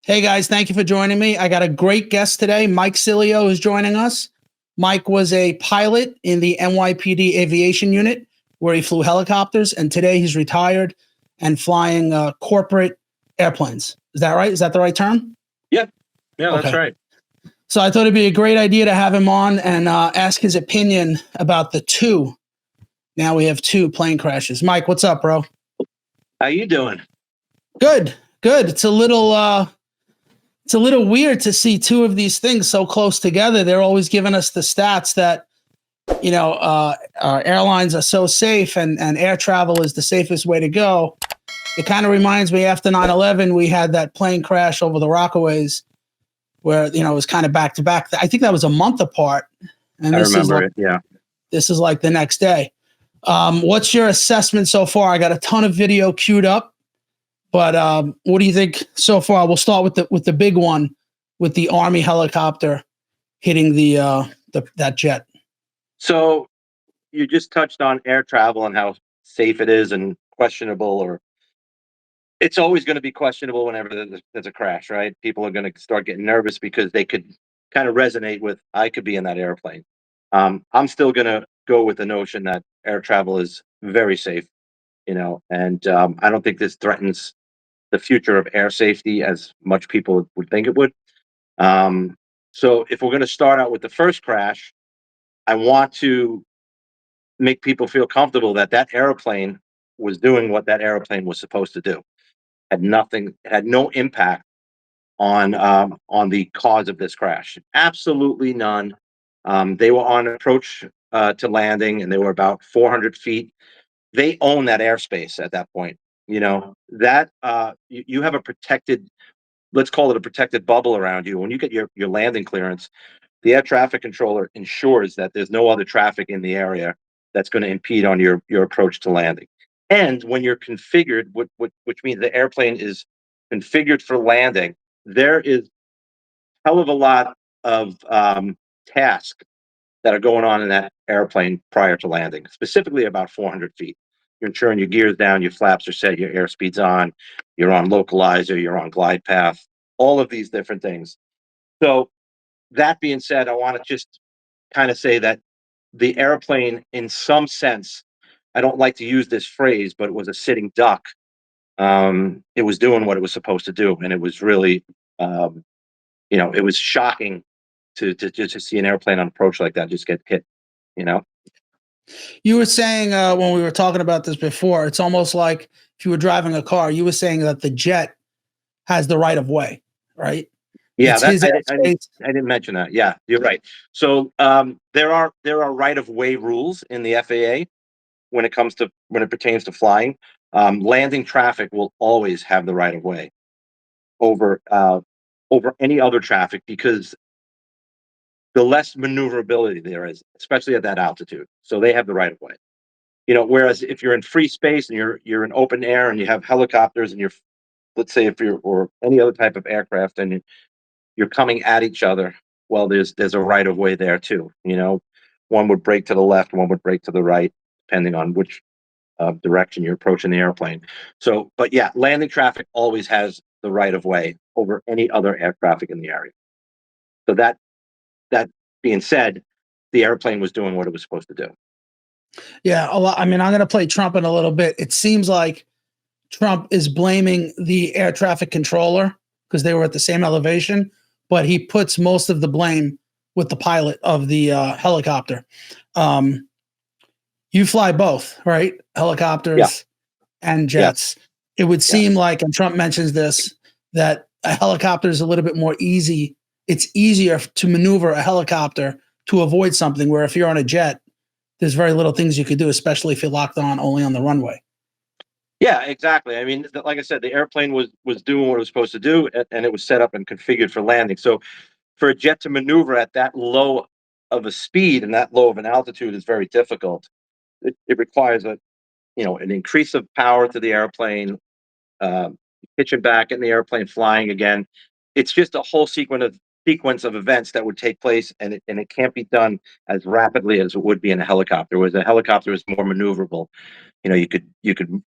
Hey guys, thank you for joining me. I got a great guest today. Mike Cilio is joining us. Mike was a pilot in the NYPD aviation unit where he flew helicopters, and today he's retired and flying corporate airplanes. Is that right? Is that the right term? Yeah, that's Okay. right. So I thought it'd be a great idea to have him on and ask his opinion about the two. Now we have two plane crashes. Mike, what's up, bro? How you doing? Good, good. It's a little weird to see two of these things so close together. They're always giving us the stats that airlines are so safe and air travel is the safest way to go. It kind of reminds me after 9/11, we had that plane crash over the Rockaways where it was kind of back to back. I think that was a month apart, and I this is remember like it. Yeah. this is like the next day. What's your assessment so far? I got a ton of video queued up, but what do you think so far? We'll start with the big one, with the Army helicopter hitting that jet. So you just touched on air travel and how safe it is and questionable, or it's always going to be questionable whenever there's a crash, right? People are going to start getting nervous because they could kind of resonate with, I could be in that airplane. I'm still going to go with the notion that air travel is very safe, and I don't think this threatens the future of air safety as much people would think it would. Um, so if we're going to start out with the first crash, I want to make people feel comfortable that that airplane was doing what that airplane was supposed to do. Had no impact on the cause of this crash. Absolutely none. They were on approach to landing, and they were about 400 feet. They own that airspace at that point. You have a protected, let's call it a protected bubble around you. When you get your landing clearance, the air traffic controller ensures that there's no other traffic in the area that's going to impede on your approach to landing. And when you're configured, which means the airplane is configured for landing, there is a hell of a lot of tasks that are going on in that airplane prior to landing, specifically about 400 feet. You're ensuring your gear's down, your flaps are set, your airspeed's on, you're on localizer, you're on glide path, all of these different things. So that being said, I want to just kind of say that the airplane, in some sense, I don't like to use this phrase, but it was a sitting duck. It was doing what it was supposed to do, and it was really, it was shocking to see an airplane on approach like that just get hit. You know, You were saying when we were talking about this before, it's almost like if you were driving a car, you were saying that the jet has the right of way, right? yeah, It's that his airspace. I didn't mention that. Yeah, you're right. So there are right of way rules in the FAA when it pertains to flying. Landing traffic will always have the right of way over over any other traffic because the less maneuverability there is, especially at that altitude. So they have the right of way. Whereas if you're in free space and you're in open air and you have helicopters and let's say if you're or any other type of aircraft and you're coming at each other, well, there's a right of way there too. One would brake to the left, one would brake to the right, depending on which direction you're approaching the airplane. So, but yeah, landing traffic always has the right of way over any other air traffic in the area. So that being said, the airplane was doing what it was supposed to do. Yeah, a lot. I mean, I'm going to play Trump in a little bit. It seems like Trump is blaming the air traffic controller because they were at the same elevation, but he puts most of the blame with the pilot of the helicopter. Um, you fly both, right? Yeah, Helicopters and yeah, jets. It would yeah. seem like, and Trump mentions this, that a helicopter is a little bit more easy. It's easier to maneuver a helicopter to avoid something, where if you're on a jet, there's very little things you could do, especially if you're locked on only on the runway. Yeah, exactly. I mean, like I said, the airplane was doing what it was supposed to do, and it was set up and configured for landing. So, for a jet to maneuver at that low of a speed and that low of an altitude is very difficult. It requires an increase of power to the airplane, pitch it back in the airplane, flying again. It's just a whole sequence of events that would take place, and it can't be done as rapidly as it would be in a helicopter. Whereas a helicopter is more maneuverable. You could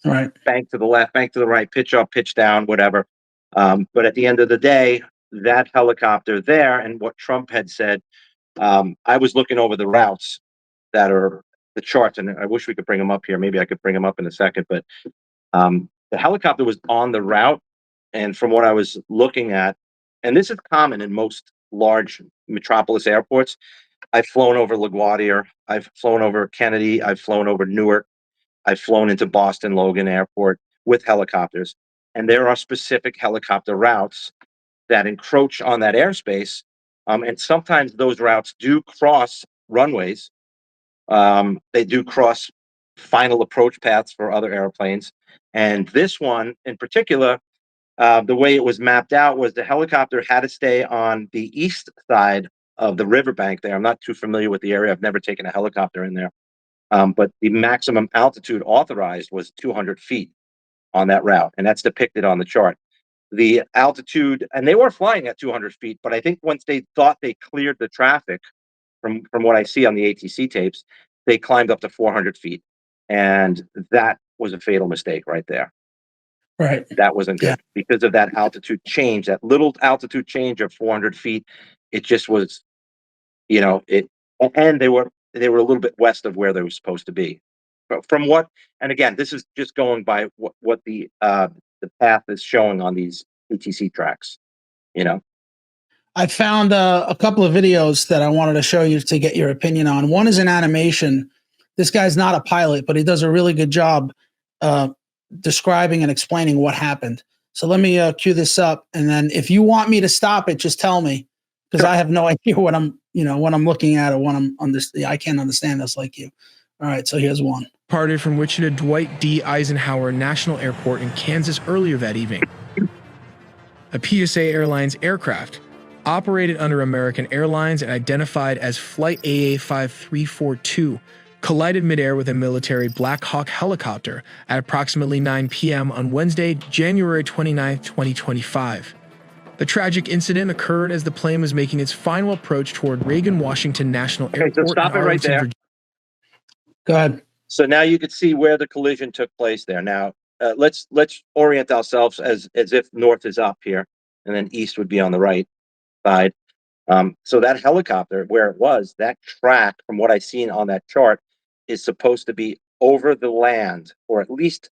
Right. bank to the left, bank to the right, pitch up, pitch down, whatever. But at the end of the day, that helicopter there, and what Trump had said, I was looking over the routes that are the charts, and I wish we could bring them up here. Maybe I could bring them up in a second, but the helicopter was on the route. And from what I was looking at, and this is common in most large metropolis airports, I've flown over LaGuardia, I've flown over Kennedy, I've flown over Newark, I've flown into Boston Logan Airport with helicopters. And there are specific helicopter routes that encroach on that airspace. And sometimes those routes do cross runways. They do cross final approach paths for other airplanes. And this one in particular, the way it was mapped out was the helicopter had to stay on the east side of the riverbank there. I'm not too familiar with the area. I've never taken a helicopter in there. But the maximum altitude authorized was 200 feet on that route. And that's depicted on the chart. The altitude, and they were flying at 200 feet, but I think once they thought they cleared the traffic, from what I see on the ATC tapes, they climbed up to 400 feet. And that was a fatal mistake right there. Right. That wasn't Yeah. good because of that altitude change, that little altitude change of 400 feet. It just was, and they were a little bit west of where they were supposed to be. But from what, and again, this is just going by what the path is showing on these ATC tracks, I found a couple of videos that I wanted to show you to get your opinion on. One is an animation. This guy's not a pilot, but he does a really good job describing and explaining what happened. So let me cue this up, and then if you want me to stop it, just tell me, because I have no idea what I'm looking at or what I'm I can't understand this like you. All right, so here's one. Departed from Wichita Dwight D. Eisenhower National Airport in Kansas earlier that evening. A PSA Airlines aircraft operated under American Airlines and identified as Flight AA5342 collided midair with a military Black Hawk helicopter at approximately 9 p.m. on Wednesday, January 29, 2025. The tragic incident occurred as the plane was making its final approach toward Reagan-Washington National Airport. So stop it right there. Go ahead. So now you can see where the collision took place there. Now let's orient ourselves as if north is up here, and then east would be on the right side. So that helicopter, where it was, that track, from what I've seen on that chart, is supposed to be over the land, or at least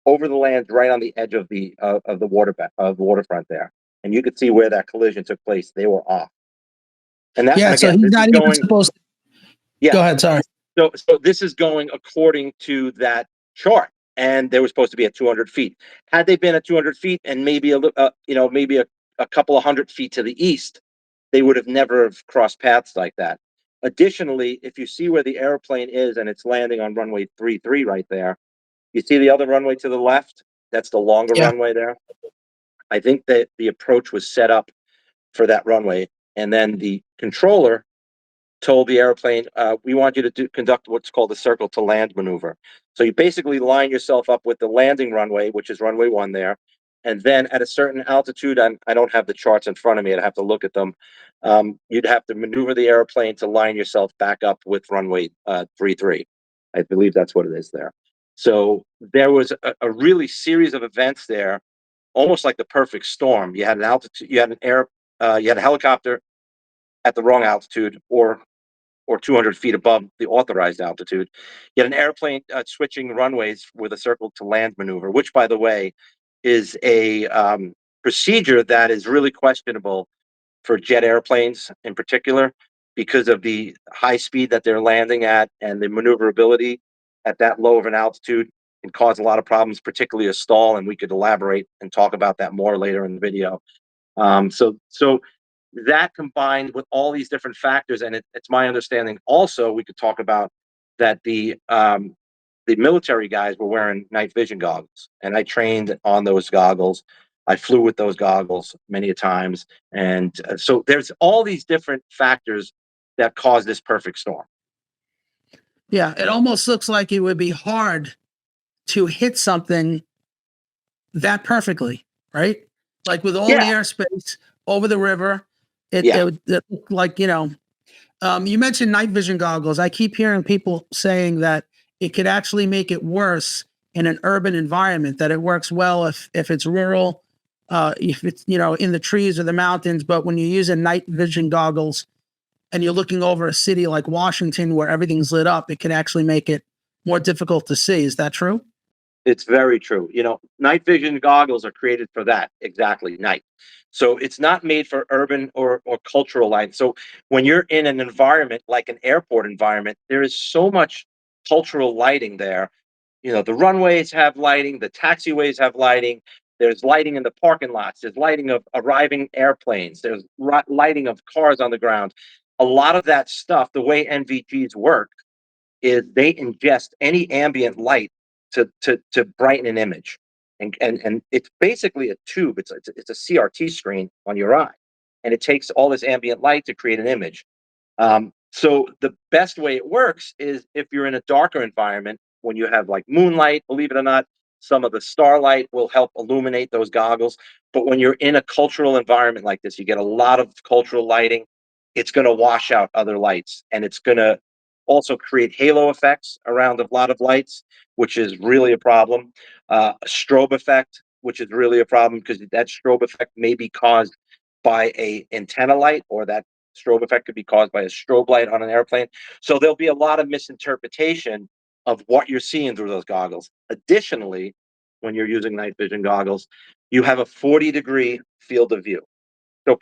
over the land, right on the edge of the waterfront there. And you could see where that collision took place. They were off. And that, yeah, and so again, he's not even supposed to. Yeah. Go ahead. Sorry. So this is going according to that chart, and they were supposed to be at 200 feet. Had they been at 200 feet and maybe maybe a couple of 100 feet to the east, they would have never have crossed paths like that. Additionally, if you see where the airplane is and it's landing on runway 33 right there, you see the other runway to the left? That's the longer runway there. I think that the approach was set up for that runway, and then the controller told the airplane, we want you to conduct what's called a circle to land maneuver. So you basically line yourself up with the landing runway, which is runway 1 there. And then at a certain altitude, I don't have the charts in front of me, I'd have to look at them. You'd have to maneuver the airplane to line yourself back up with runway 33. I believe that's what it is there. So there was a really series of events there, almost like the perfect storm. You had an altitude, you had a helicopter at the wrong altitude, or 200 feet above the authorized altitude. You had an airplane switching runways with a circle to land maneuver, which, by the way, is a procedure that is really questionable for jet airplanes in particular, because of the high speed that they're landing at, and the maneuverability at that low of an altitude can cause a lot of problems, particularly a stall. And we could elaborate and talk about that more later in the video. So that, combined with all these different factors, and it's my understanding also, we could talk about that the military guys were wearing night vision goggles, and I trained on those goggles. I flew with those goggles many a times, and so there's all these different factors that cause this perfect storm. Yeah, it almost looks like it would be hard to hit something that perfectly, right? Like with all the airspace over the river, it looked like, you mentioned night vision goggles. I keep hearing people saying that it could actually make it worse in an urban environment, that it works well if it's rural if it's, in the trees or the mountains, but when you use a night vision goggles and you're looking over a city like Washington where everything's lit up, it can actually make it more difficult to see. Is that true? It's very true. Night vision goggles are created for that, exactly, night. So it's not made for urban or cultural light. So when you're in an environment like an airport environment, there is so much cultural lighting there. The runways have lighting, the taxiways have lighting, there's lighting in the parking lots, there's lighting of arriving airplanes, there's lighting of cars on the ground. A lot of that stuff, the way NVGs work, is they ingest any ambient light to brighten an image, and it's basically a tube. It's a CRT screen on your eye, and it takes all this ambient light to create an image. So the best way it works is if you're in a darker environment, when you have like moonlight, believe it or not, some of the starlight will help illuminate those goggles. But when you're in a cultural environment like this, you get a lot of cultural lighting. It's going to wash out other lights, and it's going to also create halo effects around a lot of lights, which is really a problem. A strobe effect, which is really a problem because that strobe effect may be caused by a antenna light, or that strobe effect could be caused by a strobe light on an airplane. So there'll be a lot of misinterpretation of what you're seeing through those goggles. Additionally, when you're using night vision goggles, you have a 40-degree field of view. So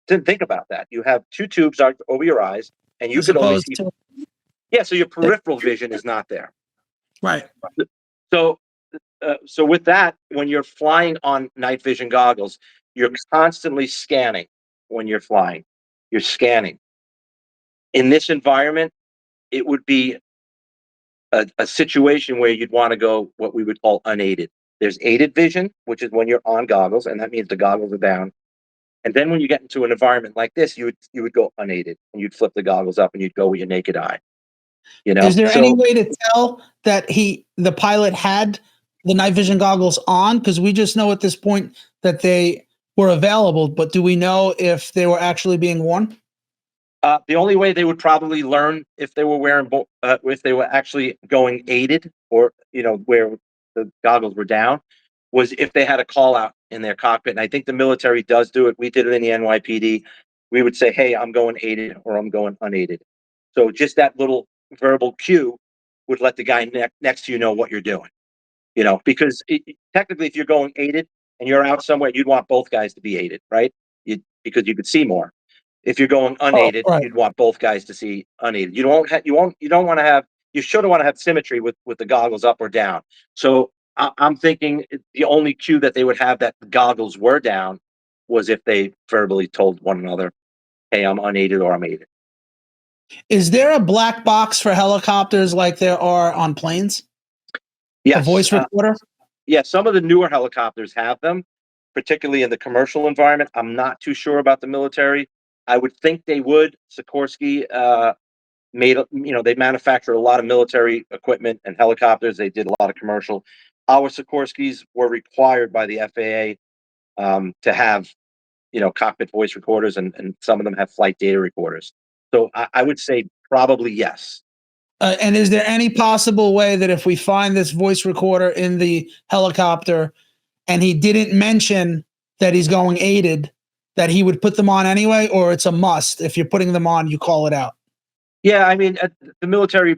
think about that. You have two tubes over your eyes, and you As could only opposed see. to Yeah, so your peripheral vision is not there. right. So, so with that, when you're flying on night vision goggles, you're constantly scanning. When you're flying, you're scanning. In this environment, it would be a situation where you'd want to go what we would call unaided. There's aided vision, which is when you're on goggles, and that means the goggles are down. And then when you get into an environment like this, you would go unaided, and you'd flip the goggles up, and you'd go with your naked eye. Is there any So way to tell that the pilot had the night vision goggles on? Because we just know at this point that they were available, but do we know if they were actually being worn? the only way they would probably learn if they were if they were actually going aided, or where the goggles were down, was if they had a call out in their cockpit. And I think the military does do it. We did it in the NYPD. We would say, "Hey, I'm going aided," or "I'm going unaided." So just that little verbal cue would let the guy next to you know what you're doing. Because technically, if you're going aided and you're out somewhere, you'd want both guys to be aided, right? Because you could see more. If you're going Oh, unaided, right. you'd want both guys to see unaided. You don't want to have. You should want to have symmetry with the goggles up or down. So I'm thinking the only cue that they would have that the goggles were down was if they verbally told one another, "Hey, I'm unaided," or "I'm aided." Is there a black box for helicopters like there are on planes? A Yes, voice recorder? yeah. Some of the newer helicopters have them, particularly in the commercial environment. I'm not too sure about the military. I would think they would. Sikorsky they manufactured a lot of military equipment and helicopters. They did a lot of commercial. Our Sikorskys were required by the FAA to have cockpit voice recorders, and some of them have flight data recorders. So I would say probably yes. And is there any possible way that if we find this voice recorder in the helicopter and he didn't mention that he's going aided, that he would put them on anyway, or it's a must? If you're putting them on, you call it out. Yeah, I mean, the military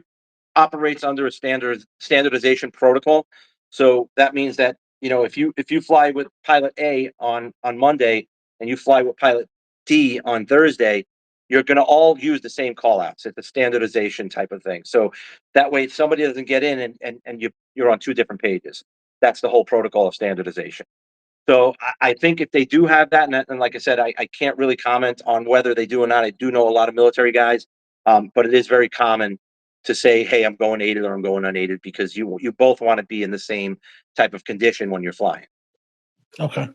operates under a standardization protocol. So that means that if you fly with pilot A on Monday and you fly with pilot D on Thursday, you're going to all use the same call outs. It's a standardization type of thing. So that way somebody doesn't get in and you're on two different pages. That's the whole protocol of standardization. So I think if they do have that, and like I said, I can't really comment on whether they do or not. I do know a lot of military guys, but it is very common to say, "Hey, I'm going aided," or "I'm going unaided," because you both want to be in the same type of condition when you're flying. Okay.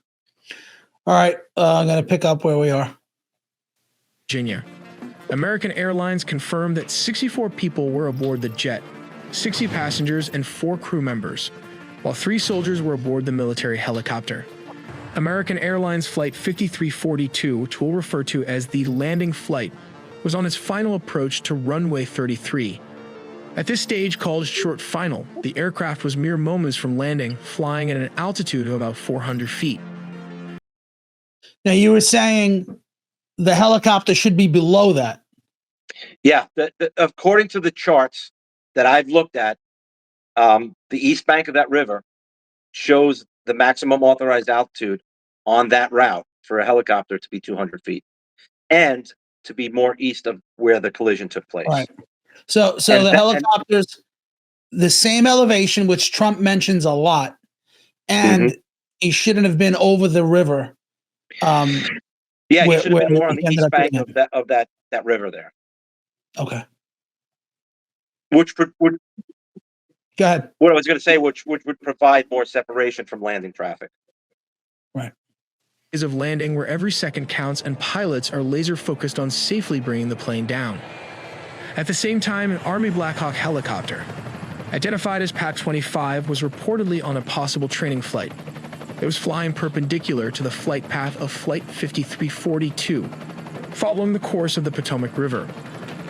All right. I'm going to pick up where we are. Virginia. American Airlines confirmed that 64 people were aboard the jet, 60 passengers and 4 crew members, while 3 soldiers were aboard the military helicopter. American Airlines Flight 5342, which we'll refer to as the landing flight, was on its final approach to runway 33. At this stage, called short final, the aircraft was mere moments from landing, flying at an altitude of about 400 feet. Now you were saying the helicopter should be below that. Yeah, according to the charts that I've looked at, the east bank of that river shows the maximum authorized altitude on that route for a helicopter to be 200 feet and to be more east of where the collision took place. Right. So And the helicopters, the same elevation, which Trump mentions a lot, and he shouldn't have been over the river. Yeah, he should have been more on he the ended east up bank getting of that river there. Okay. Which would Go ahead. what I was going to say, which would provide more separation from landing traffic. Right. Is of landing where every second counts and pilots are laser focused on safely bringing the plane down. At the same time, an Army Black Hawk helicopter, identified as Pat 25, was reportedly on a possible training flight. It was flying perpendicular to the flight path of Flight 5342, following the course of the Potomac River.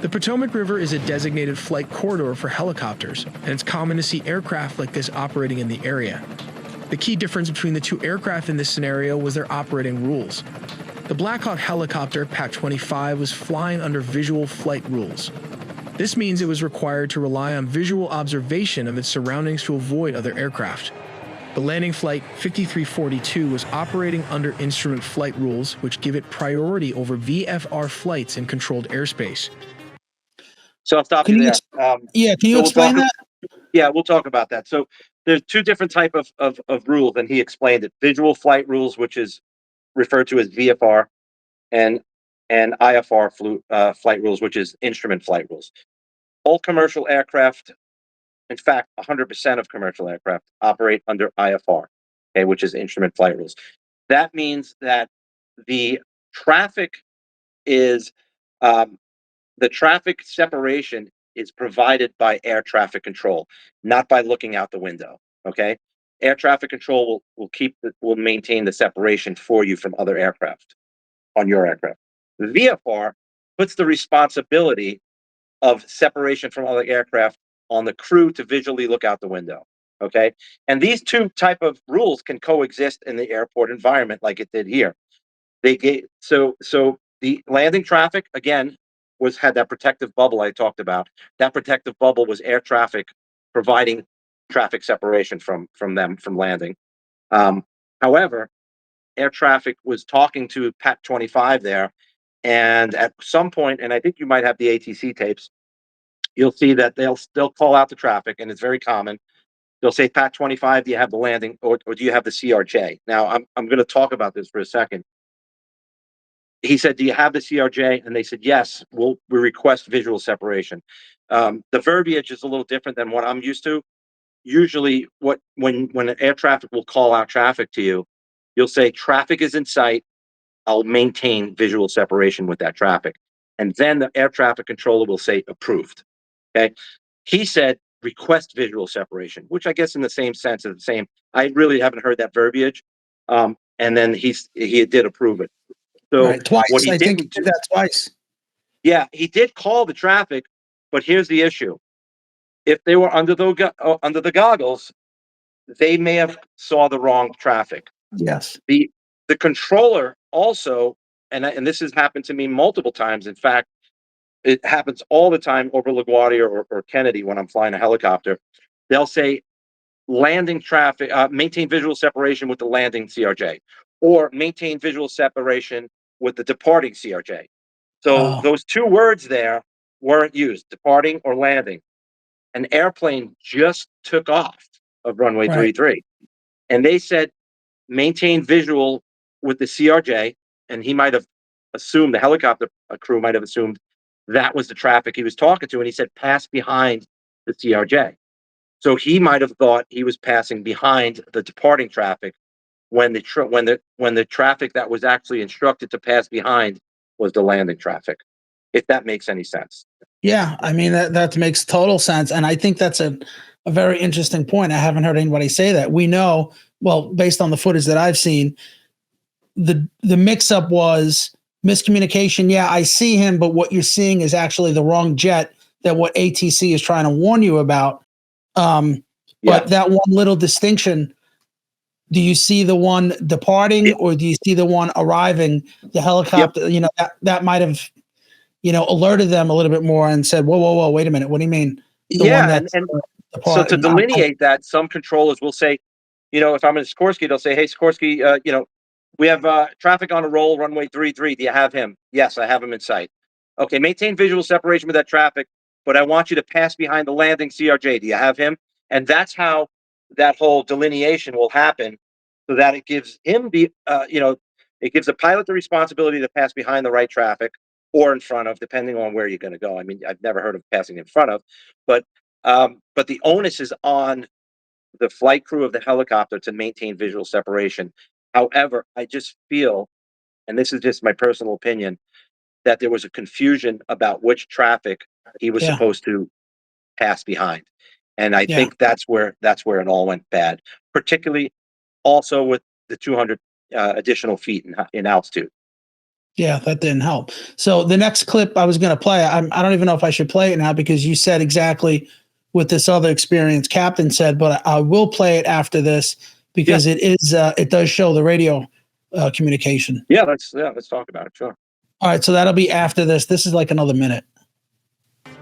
The Potomac River is a designated flight corridor for helicopters, and it's common to see aircraft like this operating in the area. The key difference between the two aircraft in this scenario was their operating rules. The Black Hawk helicopter, Pat 25, was flying under visual flight rules. This means it was required to rely on visual observation of its surroundings to avoid other aircraft. The landing flight 5342 was operating under instrument flight rules, which give it priority over VFR flights in controlled airspace. So I'll stop Can you you there. Yeah, can you explain that? Yeah, we'll talk about that. So there's two different type of rules, and he explained it. Visual flight rules, which is referred to as VFR, and IFR flight rules, which is instrument flight rules. All commercial aircraft, in fact, 100% of commercial aircraft operate under IFR, okay, which is instrument flight rules. That means that the traffic is the traffic separation is provided by air traffic control, not by looking out the window. Okay, air traffic control will maintain the separation for you from other aircraft on your aircraft. The VFR puts the responsibility of separation from other aircraft on the crew to visually look out the window. Okay, and these two type of rules can coexist in the airport environment, like it did here. So the landing traffic again had that protective bubble I talked about. That protective bubble was air traffic providing traffic separation from landing. However, air traffic was talking to Pat 25 there, and at some point, and I think you might have the ATC tapes, you'll see that they'll call out the traffic, and it's very common. They'll say, Pat 25, do you have the landing, or do you have the CRJ? Now, I'm going to talk about this for a second. He said, do you have the CRJ? And they said, yes, we request visual separation. The verbiage is a little different than what I'm used to. Usually when air traffic will call out traffic to you, you'll say, traffic is in sight. I'll maintain visual separation with that traffic. And then the air traffic controller will say, approved. Okay. He said, request visual separation, which I guess in the same sense is the same. I really haven't heard that verbiage. And then he did approve it. So right, twice. what he I think he didn't did that twice. Yeah, he did call the traffic, but here's the issue: if they were under the goggles, they may have saw the wrong traffic. Yes. The controller also, and this has happened to me multiple times. In fact, it happens all the time over LaGuardia or Kennedy when I'm flying a helicopter. They'll say landing traffic, maintain visual separation with the landing CRJ, or maintain visual separation with the departing CRJ. So those two words there weren't used, departing or landing. An airplane just took off of runway 33, and they said maintain visual with the CRJ, and he might have assumed, the helicopter crew might have assumed that was the traffic he was talking to, and he said pass behind the CRJ. So he might have thought he was passing behind the departing traffic when the traffic that was actually instructed to pass behind was the landing traffic. If that makes any sense. Yeah, I mean that makes total sense, and I think that's a very interesting point. I haven't heard anybody say that. We know, well, based on the footage that I've seen, the mix-up was miscommunication. Yeah, I see him, but what you're seeing is actually the wrong jet that what ATC is trying to warn you about. But that one little distinction do you see the one departing or do you see the one arriving? The helicopter, that might have, alerted them a little bit more and said, whoa, wait a minute. What do you mean? The one Yeah, that's and so to departing. delineate that, some controllers will say, if I'm in Sikorsky, they'll say, "Hey, Sikorsky, we have traffic on a roll, runway 33. Do you have him?" "Yes, I have him in sight." "Okay, maintain visual separation with that traffic, but I want you to pass behind the landing CRJ. Do you have him?" And that's how that whole delineation will happen, so that it gives him it gives the pilot the responsibility to pass behind the right traffic or in front of, depending on where you're going to go. I mean, I've never heard of passing in front of, but the onus is on the flight crew of the helicopter to maintain visual separation. However, I just feel, and this is just my personal opinion, that there was a confusion about which traffic he was Yeah. supposed to pass behind. And I Yeah. think that's where it all went bad, particularly also with the 200 additional feet in altitude. Yeah, that didn't help. So the next clip I was going to play, I don't even know if I should play it now because you said exactly what this other experienced captain said, but I will play it after this because it does show the radio communication. Yeah, let's talk about it. Sure. All right, so that'll be after this. This is like another minute.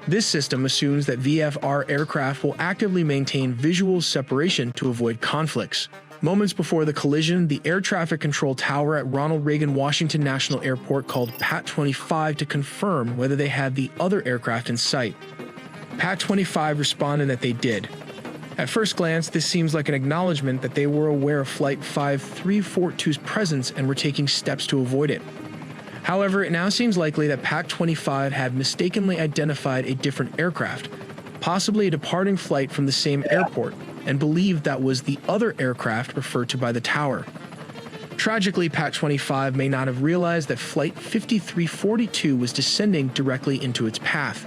This system assumes that VFR aircraft will actively maintain visual separation to avoid conflicts. Moments before the collision, the air traffic control tower at Ronald Reagan Washington National Airport called PAT 25 to confirm whether they had the other aircraft in sight. PAT 25 responded that they did. At first glance, this seems like an acknowledgement that they were aware of Flight 5342's presence and were taking steps to avoid it. However, it now seems likely that PAT 25 had mistakenly identified a different aircraft, possibly a departing flight from the same airport, and believed that was the other aircraft referred to by the tower. Tragically, PAT 25 may not have realized that Flight 5342 was descending directly into its path.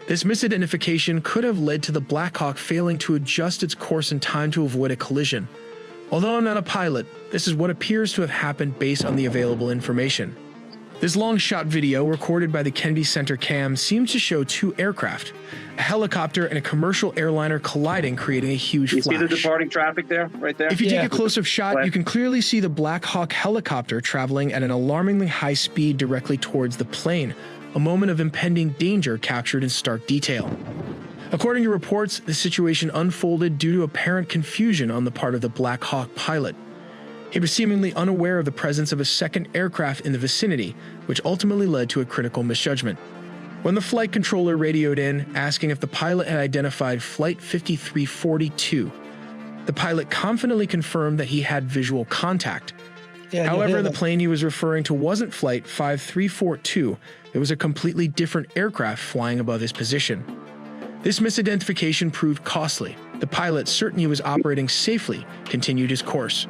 This misidentification could have led to the Black Hawk failing to adjust its course in time to avoid a collision. Although I'm not a pilot, this is what appears to have happened based on the available information. This long-shot video recorded by the Kennedy Center cam seems to show two aircraft, a helicopter and a commercial airliner colliding, creating a huge flash. You see the departing traffic there, right there? If you take a close-up shot, you can clearly see the Black Hawk helicopter traveling at an alarmingly high speed directly towards the plane, a moment of impending danger captured in stark detail. According to reports, the situation unfolded due to apparent confusion on the part of the Black Hawk pilot. He was seemingly unaware of the presence of a second aircraft in the vicinity, which ultimately led to a critical misjudgment. When the flight controller radioed in, asking if the pilot had identified Flight 5342, the pilot confidently confirmed that he had visual contact. However, the plane he was referring to wasn't Flight 5342, it was a completely different aircraft flying above his position. This misidentification proved costly. The pilot, certain he was operating safely, continued his course.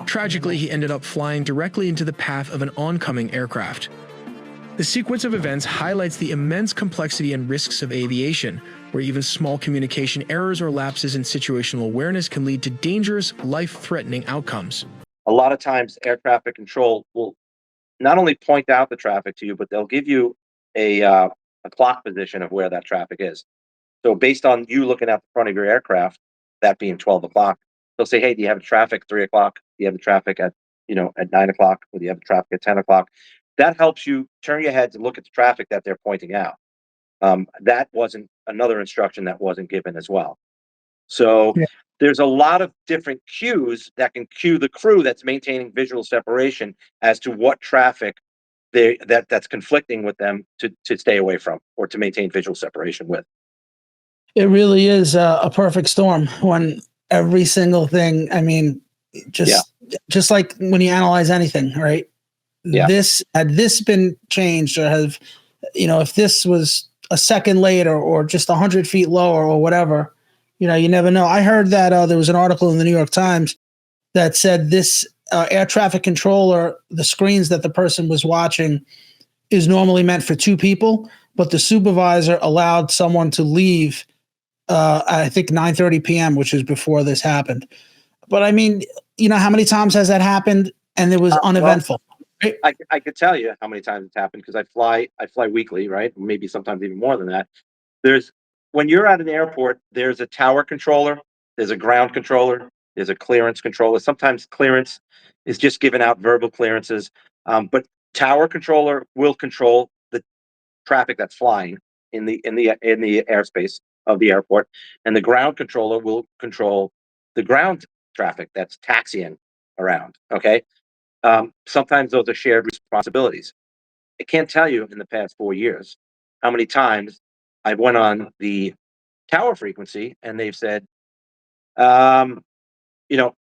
Tragically, he ended up flying directly into the path of an oncoming aircraft. The sequence of events highlights the immense complexity and risks of aviation, where even small communication errors or lapses in situational awareness can lead to dangerous, life-threatening outcomes. A lot of times, air traffic control will not only point out the traffic to you, but they'll give you a clock position of where that traffic is. So based on you looking at the front of your aircraft, that being 12 o'clock, they'll say, "Hey, do you have traffic at 3 o'clock? Do you have traffic at 9 o'clock? Or do you have traffic at 10 o'clock?" That helps you turn your head to look at the traffic that they're pointing out. That wasn't another instruction that wasn't given as well. So there's a lot of different cues that can cue the crew that's maintaining visual separation as to what traffic that's conflicting with them to stay away from or to maintain visual separation with. It really is a perfect storm when every single thing, I mean, just like when you analyze anything, right? Yeah. Had this been changed or if this was a second later or just 100 feet lower or whatever, you never know. I heard that there was an article in the New York Times that said this air traffic controller, the screens that the person was watching is normally meant for two people, but the supervisor allowed someone to leave I think 9:30 p.m., which is before this happened. But I mean, how many times has that happened and it was uneventful? Well, I could tell you how many times it's happened because I fly weekly, right? Maybe sometimes even more than that. When you're at an airport, there's a tower controller, there's a ground controller, There's a clearance controller. Sometimes clearance is just giving out verbal clearances, but tower controller will control the traffic that's flying in the airspace of the airport, and the ground controller will control the ground traffic that's taxiing around. Okay, sometimes those are shared responsibilities. I can't tell you in the past 4 years how many times I've went on the tower frequency and they've said, um, you know,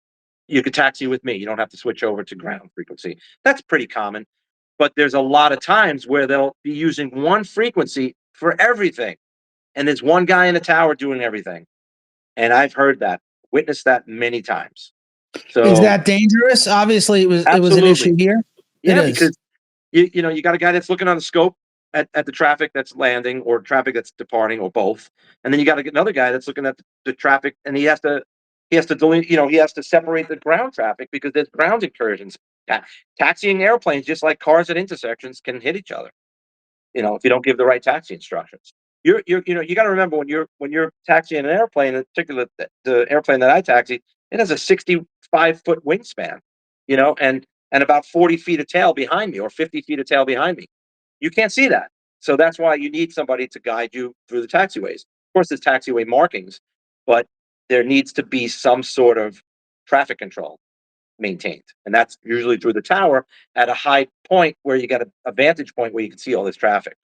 you could taxi with me. You don't have to switch over to ground frequency. That's pretty common. But there's a lot of times where they'll be using one frequency for everything. And there's one guy in the tower doing everything. And I've heard that, witnessed that many times. Is So that dangerous? Obviously, it was an absolutely. issue here. It Yeah, is. because you got a guy that's looking on the scope at the traffic that's landing or traffic that's departing or both, and then you got another guy that's looking at the traffic, and he has to delete, he has to separate the ground traffic because there's ground incursions. Taxiing airplanes, just like cars at intersections, can hit each other. If you don't give the right taxi instructions. You got to remember when you're taxiing an airplane, in particular the airplane that I taxi, it has a 65-foot wingspan, and about 40 feet of tail behind me or 50 feet of tail behind me. You can't see that. So that's why you need somebody to guide you through the taxiways. Of course, there's taxiway markings, but there needs to be some sort of traffic control maintained. And that's usually through the tower at a high point where you got a vantage point where you can see all this traffic.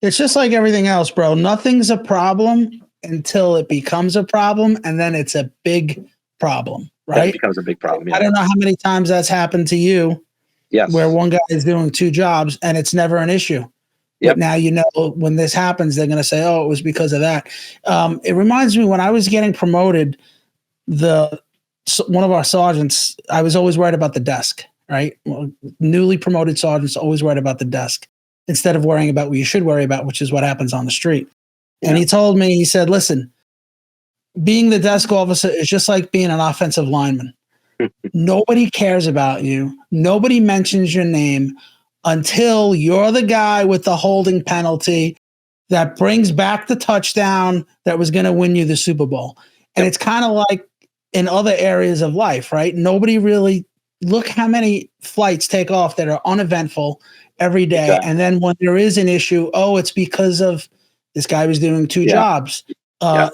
It's just like everything else, bro. Nothing's a problem until it becomes a problem, and then it's a big problem, Then it right? becomes a big problem. I Yeah. don't know how many times that's happened to you, Yes. where one guy is doing two jobs and it's never an issue. But Yep. now when this happens, they're going to say, "Oh, it was because of that." It reminds me when I was getting promoted, one of our sergeants, I was always worried about the desk. Right, well, newly promoted sergeants always worried about the desk instead of worrying about what you should worry about, which is what happens on the street. And he told me, he said, "Listen, being the desk officer is just like being an offensive lineman. Nobody cares about you. Nobody mentions your name until you're the guy with the holding penalty that brings back the touchdown that was going to win you the Super Bowl." And it's kind of like in other areas of life, right? Nobody really look how many flights take off that are uneventful every day. Exactly. And then when there is an issue, oh, it's because of this guy was doing two jobs.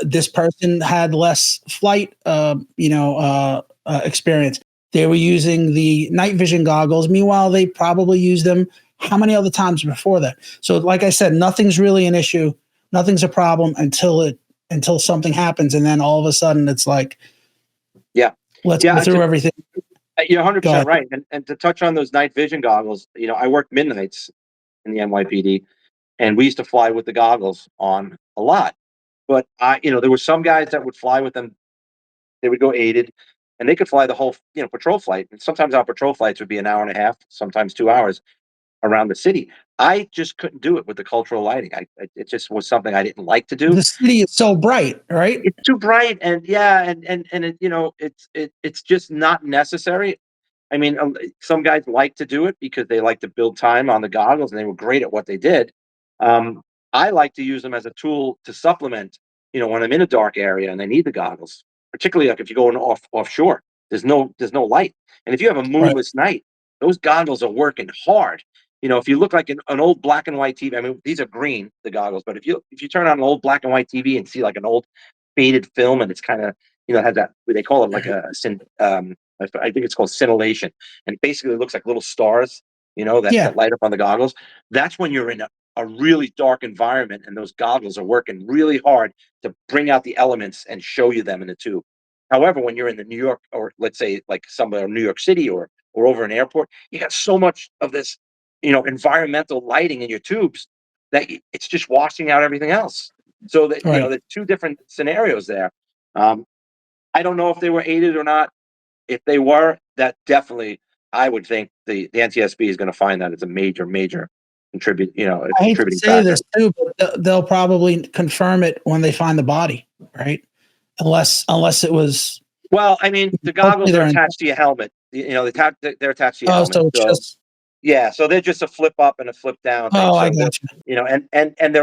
This person had less flight, experience. They were using the night vision goggles. Meanwhile, they probably used them how many other times before that? So, like I said, nothing's really an issue. Nothing's a problem until something happens, and then all of a sudden it's like, let's go through everything. You're 100% right. And to touch on those night vision goggles, I worked midnights in the NYPD, and we used to fly with the goggles on a lot. But there were some guys that would fly with them. They would go aided, and they could fly the whole, patrol flight. And sometimes our patrol flights would be an hour and a half, sometimes 2 hours around the city. I just couldn't do it with the cultural lighting. It just was something I didn't like to do. The city is so bright, right? It's too bright, and it's just not necessary. I mean, some guys like to do it because they like to build time on the goggles, and they were great at what they did. Um, I like to use them as a tool to supplement. When I'm in a dark area and I need the goggles, particularly like if you're going offshore, there's no light, and if you have a Right. moonless night, those goggles are working hard. If you look like an old black and white TV, I mean, these are green, the goggles, but if you turn on an old black and white TV and see like an old faded film, and it's kind of, has that, they call it like I think it's called scintillation, and it basically looks like little stars, that light up on the goggles. That's when you're in a really dark environment, and those goggles are working really hard to bring out the elements and show you them in the tube. However, when you're in the New York, or let's say like somewhere in New York City, or over an airport, you got so much of this, environmental lighting in your tubes that it's just washing out everything else. So that, Right. there's two different scenarios there. I don't know if they were aided or not. If they were, that definitely, I would think the NTSB is going to find that it's a major, major a I hate to contributing say factor. this too, but they'll probably confirm it when they find the body, right? Unless it was. Well, I mean, the goggles are attached to your helmet. They're attached to your helmet. So it's just. Yeah, so they're just a flip up and a flip down thing. Oh, So I got you. and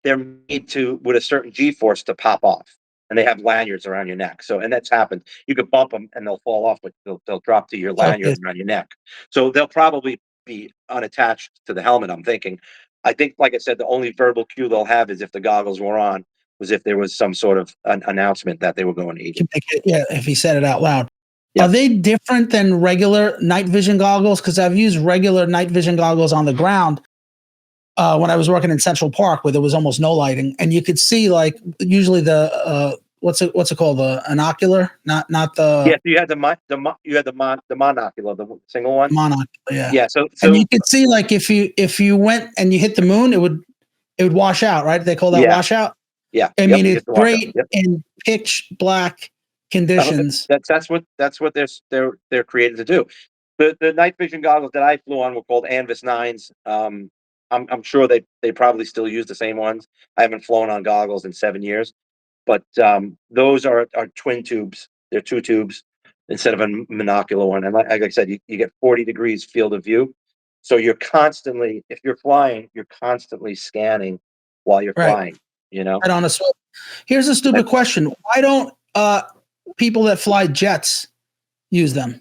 they're made with a certain G force to pop off. and they have lanyards around your neck. So, and that's happened. You could bump them and they'll fall off, but they'll drop to your lanyard Okay. around your neck. So they'll probably be unattached to the helmet, I'm thinking. I think, like I said, the only verbal cue they'll have is if the goggles were on, was if there was some sort of an announcement that they were going to eat. Yeah, if he said it out loud. Yep. Are they different than regular night vision goggles? Because I've used regular night vision goggles on the ground when I was working in Central Park, where there was almost no lighting, and you could see like usually the what's it called, the monocular, not the Yeah, so you had the monocular, the single one. monocular. Yeah. Yeah, so And you could see like if you went and you hit the moon, it would wash out, right? They call that Yeah. washout. yeah, I yep, mean, you it's get to watch great it. Yep. in pitch black conditions. That's what they're created to do. The night vision goggles that I flew on were called Anvis 9s. I'm sure they probably still use the same ones. I haven't flown on goggles in 7 years, but those are twin tubes. They're two tubes instead of a monocular one. And like I said, you get 40 degrees field of view. So you're constantly, if you're flying, you're constantly scanning while you're Right. flying, you know? Right on a swivel. Here's a stupid question. Why don't people that fly jets use them?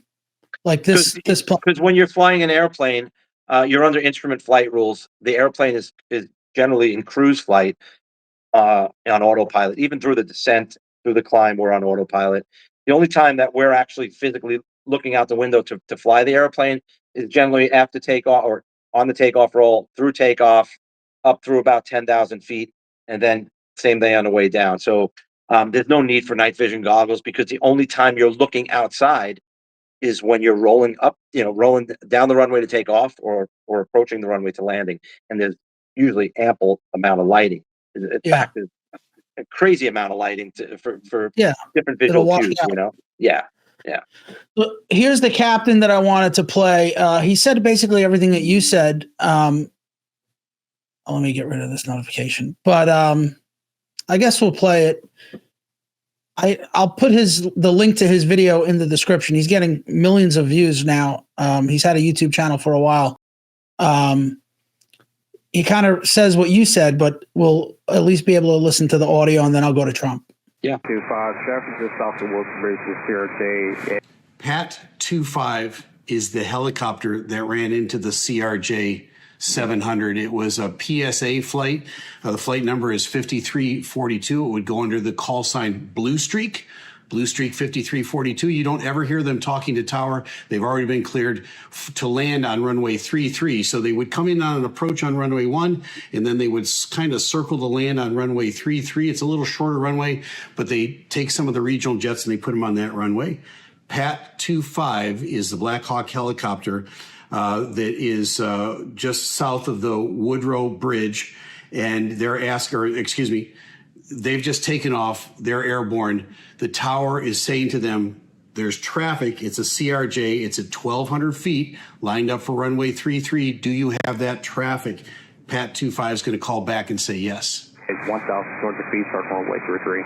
Like this plane. Because when you're flying an airplane, you're under instrument flight rules. The airplane is generally in cruise flight on autopilot. Even through the descent, through the climb, we're on autopilot. The only time that we're actually physically looking out the window to fly the airplane is generally after takeoff or on the takeoff roll, through takeoff, up through about 10,000 feet, and then same day on the way down. So there's no need for night vision goggles because the only time you're looking outside is when you're rolling up, rolling down the runway to take off or approaching the runway to landing. And there's usually ample amount of lighting. In fact, there's a crazy amount of lighting for different visual cues, Yeah. But here's the captain that I wanted to play. He said basically everything that you said. Let me get rid of this notification. But I guess we'll play it. I'll put the link to his video in the description. He's getting millions of views now. He's had a YouTube channel for a while. He kind of says what you said, but we'll at least be able to listen to the audio, and then I'll go to Trump. Yeah. 25, traffic just off the Wilson Bridge to CRJ. Pat 25 is the helicopter that ran into the CRJ 700. It was a PSA flight. The flight number is 5342. It would go under the call sign Blue Streak. Blue Streak 5342. You don't ever hear them talking to tower. They've already been cleared to land on runway 33. So they would come in on an approach on runway 1, and then they would kind of circle the land on runway 33. It's a little shorter runway, but they take some of the regional jets and they put them on that runway. Pat 25 is the Black Hawk helicopter that is just south of the Woodrow Bridge, and they've just taken off. They're airborne. The tower is saying to them, there's traffic. It's a CRJ. It's at 1,200 feet, lined up for runway 33. Do you have that traffic? Pat 25 is going to call back and say yes. It's 1,200 feet, start runway 33.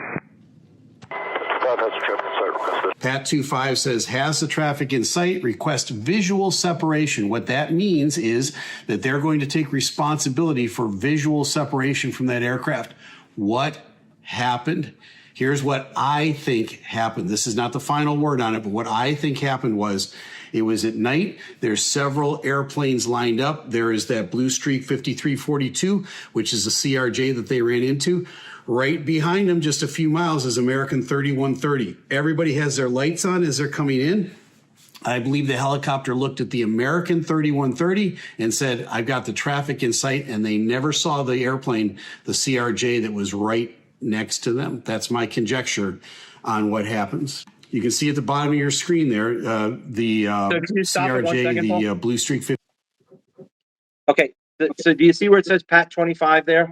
Pat 25 says, has the traffic in sight, request visual separation. What that means is that they're going to take responsibility for visual separation from that aircraft. What happened? Here's what I think happened. This is not the final word on it, but what I think happened was it was at night. There's several airplanes lined up. There is that Blue Streak 5342, which is the CRJ that they ran into. Right behind them, just a few miles, is American 3130. Everybody has their lights on as they're coming in. I believe the helicopter looked at the American 3130 and said, I've got the traffic in sight, and they never saw the airplane, the CRJ, that was right next to them. That's my conjecture on what happens. You can see at the bottom of your screen there, the CRJ, the Blue Streak 50. Okay, so do you see where it says Pat 25 there?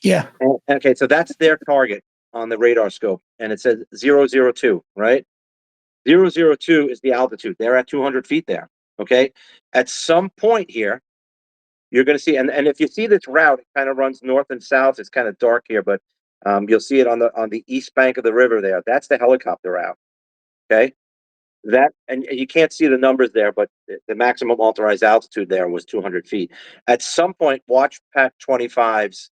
Yeah. Okay, so that's their target on the radar scope, and it says 002, right? 002 is the altitude. They're at 200 feet there, okay? At some point here, you're going to see, and if you see this route, it kind of runs north and south. It's kind of dark here, but you'll see it on the east bank of the river there. That's the helicopter route, okay? That, and you can't see the numbers there, but the maximum authorized altitude there was 200 feet. At some point, watch Pat 25's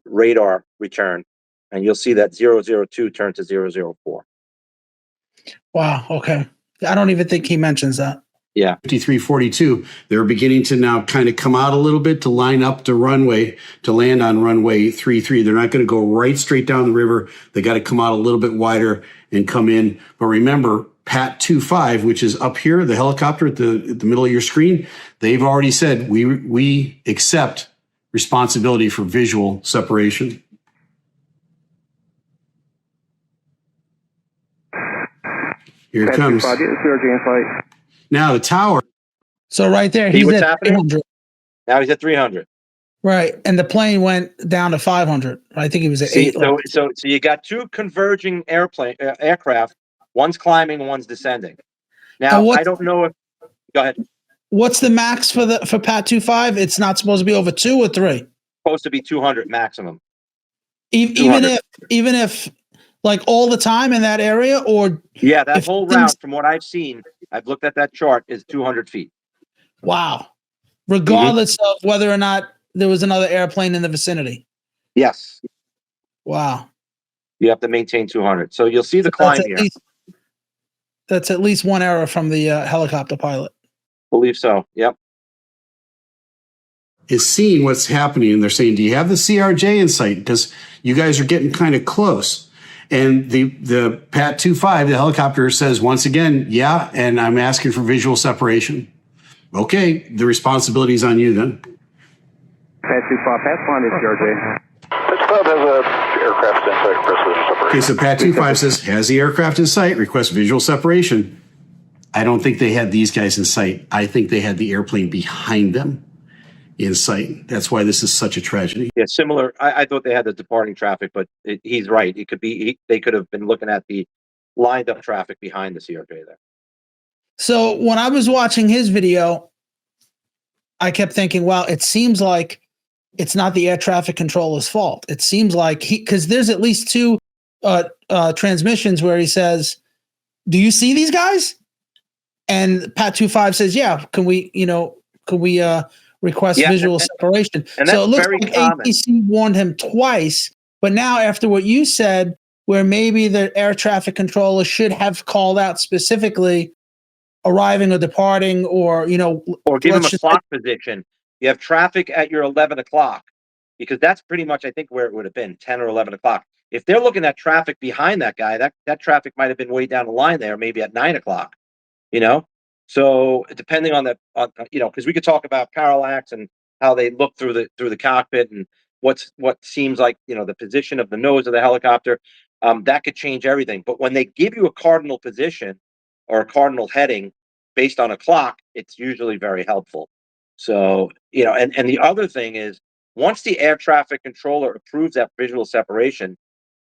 radar return, and you'll see that 002 turn to 004. Wow. Okay. I don't even think he mentions that. Yeah. 5342, they're beginning to now kind of come out a little bit to line up the runway to land on runway 33. They're not going to go right straight down the river. They got to come out a little bit wider and come in. But remember, Pat 25, which is up here, the helicopter at the middle of your screen, they've already said we accept responsibility for visual separation. Here it comes. Now the tower. So right there, See he's what's at happening? 300. Now he's at 300. Right. And the plane went down to 500. I think he was at See, 8. so you got two converging aircraft. One's climbing, one's descending. Now I don't know if. Go ahead. What's the max for Pat 25? It's not supposed to be over 2 or 3. Supposed to be 200 maximum. Even if like all the time in that area, or yeah, that whole route, from what I've seen, I've looked at that chart, is 200 feet. Wow. Regardless of whether or not there was another airplane in the vicinity. Yes. Wow. You have to maintain 200. So you'll see the climb here. That's at least one error from the helicopter pilot. Believe so. Yep. Is seeing what's happening, and they're saying, do you have the CRJ in sight? Because you guys are getting kind of close. And the Pat 25, the helicopter, says once again, yeah, and I'm asking for visual separation. Okay, the responsibility is on you then. Pat 25, pass line is CRJ. Pat 5 has a aircraft in sight, request visual separation. Okay, so Pat 25 says, has the aircraft in sight, request visual separation. I don't think they had these guys in sight. I think they had the airplane behind them in sight. That's why this is such a tragedy. Yeah, similar. I thought they had the departing traffic, but he's right. It could be they could have been looking at the lined up traffic behind the CRJ there. So when I was watching his video, I kept thinking, well, it seems like it's not the air traffic controller's fault. It seems like because there's at least 2 transmissions where he says, do you see these guys? And Pat 25 says, yeah, can we request visual separation? And so it looks very like common. ATC warned him twice, but now after what you said, where maybe the air traffic controller should have called out specifically arriving or departing, or give him a clock position. You have traffic at your 11 o'clock, because that's pretty much, I think, where it would have been 10 or 11 o'clock. If they're looking at traffic behind that guy, that traffic might have been way down the line there, maybe at 9 o'clock. So depending on because we could talk about parallax and how they look through the cockpit and what seems like the position of the nose of the helicopter, that could change everything. But when they give you a cardinal position or a cardinal heading based on a clock, it's usually very helpful. So and the other thing is, once the air traffic controller approves that visual separation,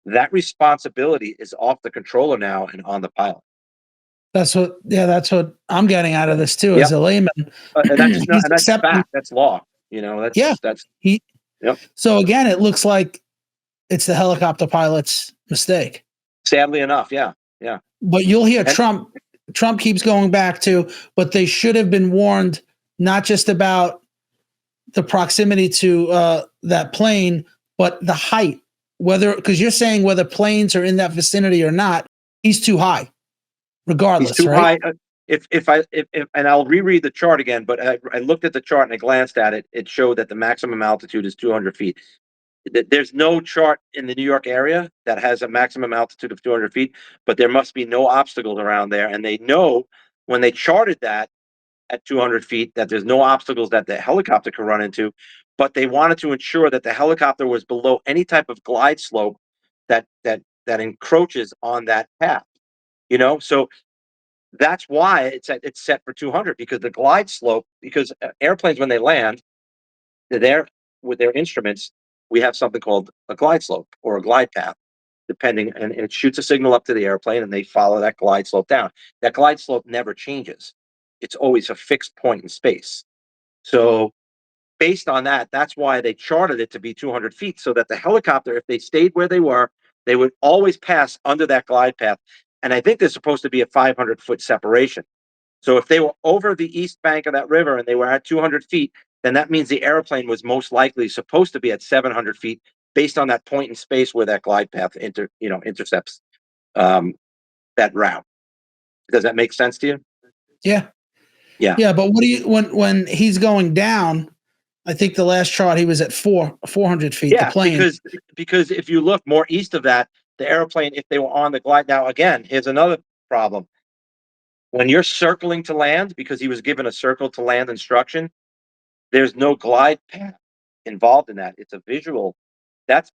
that responsibility is off the controller now and on the pilot. That's what I'm getting out of this too, as a layman. And that's fact. That's law. So again, it looks like it's the helicopter pilot's mistake. Sadly enough, yeah. But you'll hear Trump keeps going back to, but they should have been warned not just about the proximity to that plane, but the height. Because you're saying whether planes are in that vicinity or not, he's too high. Regardless, he's too right? high. If and I'll reread the chart again, but I looked at the chart and I glanced at it. It showed that the maximum altitude is 200 feet. There's no chart in the New York area that has a maximum altitude of 200 feet, but there must be no obstacles around there. And they know when they charted that at 200 feet that there's no obstacles that the helicopter could run into, but they wanted to ensure that the helicopter was below any type of glide slope that encroaches on that path. So that's why it's set for 200, because the glide slope, because airplanes, when they land, they're there with their instruments. We have something called a glide slope or a glide path, depending, and it shoots a signal up to the airplane and they follow that glide slope down. That glide slope never changes. It's always a fixed point in space. So based on that, that's why they charted it to be 200 feet, so that the helicopter, if they stayed where they were, they would always pass under that glide path. And I think there's supposed to be a 500-foot separation. So if they were over the east bank of that river and they were at 200 feet, then that means the airplane was most likely supposed to be at 700 feet based on that point in space where that glide path intercepts that route. Does that make sense to you? Yeah. Yeah. Yeah. But what do you, when he's going down, I think the last chart he was at 400 feet, the Yeah, plane. because if you look more east of that, the airplane, if they were on the glide, now again, here's another problem. When you're circling to land, because he was given a circle to land instruction, there's no glide path involved in that. It's a visual. That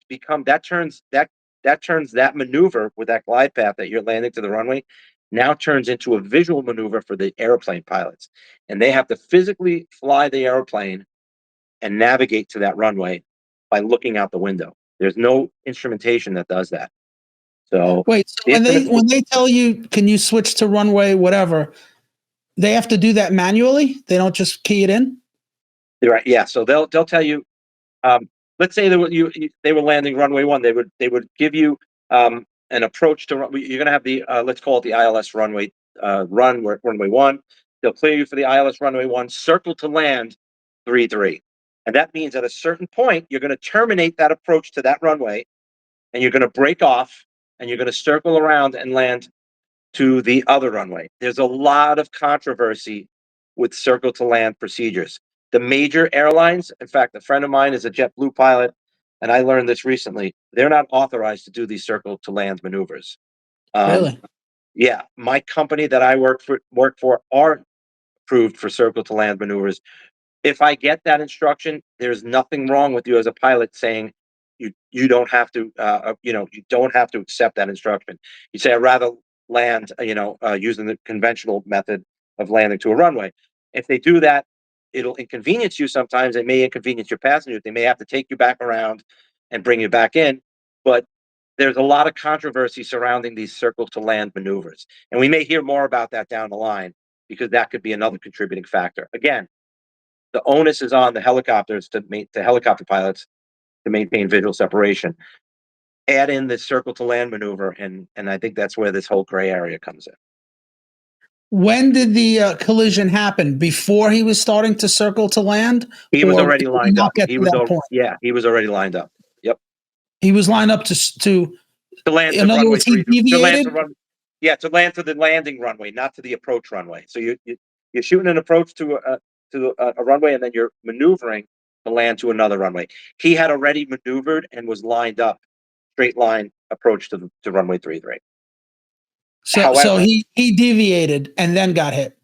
turns that maneuver with that glide path that you're landing to the runway now turns into a visual maneuver for the airplane pilots. And they have to physically fly the airplane and navigate to that runway by looking out the window. There's no instrumentation that does that. So Wait, so when they tell you, can you switch to runway, whatever, they have to do that manually? They don't just key it in? Right. Yeah. So they'll tell you, let's say they were landing runway 1. They would give you an approach to you're going to have the let's call it the ILS runway runway 1. They'll clear you for the ILS runway 1, circle to land 33. And that means at a certain point, you're going to terminate that approach to that runway, and you're going to break off, and you're going to circle around and land to the other runway. There's a lot of controversy with circle to land procedures. The major airlines, in fact, a friend of mine is a JetBlue pilot, and I learned this recently, they're not authorized to do these circle to land maneuvers. Really? Yeah, my company that I work for are approved for circle to land maneuvers. If I get that instruction, there's nothing wrong with you as a pilot saying you don't have to you don't have to accept that instruction. You say I'd rather land using the conventional method of landing to a runway. If they do that, it'll inconvenience you sometimes. It may inconvenience your passengers. They may have to take you back around and bring you back in. But there's a lot of controversy surrounding these circle to land maneuvers, and we may hear more about that down the line because that could be another contributing factor. Again, the onus is on the helicopters to helicopter pilots to maintain visual separation. Add in the circle to land maneuver, and I think that's where this whole gray area comes in. When did the collision happen? Before he was starting to circle to land? He was already lined up. He was already lined up. Yep. He was lined up to land in to other runway words, he 3. deviated? To land to the landing runway, not to the approach runway. So you're shooting an approach to a runway, and then you're maneuvering to land to another runway. He had already maneuvered and was lined up, straight line approach to runway 33. So he deviated and then got hit.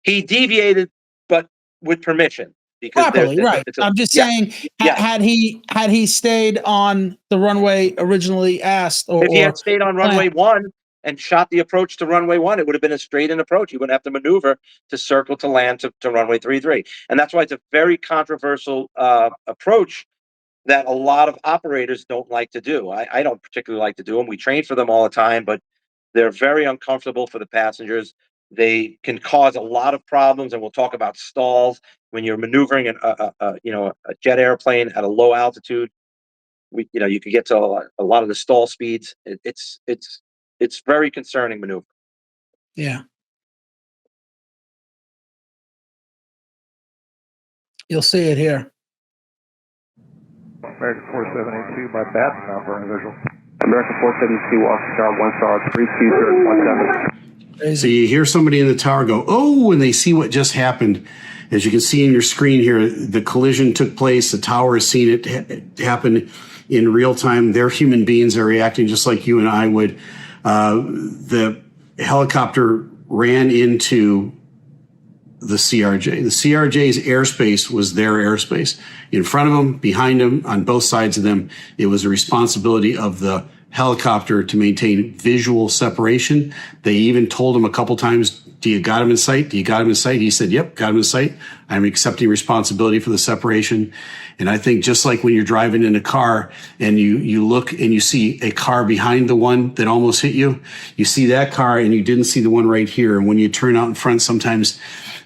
He deviated, but with permission. Because properly, right? I'm just saying, had he stayed on the runway originally asked, if he had stayed on runway 1 and shot the approach to runway 1, it would have been a straight-in approach. You wouldn't have to maneuver to circle to land to runway 33. And that's why it's a very controversial approach that a lot of operators don't like to do. I don't particularly like to do them. We train for them all the time, but they're very uncomfortable for the passengers. They can cause a lot of problems, and we'll talk about stalls when you're maneuvering a jet airplane at a low altitude. You could get to a lot of the stall speeds. It's very concerning maneuver. Yeah. You'll see it here. American 4782 by Batten, not burning visual. American 472, Oscar 1 star 32017. So you hear somebody in the tower go, oh, and they see what just happened. As you can see in your screen here, the collision took place. The tower has seen it happen in real time. They're human beings. They're reacting just like you and I would. The helicopter ran into the CRJ. The CRJ's airspace was their airspace. In front of them, behind them, on both sides of them, it was a responsibility of the helicopter to maintain visual separation. They even told him a couple times, do you got him in sight? Do you got him in sight? He said, yep, got him in sight. I'm accepting responsibility for the separation. And I think just like when you're driving in a car and you look and you see a car behind the one that almost hit you, you see that car and you didn't see the one right here. And when you turn out in front, sometimes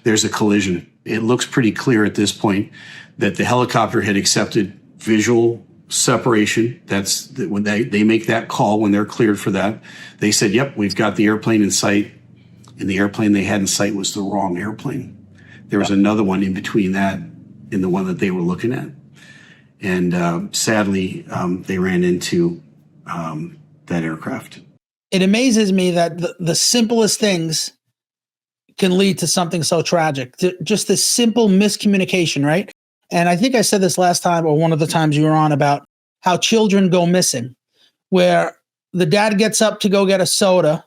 there's a collision. It looks pretty clear at this point that the helicopter had accepted visual separation. That's when they make that call, when they're cleared for that. They said, yep, we've got the airplane in sight. And the airplane they had in sight was the wrong airplane. There was another one in between that and the one that they were looking at. And sadly, they ran into that aircraft. It amazes me that the simplest things can lead to something so tragic. Just this simple miscommunication, right? And I think I said this last time or one of the times you were on about how children go missing, where the dad gets up to go get a soda,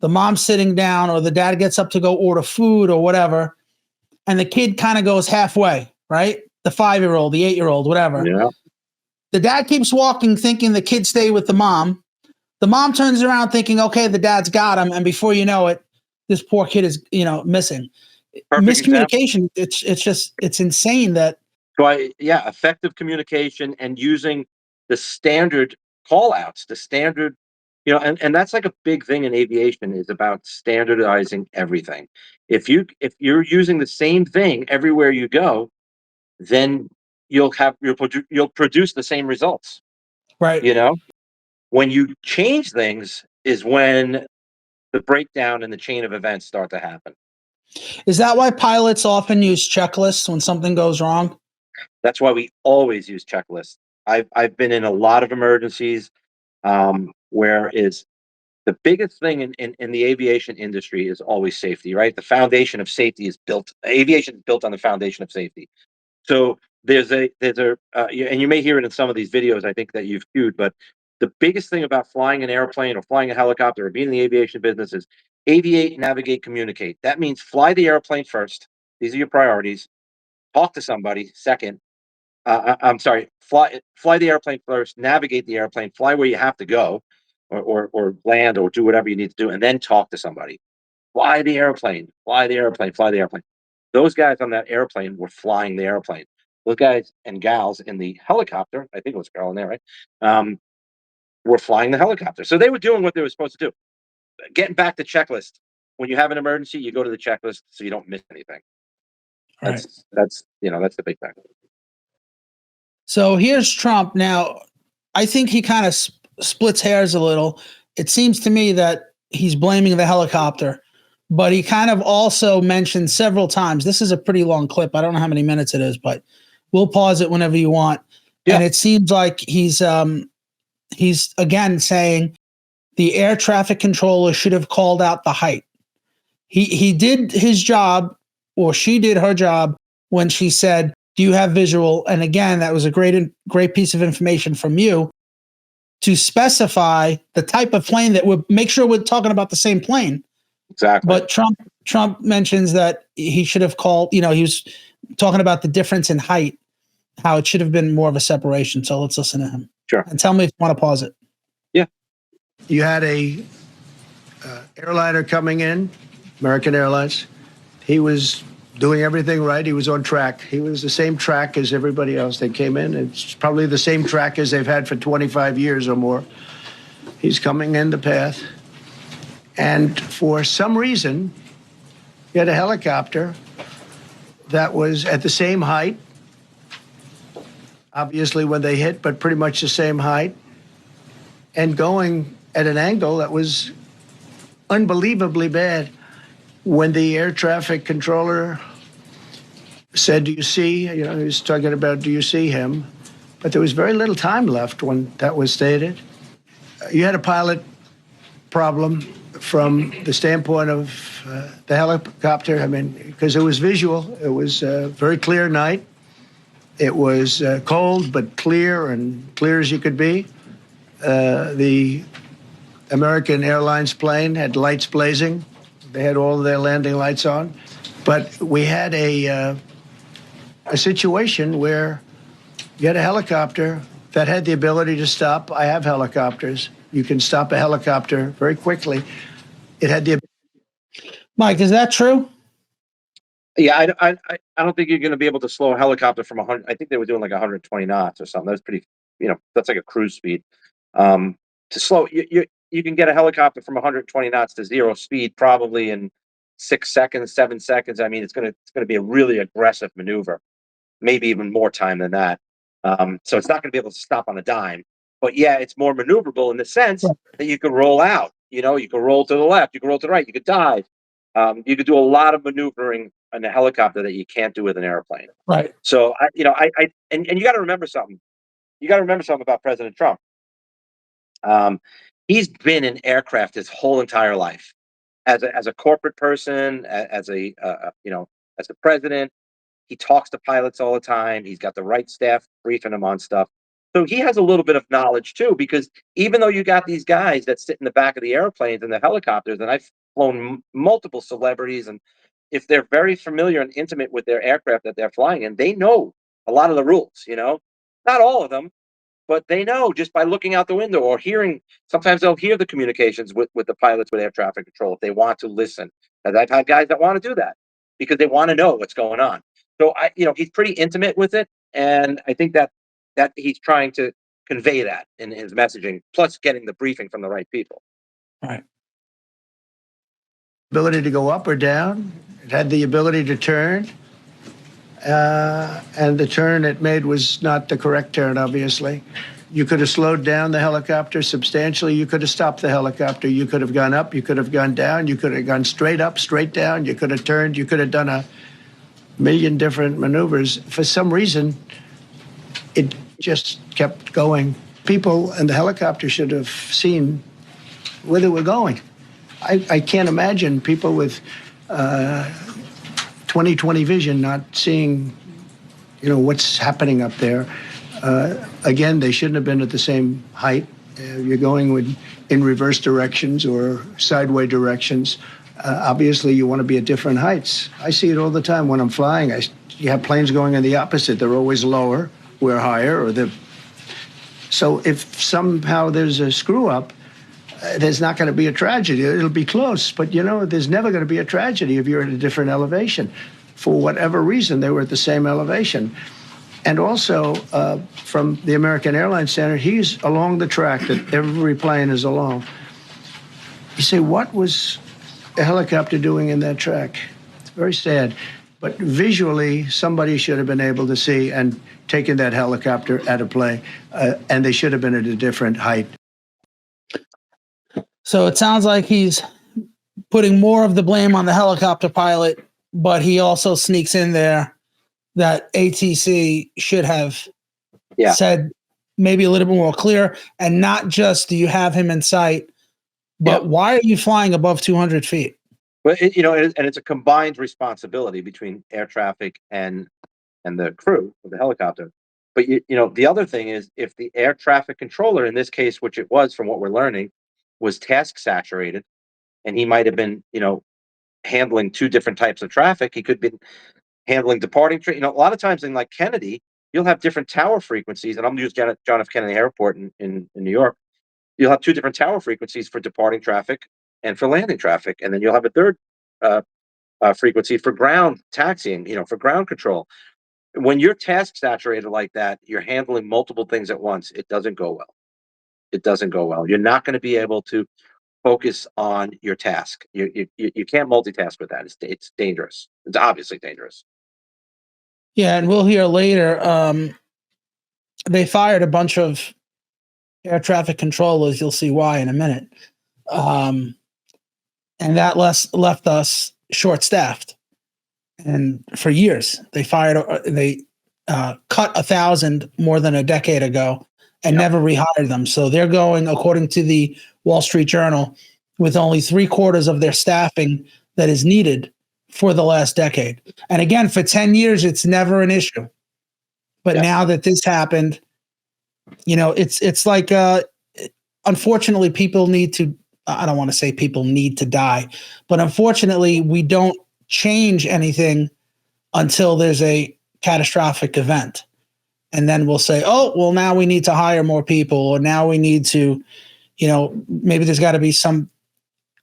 the mom's sitting down, or the dad gets up to go order food or whatever, and the kid kind of goes halfway, right? The 5-year-old, the 8-year-old, whatever. Yeah. The dad keeps walking thinking the kid stay with the mom. The mom turns around thinking, okay, the dad's got him. And before you know it, this poor kid is, missing. Perfect Miscommunication. It's insane that. So effective communication and using the standard call outs, the standard, and that's like a big thing in aviation is about standardizing everything. If you're using the same thing everywhere you go, then you'll produce the same results. Right. When you change things is when the breakdown in the chain of events start to happen. Is that why pilots often use checklists when something goes wrong? That's why we always use checklists. I've been in a lot of emergencies where is the biggest thing in the aviation industry is always safety, right? The foundation of safety is aviation is built on the foundation of safety. So and you may hear it in some of these videos I think that you've viewed, but the biggest thing about flying an airplane or flying a helicopter or being in the aviation business is aviate, navigate, communicate. That means fly the airplane first. These are your priorities. Talk to somebody second. I'm sorry, fly the airplane first, navigate the airplane, fly where you have to go, or land or do whatever you need to do, and then talk to somebody. Fly the airplane, fly the airplane, fly the airplane. Those guys on that airplane were flying the airplane. Those guys and gals in the helicopter, I think it was a girl in there, right? Were flying the helicopter. So they were doing what they were supposed to do. Getting back to checklist. When you have an emergency, you go to the checklist so you don't miss anything. Right. That's the big thing. So here's Trump. Now, I think he kind of splits hairs a little. It seems to me that he's blaming the helicopter, but he kind of also mentioned several times. This is a pretty long clip. I don't know how many minutes it is, but we'll pause it whenever you want. Yeah. And it seems like he's again saying the air traffic controller should have called out the height. He did his job, or she did her job when she said, do you have visual? And again, that was a great piece of information from you to specify the type of plane that would make sure we're talking about the same plane. Exactly. But Trump mentions that he should have called, he was talking about the difference in height, how it should have been more of a separation. So let's listen to him. Sure. And tell me if you want to pause it. Yeah. You had a airliner coming in, American Airlines. He was doing everything right. He was on track. He was the same track as everybody else that came in. It's probably the same track as they've had for 25 years or more. He's coming in the path. And for some reason, you had a helicopter that was at the same height, obviously when they hit, but pretty much the same height, and going at an angle that was unbelievably bad. When the air traffic controller said, do you see, he was talking about, do you see him? But there was very little time left when that was stated. You had a pilot problem from the standpoint of the helicopter. I mean, because it was visual. It was a very clear night. It was cold, but clear, and clear as you could be. The American Airlines plane had lights blazing. They had all of their landing lights on. But we had a situation where you had a helicopter that had the ability to stop. I have helicopters. You can stop a helicopter very quickly. It had the. Mike, is that true? Yeah, I don't think you're going to be able to slow a helicopter from 100. I think they were doing like 120 knots or something. That's pretty, that's like a cruise speed. To slow, you can get a helicopter from 120 knots to zero speed probably in 6 seconds, 7 seconds. I mean, it's going to be a really aggressive maneuver, maybe even more time than that. So it's not going to be able to stop on a dime. But yeah, it's more maneuverable in the sense that you could roll out. You could roll to the left, you could roll to the right, you could dive. You could do a lot of maneuvering in a helicopter that you can't do with an airplane. Right. So and you got to remember something. you got to remember something about President Trump. He's been in aircraft his whole entire life, as a corporate person, as a as a president. He talks to pilots all the time. He's got the right staff briefing him on stuff. So he has a little bit of knowledge too, because even though you got these guys that sit in the back of the airplanes and the helicopters, and I've flown multiple celebrities, and if they're very familiar and intimate with their aircraft that they're flying in, they know a lot of the rules, not all of them, but they know just by looking out the window or hearing. Sometimes they'll hear the communications with the pilots with air traffic control if they want to listen. And I've had guys that want to do that because they want to know what's going on. So he's pretty intimate with it, and I think that he's trying to convey that in his messaging, plus getting the briefing from the right people. Right. Ability to go up or down. It had the ability to turn. And the turn it made was not the correct turn, obviously. You could have slowed down the helicopter substantially. You could have stopped the helicopter. You could have gone up. You could have gone down. You could have gone straight up, straight down. You could have turned. You could have done a million different maneuvers. For some reason, it just kept going. People in the helicopter should have seen where they were going. I can't imagine people with 20/20 vision not seeing, what's happening up there. Again, they shouldn't have been at the same height. You're going in reverse directions or sideway directions. Obviously, you want to be at different heights. I see it all the time when I'm flying. You have planes going in the opposite. They're always lower. We're higher. So if somehow there's a screw up, there's not going to be a tragedy. It'll be close. But, there's never going to be a tragedy if you're at a different elevation. For whatever reason, they were at the same elevation. And also, from the American Airlines standard, he's along the track that every plane is along. You say, what was a helicopter doing in that track? It's very sad. But visually, somebody should have been able to see and taken that helicopter out of play, and they should have been at a different height. So it sounds like he's putting more of the blame on the helicopter pilot, but he also sneaks in there that ATC should have said maybe a little bit more clear, and not just do you have him in sight, but why are you flying above 200 feet? But and it's a combined responsibility between air traffic and the crew of the helicopter. But the other thing is, if the air traffic controller in this case, which it was from what we're learning, was task saturated, and he might have been handling two different types of traffic. He could be handling departing. A lot of times in like Kennedy, you'll have different tower frequencies, and I'm going to use John F. Kennedy Airport in New York. You'll have two different tower frequencies for departing traffic and for landing traffic, and then you'll have a third frequency for ground taxiing. For ground control. When you're task saturated like that, you're handling multiple things at once. It doesn't go well. It doesn't go well. You're not going to be able to focus on your task. You can't multitask with that. It's dangerous. It's obviously dangerous. Yeah, and we'll hear later. They fired a bunch of air traffic controllers. You'll see why in a minute. And that left us short-staffed. And for years, they cut 1,000 more than a decade ago and never rehired them. So they're going, according to the Wall Street Journal, with only 3/4 of their staffing that is needed for the last decade. And again, for 10 years, it's never an issue. But now that this happened, it's like, unfortunately, people need to, I don't want to say people need to die, but unfortunately, we don't change anything until there's a catastrophic event. And then we'll say, oh, well, now we need to hire more people, or now we need to, maybe there's got to be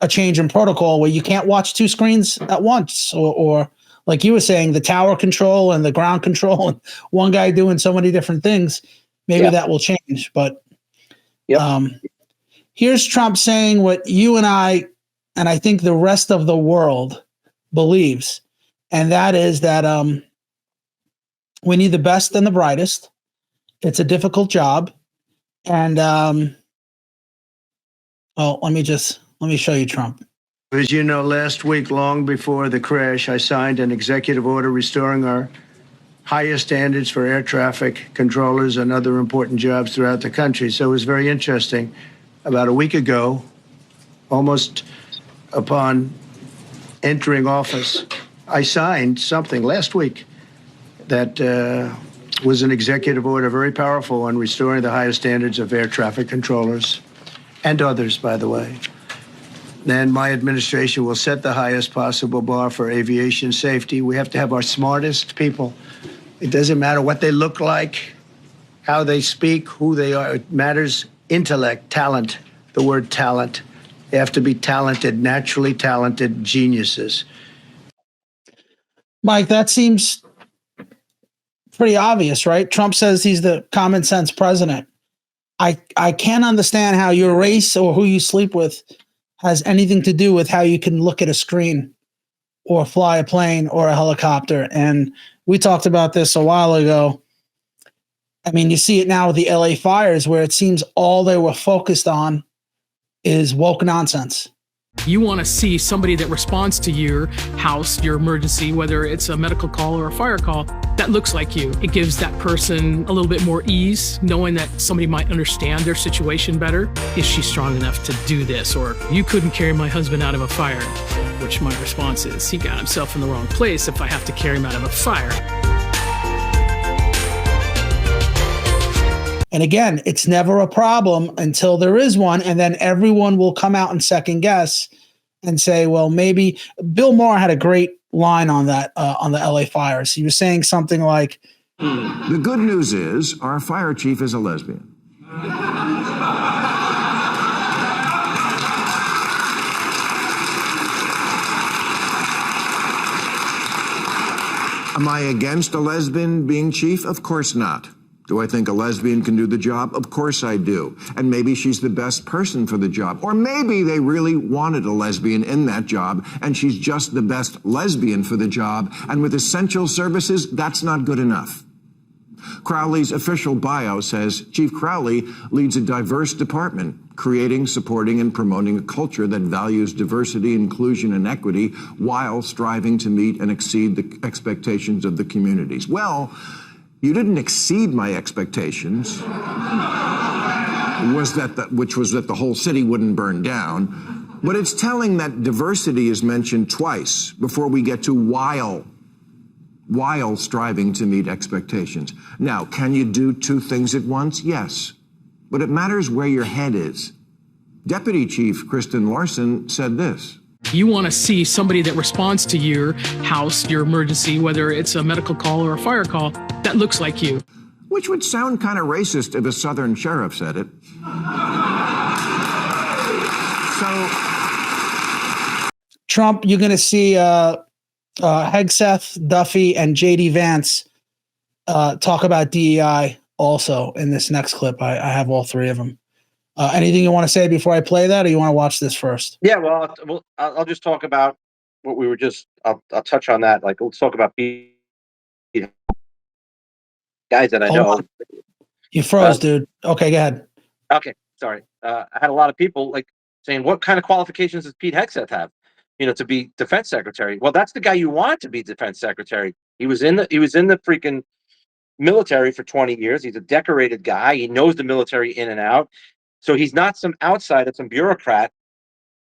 a change in protocol where you can't watch two screens at once, or like you were saying, the tower control and the ground control, and one guy doing so many different things. Maybe that will change. But here's Trump saying what you and I think the rest of the world believes, and that is that we need the best and the brightest. It's a difficult job, and let me show you Trump. As you know, last week, long before the crash, I signed an executive order restoring our higher standards for air traffic controllers and other important jobs throughout the country. So it was very interesting. About a week ago, almost upon entering office, I signed something last week that was an executive order, very powerful, on restoring the higher standards of air traffic controllers and others, by the way. Then my administration will set the highest possible bar for aviation safety. We have to have our smartest people. It doesn't matter what they look like, how they speak, who they are. It matters intellect, talent, the word talent. They have to be talented, naturally talented geniuses. Mike, that seems pretty obvious, right? Trump says he's the common sense president. I can't understand how your race or who you sleep with has anything to do with how you can look at a screen or fly a plane or a helicopter. And we talked about this a while ago. I mean, you see it now with the LA fires, where it seems all they were focused on is woke nonsense. You want to see somebody that responds to your house, your emergency, whether it's a medical call or a fire call, that looks like you. It gives that person a little bit more ease, knowing that somebody might understand their situation better. Is she strong enough to do this? Or, you couldn't carry my husband out of a fire, which my response is, he got himself in the wrong place if I have to carry him out of a fire. And again, it's never a problem until there is one. And then everyone will come out and second guess and say, well, maybe Bill Maher had a great line on that, on the LA fires. He was saying something like, the good news is our fire chief is a lesbian. Am I against a lesbian being chief? Of course not. Do I think a lesbian can do the job? Of course I do. And maybe she's the best person for the job. Or maybe they really wanted a lesbian in that job, and she's just the best lesbian for the job. And with essential services, that's not good enough. Crowley's official bio says Chief Crowley leads a diverse department, creating, supporting, and promoting a culture that values diversity, inclusion, and equity while striving to meet and exceed the expectations of the communities. Well, you didn't exceed my expectations, which was that the whole city wouldn't burn down. But it's telling that diversity is mentioned twice before we get to while striving to meet expectations. Now, can you do two things at once? Yes. But it matters where your head is. Deputy Chief Kristen Larson said this. You want to see somebody that responds to your house, your emergency, whether it's a medical call or a fire call, that looks like you. Which would sound kind of racist if a Southern sheriff said it. So, Trump, you're going to see Hegseth, Duffy, and J.D. Vance talk about DEI also in this next clip. I have all three of them. Anything you want to say before I play that, or you want to watch this first? Yeah, well, I'll just talk about what we were just. I'll touch on that. Like, let's talk about Pete, guys that I know. On. You froze, dude. Okay, go ahead. Okay, sorry. I had a lot of people like saying, "What kind of qualifications does Pete Hegseth have? To be defense secretary?" Well, that's the guy you want to be defense secretary. He was in the freaking military for 20 years. He's a decorated guy. He knows the military in and out. So he's not some outsider, some bureaucrat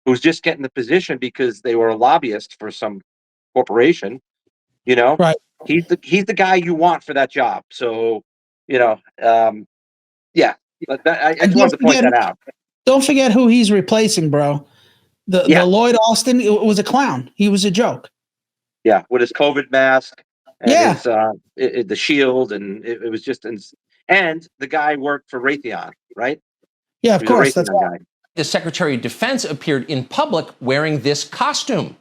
who's just getting the position because they were a lobbyist for some corporation. Right? He's the guy you want for that job. So, yeah. But I just wanted to point that out. Don't forget who he's replacing, bro. The Lloyd Austin, it was a clown. He was a joke. Yeah, with his COVID mask and his, the shield, and it was just. And the guy worked for Raytheon, right? Yeah, of course. That's guy. The Secretary of Defense appeared in public wearing this costume.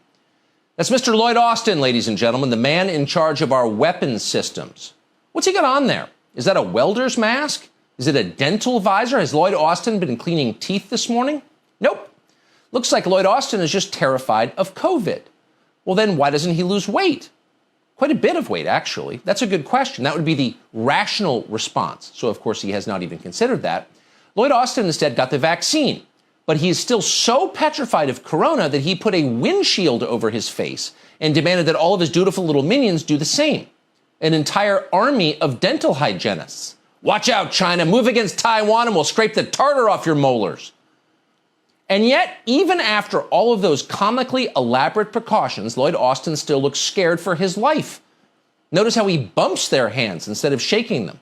That's Mr. Lloyd Austin, ladies and gentlemen, the man in charge of our weapons systems. What's he got on there? Is that a welder's mask? Is it a dental visor? Has Lloyd Austin been cleaning teeth this morning? Nope. Looks like Lloyd Austin is just terrified of COVID. Well, then why doesn't he lose weight? Quite a bit of weight, actually. That's a good question. That would be the rational response. So, of course, he has not even considered that. Lloyd Austin instead got the vaccine, but he is still so petrified of corona that he put a windshield over his face and demanded that all of his dutiful little minions do the same. an entire army of dental hygienists. Watch out, China, move against Taiwan and we'll scrape the tartar off your molars. And yet, even after all of those comically elaborate precautions, Lloyd Austin still looks scared for his life. Notice how he bumps their hands instead of shaking them.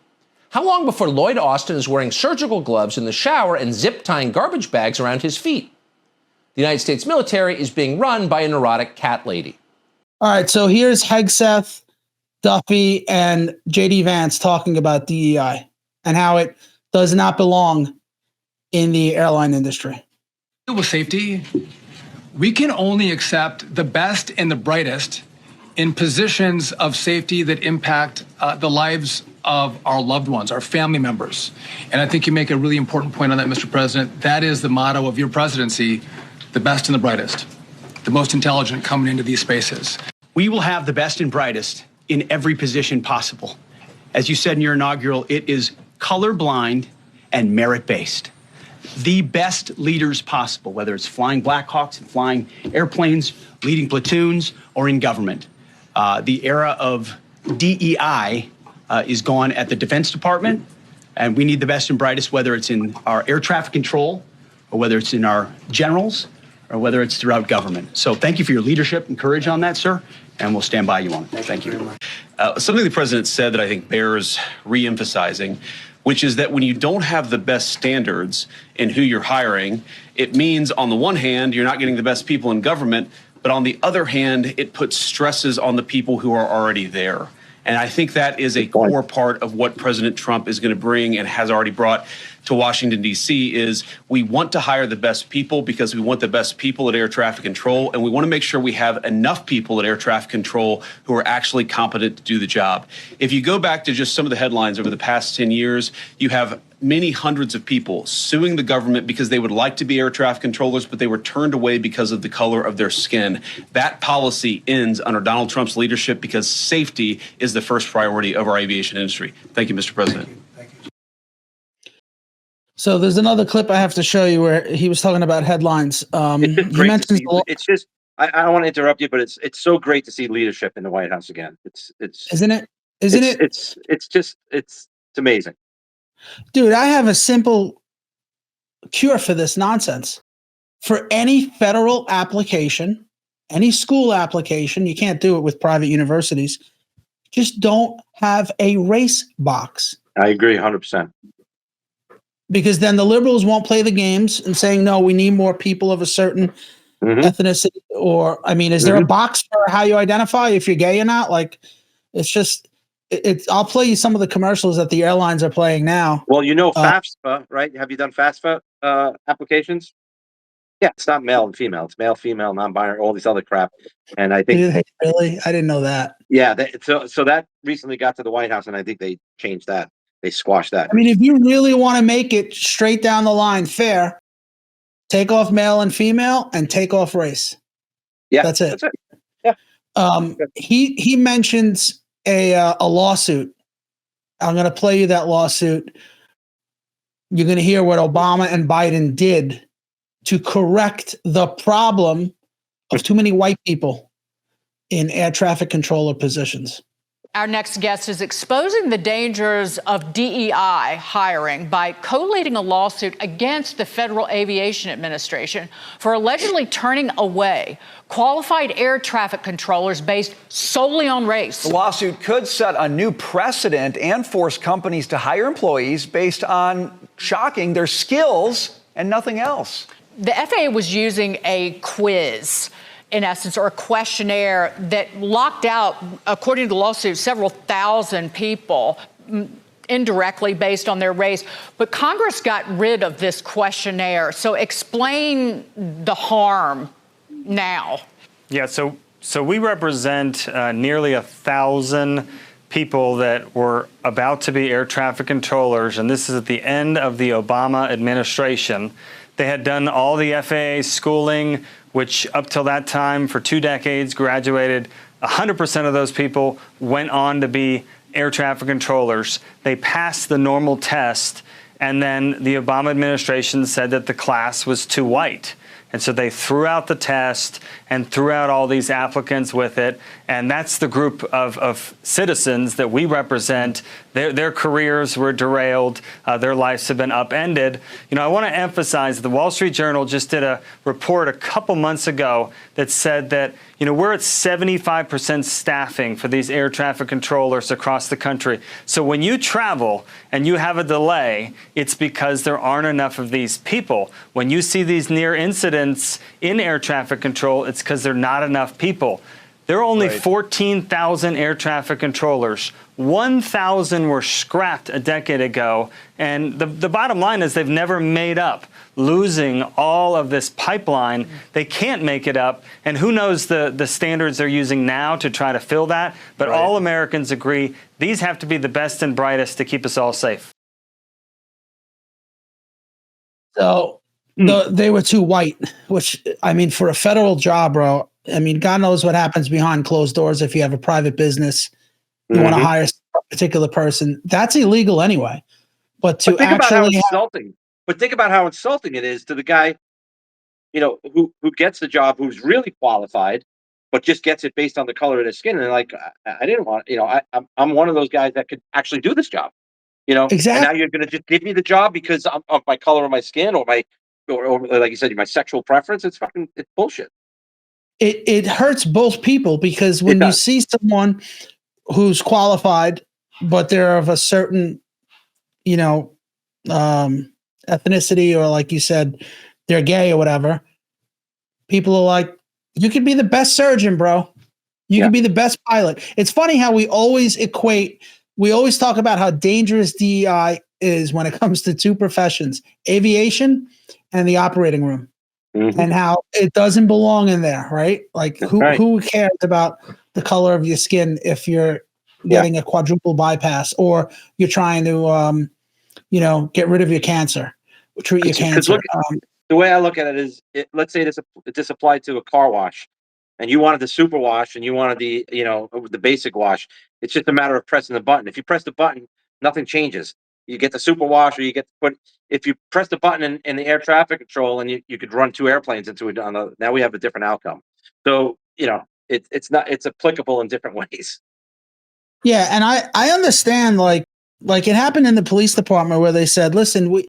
How long before Lloyd Austin is wearing surgical gloves in the shower and zip-tying garbage bags around his feet? The United States military is being run by a neurotic cat lady. All right, so here's Hegseth, Duffy, and J.D. Vance talking about DEI and how it does not belong in the airline industry. With safety, we can only accept the best and the brightest in positions of safety that impact the lives of our loved ones, our family members. And I think you make a really important point on that, Mr. President. That is the motto of your presidency, the best and the brightest, the most intelligent coming into these spaces. We will have the best and brightest in every position possible. As you said in your inaugural, it is colorblind and merit-based. The best leaders possible, whether it's flying Black Hawks and flying airplanes, leading platoons, or in government. The era of DEI is gone at the Defense Department, and we need the best and brightest, whether it's in our air traffic control, or whether it's in our generals, or whether it's throughout government. So thank you for your leadership and courage on that, sir, and we'll stand by you on it. Thank you. Something the president said that I think bears re-emphasizing, which is that when you don't have the best standards in who you're hiring, it means on the one hand, you're not getting the best people in government, but on the other hand, it puts stresses on the people who are already there. And I think that is a core part of what President Trump is going to bring and has already brought to Washington, D.C. is we want to hire the best people because we want the best people at air traffic control. And we want to make sure we have enough people at air traffic control who are actually competent to do the job. If you go back to just some of the headlines over the past 10 years, you have many hundreds of people suing the government because they would like to be air traffic controllers, but they were turned away because of the color of their skin. That policy ends under Donald Trump's leadership because safety is the first priority of our aviation industry. Thank you, Mr. President. So there's another clip I have to show you where he was talking about headlines. It's just great to see, it's just I don't want to interrupt you, but it's so great to see leadership in the White House again. It's isn't it? It's amazing. Dude, I have a simple cure for this nonsense. For any federal application, any school application, you can't do it with private universities. Just don't have a race box. I agree 100%. Because then the liberals won't play the games and saying, no, we need more people of a certain ethnicity. Or, I mean, is there a box for how you identify if you're gay or not? Like, it's just, I'll play you some of the commercials that the airlines are playing now. Well, you know FAFSA, right? Have you done FAFSA applications? Yeah, it's not male and female. It's male, female, non-binary, all these other crap. And I think really, I didn't know that. Yeah, so that recently got to the White House, and I think they changed that. They squashed that. I mean, if you really want to make it straight down the line fair, take off male and female and take off race. Yeah, that's it. Yeah. He mentions a lawsuit. I'm going to play you that lawsuit. You're going to hear what Obama and Biden did to correct the problem of too many white people in air traffic controller positions. Our next guest is exposing the dangers of DEI hiring by collating a lawsuit against the Federal Aviation Administration for allegedly turning away qualified air traffic controllers based solely on race. The lawsuit could set a new precedent and force companies to hire employees based on, shocking, their skills and nothing else. The FAA was using a quiz, in essence, or a questionnaire that locked out, according to the lawsuit, several thousand people indirectly based on their race. But Congress got rid of this questionnaire. So explain the harm now. Yeah, so we represent nearly 1,000 people that were about to be air traffic controllers, and this is at the end of the Obama administration. They had done all the FAA schooling, which up till that time, for 2 decades, graduated. 100% of those people went on to be air traffic controllers. They passed the normal test, and then the Obama administration said that the class was too white. And so they threw out the test and threw out all these applicants with it. And that's the group of citizens that we represent. Their careers were derailed. Their lives have been upended. You know, I want to emphasize the Wall Street Journal just did a report a couple months ago that said that, you know, we're at 75% staffing for these air traffic controllers across the country. So when you travel and you have a delay, it's because there aren't enough of these people. When you see these near incidents in air traffic control, it's because there are not enough people. There are only 14,000 air traffic controllers. 1,000 were scrapped a decade ago. And the bottom line is they've never made up losing all of this pipeline. They can't make it up. And who knows the standards they're using now to try to fill that. But all Americans agree these have to be the best and brightest to keep us all safe. So they were too white, which, I mean, for a federal job, bro, I mean, God knows what happens behind closed doors if you have a private business. You want to hire a particular person. That's illegal anyway. But to think about how insulting it is to the guy, you know, who gets the job, who's really qualified, but just gets it based on the color of their skin. And like, I didn't want, you know, I'm one of those guys that could actually do this job, you know. Exactly. And now you're going to just give me the job because of my color of my skin or or like you said, my sexual preference. It's bullshit. It hurts both people, because when you see someone who's qualified, but they're of a certain, you know, ethnicity, or like you said, they're gay or whatever, people are like, you could be the best surgeon, bro. You can be the best pilot. It's funny how we always talk about how dangerous DEI is when it comes to two professions, aviation and the operating room. And how it doesn't belong in there, right? Like who cares about the color of your skin if you're getting a quadruple bypass or you're trying to, you know, get rid of your cancer, treat your cancer. The way I look at it is, let's say this applied to a car wash, and you wanted the super wash and you wanted the, you know, the basic wash. It's just a matter of pressing the button. If you press the button, nothing changes. You get the super wash, or you get if you press the button in the air traffic control, and you could run two airplanes into it, now we have a different outcome. So, you know, it's applicable in different ways. Yeah, and I understand, like it happened in the police department where they said, listen,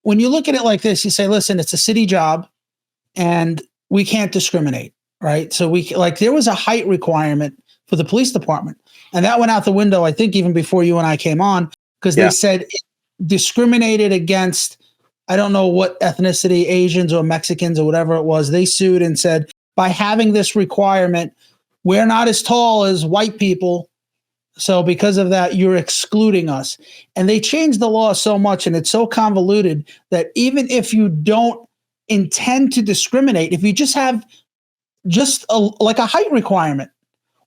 when you look at it like this, you say, listen, it's a city job and we can't discriminate, right? So there was a height requirement for the police department, and that went out the window, I think, even before you and I came on, because they said it discriminated against, I don't know what ethnicity, Asians or Mexicans or whatever it was. They sued and said, by having this requirement, we're not as tall as white people. So because of that, you're excluding us. And they changed the law so much, and it's so convoluted, that even if you don't intend to discriminate, if you just have like a height requirement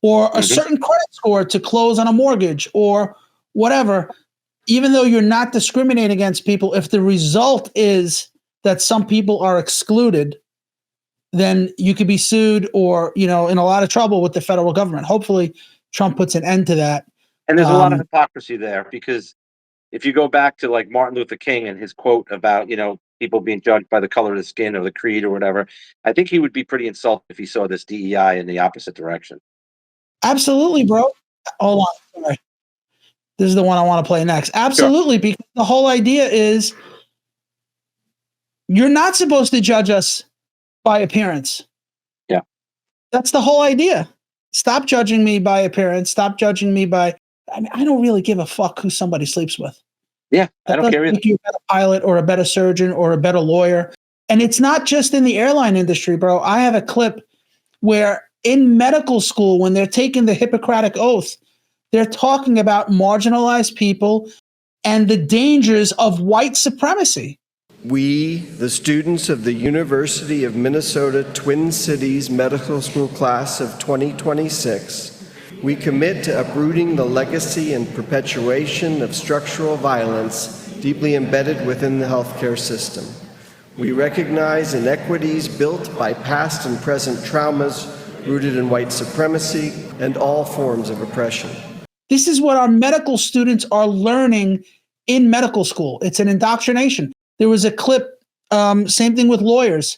or a certain credit score to close on a mortgage or whatever, even though you're not discriminating against people, if the result is that some people are excluded, then you could be sued or, you know, in a lot of trouble with the federal government. Hopefully Trump puts an end to that. And there's a lot of hypocrisy there, because if you go back to like Martin Luther King and his quote about, you know, people being judged by the color of the skin or the creed or whatever, I think he would be pretty insulted if he saw this DEI in the opposite direction. Absolutely, bro. Hold on. Sorry. This is the one I want to play next. Absolutely, because the whole idea is you're not supposed to judge us by appearance. Yeah. That's the whole idea. Stop judging me by appearance. Stop judging me by, I mean, I don't really give a fuck who somebody sleeps with. Yeah, I don't care either. Make you a better pilot or a better surgeon or a better lawyer. And it's not just in the airline industry, bro. I have a clip where in medical school, when they're taking the Hippocratic Oath, they're talking about marginalized people and the dangers of white supremacy. We, the students of the University of Minnesota Twin Cities Medical School class of 2026, we commit to uprooting the legacy and perpetuation of structural violence deeply embedded within the healthcare system. We recognize inequities built by past and present traumas rooted in white supremacy and all forms of oppression. This is what our medical students are learning in medical school. It's an indoctrination. There was a clip, same thing with lawyers.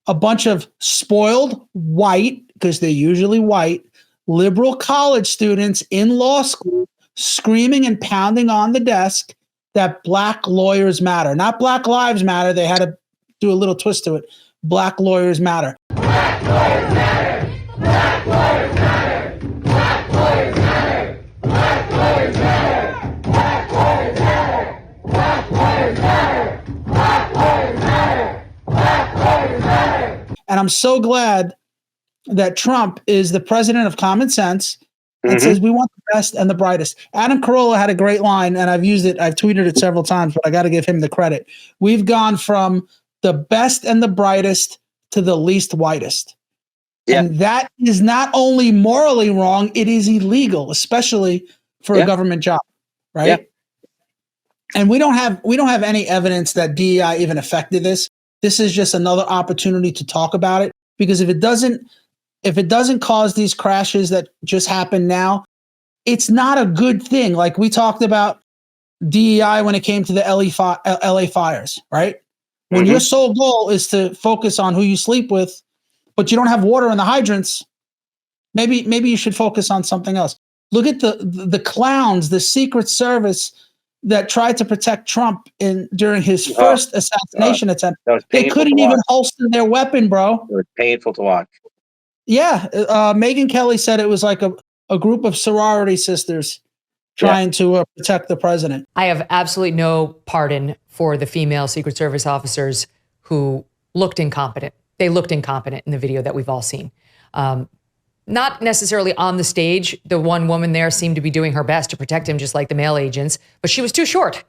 a bunch of spoiled white, because they're usually white, liberal college students in law school screaming and pounding on the desk that black lawyers matter. Not Black Lives Matter. They had to do a little twist to it. Black lawyers matter. Black lawyers matter. Black lawyers matter. Black lawyers matter. Black lawyers matter. Black lawyers matter. Black lawyers matter. Black lawyers matter. Black lawyers matter. And I'm so glad that Trump is the president of common sense and says we want the best and the brightest. Adam Carolla had a great line, and I've used it. I've tweeted it several times, but I got to give him the credit. We've gone from the best and the brightest to the least whitest. Yeah. And that is not only morally wrong, it is illegal, especially for a government job, right? Yeah. And we don't have any evidence that DEI even affected this. This is just another opportunity to talk about it, because if it doesn't cause these crashes that just happened now, it's not a good thing. Like we talked about DEI when it came to the LA fires, right? When your sole goal is to focus on who you sleep with, but you don't have water in the hydrants, maybe you should focus on something else. Look at the clowns, the Secret Service that tried to protect Trump during his first assassination attempt. They couldn't even holster their weapon, bro. It was painful to watch. Yeah. Megyn Kelly said it was like a group of sorority sisters trying to protect the president. I have absolutely no pardon for the female Secret Service officers who looked incompetent. They looked incompetent in the video that we've all seen. Not necessarily on the stage. The one woman there seemed to be doing her best to protect him, just like the male agents, but she was too short.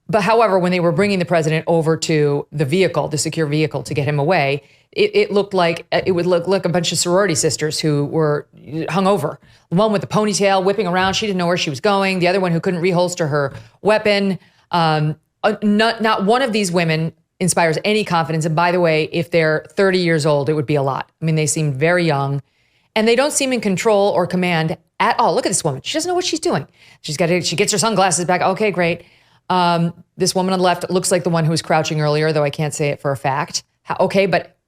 But however, when they were bringing the president over to the vehicle, the secure vehicle, to get him away, it looked like it would look like a bunch of sorority sisters who were hungover. One with the ponytail whipping around, she didn't know where she was going. The other one who couldn't reholster her weapon. Not one of these women inspires any confidence. And by the way, if they're 30 years old, it would be a lot. I mean, they seem very young, and they don't seem in control or command at all. Look at this woman. She doesn't know what she's doing. She gets her sunglasses back. Okay, great. This woman on the left looks like the one who was crouching earlier, though I can't say it for a fact.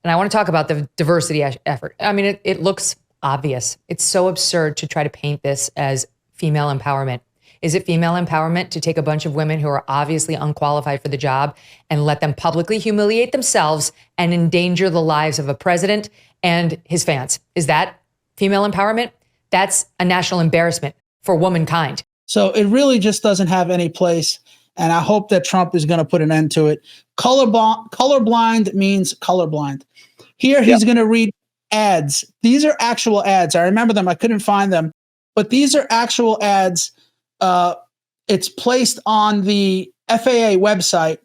And I want to talk about the diversity effort. I mean, it looks obvious. It's so absurd to try to paint this as female empowerment. Is it female empowerment to take a bunch of women who are obviously unqualified for the job and let them publicly humiliate themselves and endanger the lives of a president and his fans? Is that female empowerment? That's a national embarrassment for womankind. So it really just doesn't have any place. And I hope that Trump is going to put an end to it. Colorblind means colorblind. Here he's going to read ads. These are actual ads. I remember them. I couldn't find them. But these are actual ads. It's placed on the FAA website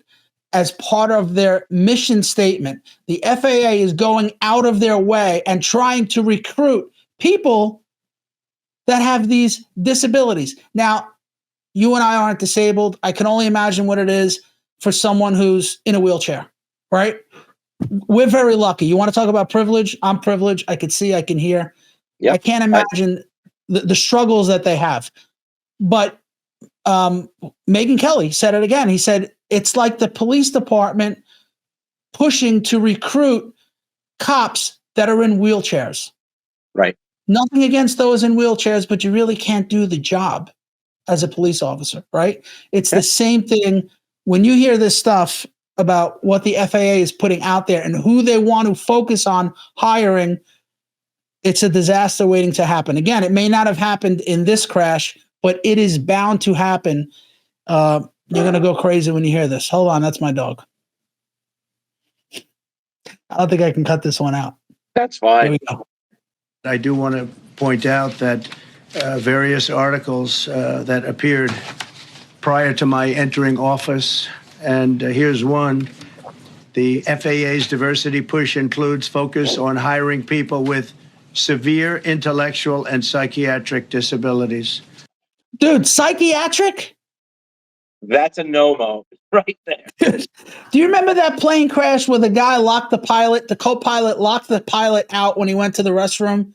as part of their mission statement. The FAA is going out of their way and trying to recruit people that have these disabilities. Now, you and I aren't disabled. I can only imagine what it is for someone who's in a wheelchair, right? We're very lucky. You want to talk about privilege? I'm privileged. I can see, I can hear. Yep. I can't imagine the struggles that they have. But Megyn Kelly said it again. He said, it's like the police department pushing to recruit cops that are in wheelchairs. Right. Nothing against those in wheelchairs, but you really can't do the job as a police officer, right? It's the same thing when you hear this stuff about what the FAA is putting out there and who they want to focus on hiring. It's a disaster waiting to happen. Again, it may not have happened in this crash, but it is bound to happen. You're going to go crazy when you hear this. Hold on, that's my dog. I don't think I can cut this one out. That's fine. Here we go. I do want to point out that various articles that appeared prior to my entering office, and here's one. The FAA's diversity push includes focus on hiring people with severe intellectual and psychiatric disabilities. Dude, psychiatric? That's a no-mo right there. Do you remember that plane crash where the guy locked the co-pilot locked the pilot out when he went to the restroom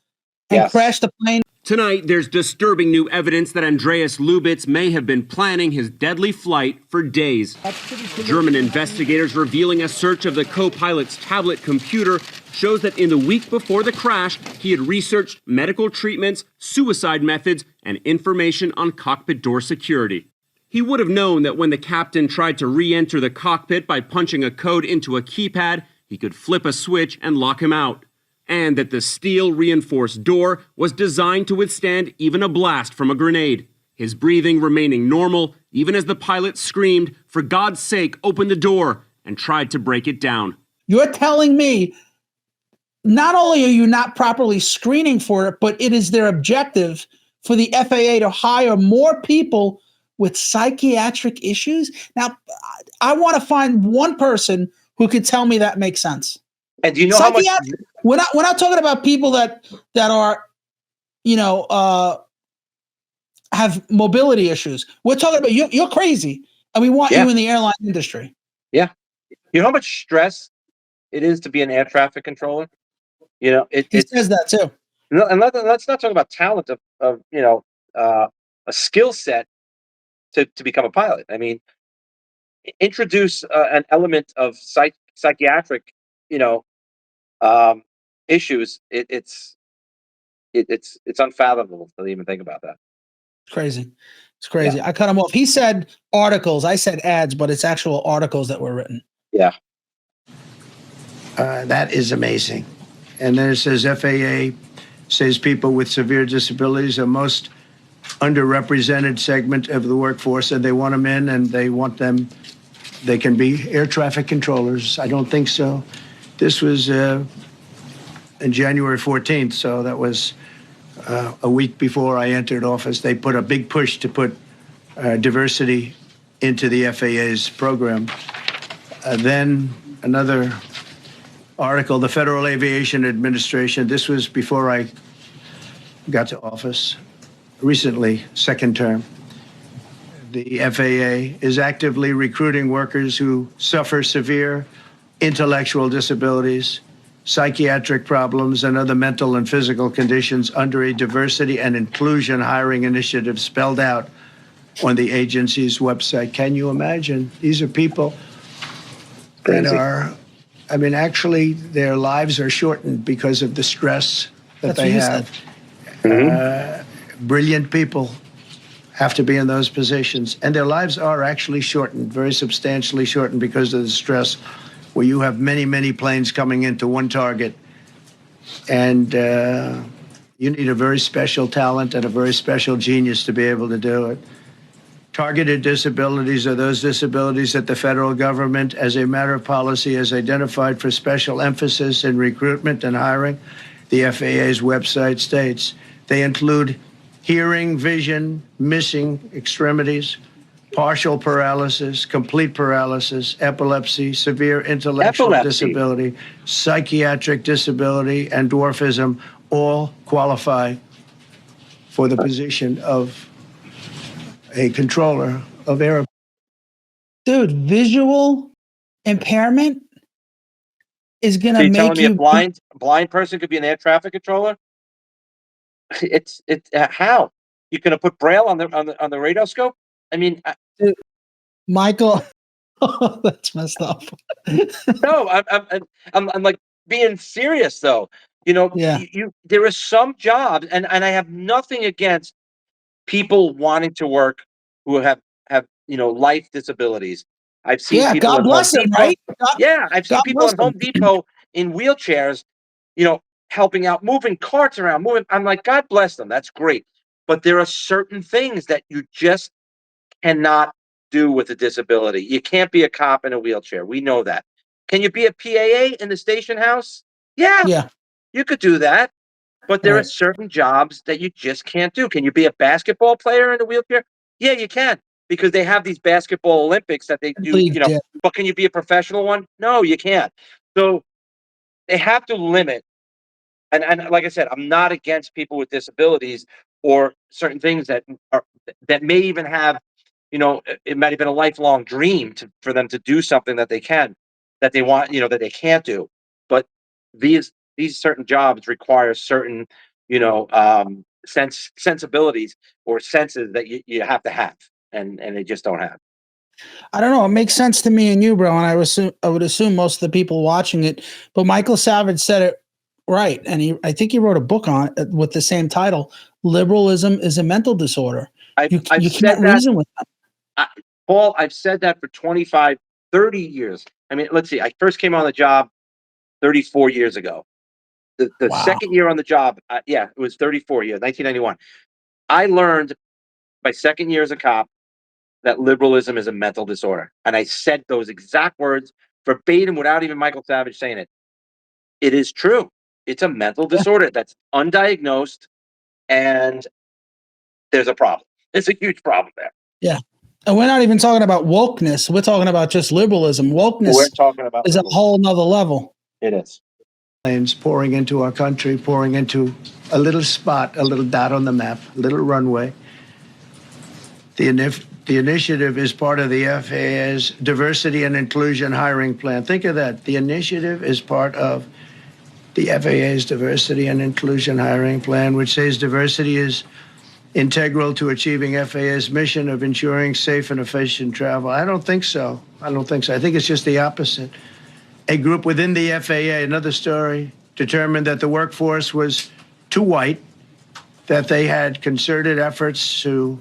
and crashed the plane? Tonight, there's disturbing new evidence that Andreas Lubitz may have been planning his deadly flight for days. German investigators revealing a search of the co-pilot's tablet computer shows that in the week before the crash, he had researched medical treatments, suicide methods, and information on cockpit door security. He would have known that when the captain tried to re-enter the cockpit by punching a code into a keypad, he could flip a switch and lock him out. And that the steel reinforced door was designed to withstand even a blast from a grenade. His breathing remaining normal, even as the pilot screamed, "For God's sake, open the door," and tried to break it down. You're telling me not only are you not properly screening for it, but it is their objective for the FAA to hire more people with psychiatric issues? Now, I want to find one person who could tell me that makes sense. And do you know how much? We're not talking about people that are, have mobility issues. We're talking about you're crazy, and we want you in the airline industry. Yeah. You know how much stress it is to be an air traffic controller? He says that too. No, and let's not talk about talent of a skill set to become a pilot. I mean, introduce an element of psychiatric, issues. It's unfathomable to even think about that. It's crazy. It's crazy. Yeah. I cut him off. He said articles. I said ads, but it's actual articles that were written. Yeah. That is amazing. And then it says FAA says people with severe disabilities are most underrepresented segment of the workforce, and they want them in, and they can be air traffic controllers. I don't think so. This was in January 14th, so that was a week before I entered office. They put a big push to put diversity into the FAA's program. Then another article, the Federal Aviation Administration, this was before I got to office, recently, second term. The FAA is actively recruiting workers who suffer severe intellectual disabilities, psychiatric problems, and other mental and physical conditions under a diversity and inclusion hiring initiative spelled out on the agency's website. Can you imagine? These are people that are, actually, their lives are shortened because of the stress that they have. Brilliant people have to be in those positions, and their lives are actually shortened, very substantially shortened because of the stress, where you have many, many planes coming into one target, and you need a very special talent and a very special genius to be able to do it. Targeted disabilities are those disabilities that the federal government, as a matter of policy, has identified for special emphasis in recruitment and hiring. The FAA's website states they include hearing, vision, missing extremities, partial paralysis, complete paralysis, epilepsy, severe intellectual disability, psychiatric disability, and dwarfism all qualify for the position of a controller of air. Dude, visual impairment is going to make telling me you a blind person could be an air traffic controller? It's how you gonna put Braille on the radar scope? I mean, Michael, that's messed up. No, I'm like being serious though. There are some jobs, and I have nothing against people wanting to work who have life disabilities. I've seen people God at bless Home them, Depot. right? I've seen people at Home Depot in wheelchairs, helping out, moving carts around, I'm like, God bless them. That's great. But there are certain things that you just cannot do with a disability. You can't be a cop in a wheelchair. We know that. Can you be a PAA in the station house? Yeah. You could do that. But there are certain jobs that you just can't do. Can you be a basketball player in a wheelchair? Yeah, you can, because they have these basketball Olympics that they do, but can you be a professional one? No, you can't. So they have to limit. And like I said, I'm not against people with disabilities or certain things that may even have, it might have been a lifelong dream for them to do something that they want, that they can't do. But these certain jobs require certain, sensibilities or senses that you have to have, and they just don't have. I don't know. It makes sense to me and you, bro. And I would assume most of the people watching it. But Michael Savage said it right, and I think he wrote a book on it with the same title. Liberalism is a mental disorder. You can't reason with them. Paul, I've said that for 25, 30 years. I mean, let's see. I first came on the job 34 years ago. The Wow. second year on the job, it was 34 years, 1991. I learned my second year as a cop that liberalism is a mental disorder. And I said those exact words verbatim without even Michael Savage saying it. It is true. It's a mental disorder that's undiagnosed, and there's a problem. It's a huge problem there. Yeah. And we're not even talking about wokeness. We're talking about just liberalism. Wokeness is a whole nother level. It is. Planes pouring into our country, pouring into a little spot, a little dot on the map, a little runway. The initiative is part of the FAA's diversity and inclusion hiring plan. Think of that. The initiative is part of the FAA's diversity and inclusion hiring plan, which says diversity is integral to achieving FAA's mission of ensuring safe and efficient travel. I don't think so. I think it's just the opposite. A group within the FAA, another story, determined that the workforce was too white, that they had concerted efforts to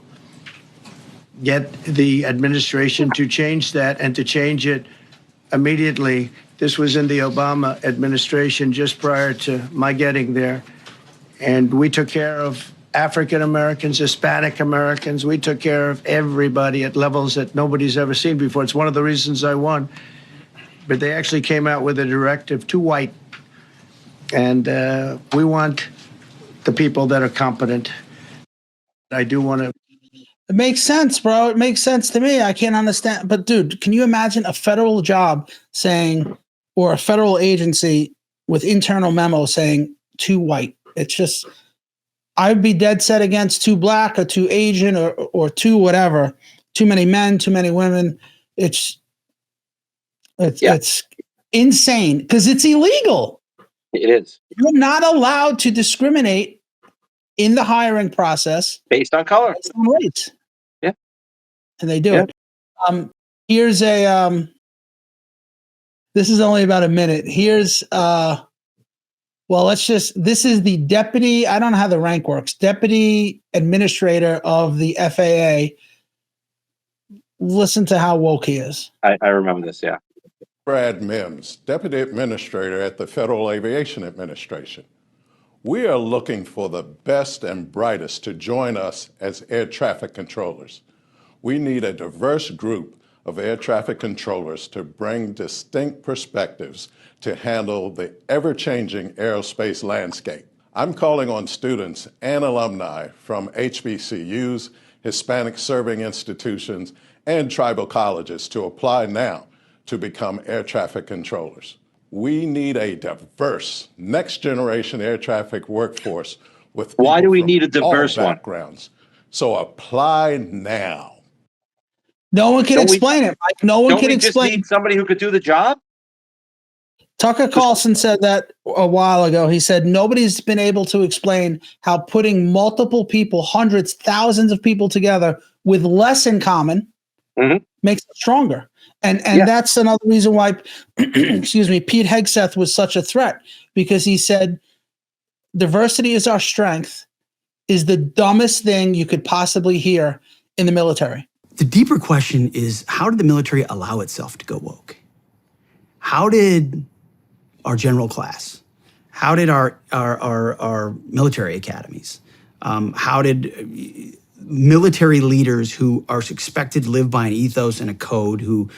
get the administration to change that and to change it immediately. This was in the Obama administration just prior to my getting there. And we took care of African Americans, Hispanic Americans. We took care of everybody at levels that nobody's ever seen before. It's one of the reasons I won. But they actually came out with a directive, too white. And we want the people that are competent. I do want to. It makes sense, bro. It makes sense to me. I can't understand. But dude, can you imagine a federal job saying, or a federal agency with internal memo saying too white? It's just, I'd be dead set against too black or too Asian or too whatever. Too many men, too many women. It's insane because it's illegal. It is. You're not allowed to discriminate in the hiring process based on color, based on race. Yeah, and they do it. Here's a. This is only about a minute. Here's this is the deputy. I don't know how the rank works. Deputy administrator of the FAA. Listen to how woke he is. I remember this. Yeah. Brad Mims, Deputy Administrator at the Federal Aviation Administration. We are looking for the best and brightest to join us as air traffic controllers. We need a diverse group of air traffic controllers to bring distinct perspectives to handle the ever-changing aerospace landscape. I'm calling on students and alumni from HBCUs, Hispanic serving institutions, and tribal colleges to apply now to become air traffic controllers. We need a diverse next generation air traffic workforce with Why do we need a all diverse one? backgrounds. So apply now. No one can explain it, Mike. No one can explain. Just need somebody who could do the job. Tucker Carlson said that a while ago. He said nobody's been able to explain how putting multiple people, hundreds, thousands of people together with less in common makes it stronger. And that's another reason why, excuse me, Pete Hegseth was such a threat, because he said diversity is our strength is the dumbest thing you could possibly hear in the military. The deeper question is, how did the military allow itself to go woke? How did our general class, how did our military academies, how did military leaders who are expected to live by an ethos and a code, who's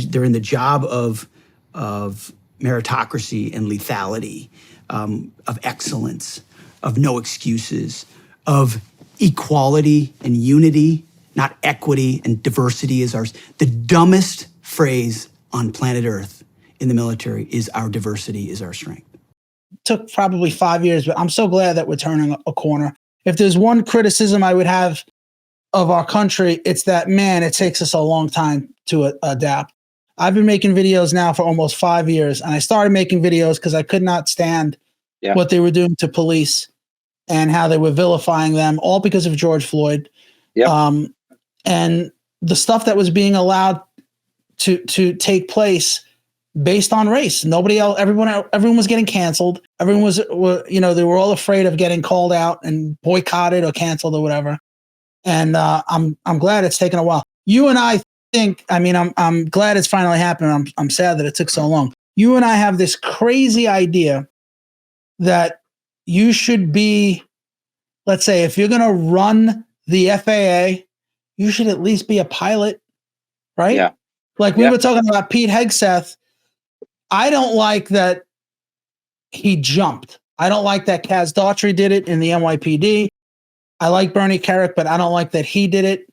they're in the job of meritocracy and lethality, of excellence, of no excuses, of equality and unity, not equity and diversity is ours. The dumbest phrase on planet Earth in the military is our diversity is our strength. Took probably 5 years, but I'm so glad that we're turning a corner. If there's one criticism I would have of our country, it's that, man, it takes us a long time to adapt. I've been making videos now for almost 5 years, and I started making videos because I could not stand what they were doing to police. and how they were vilifying them, all because of George Floyd. Yep. And the stuff that was being allowed to take place based on race. Nobody else, everyone was getting canceled. Everyone was, they were all afraid of getting called out and boycotted or canceled or whatever. And I'm glad it's taken a while. You and I think, I'm glad it's finally happened. I'm sad that it took so long. You and I have this crazy idea that you should be, let's say, if you're going to run the FAA, you should at least be a pilot, right? Yeah. Like we were talking about Pete Hegseth. I don't like that he jumped. I don't like that Kaz Daughtry did it in the NYPD. I like Bernie Kerik, but I don't like that he did it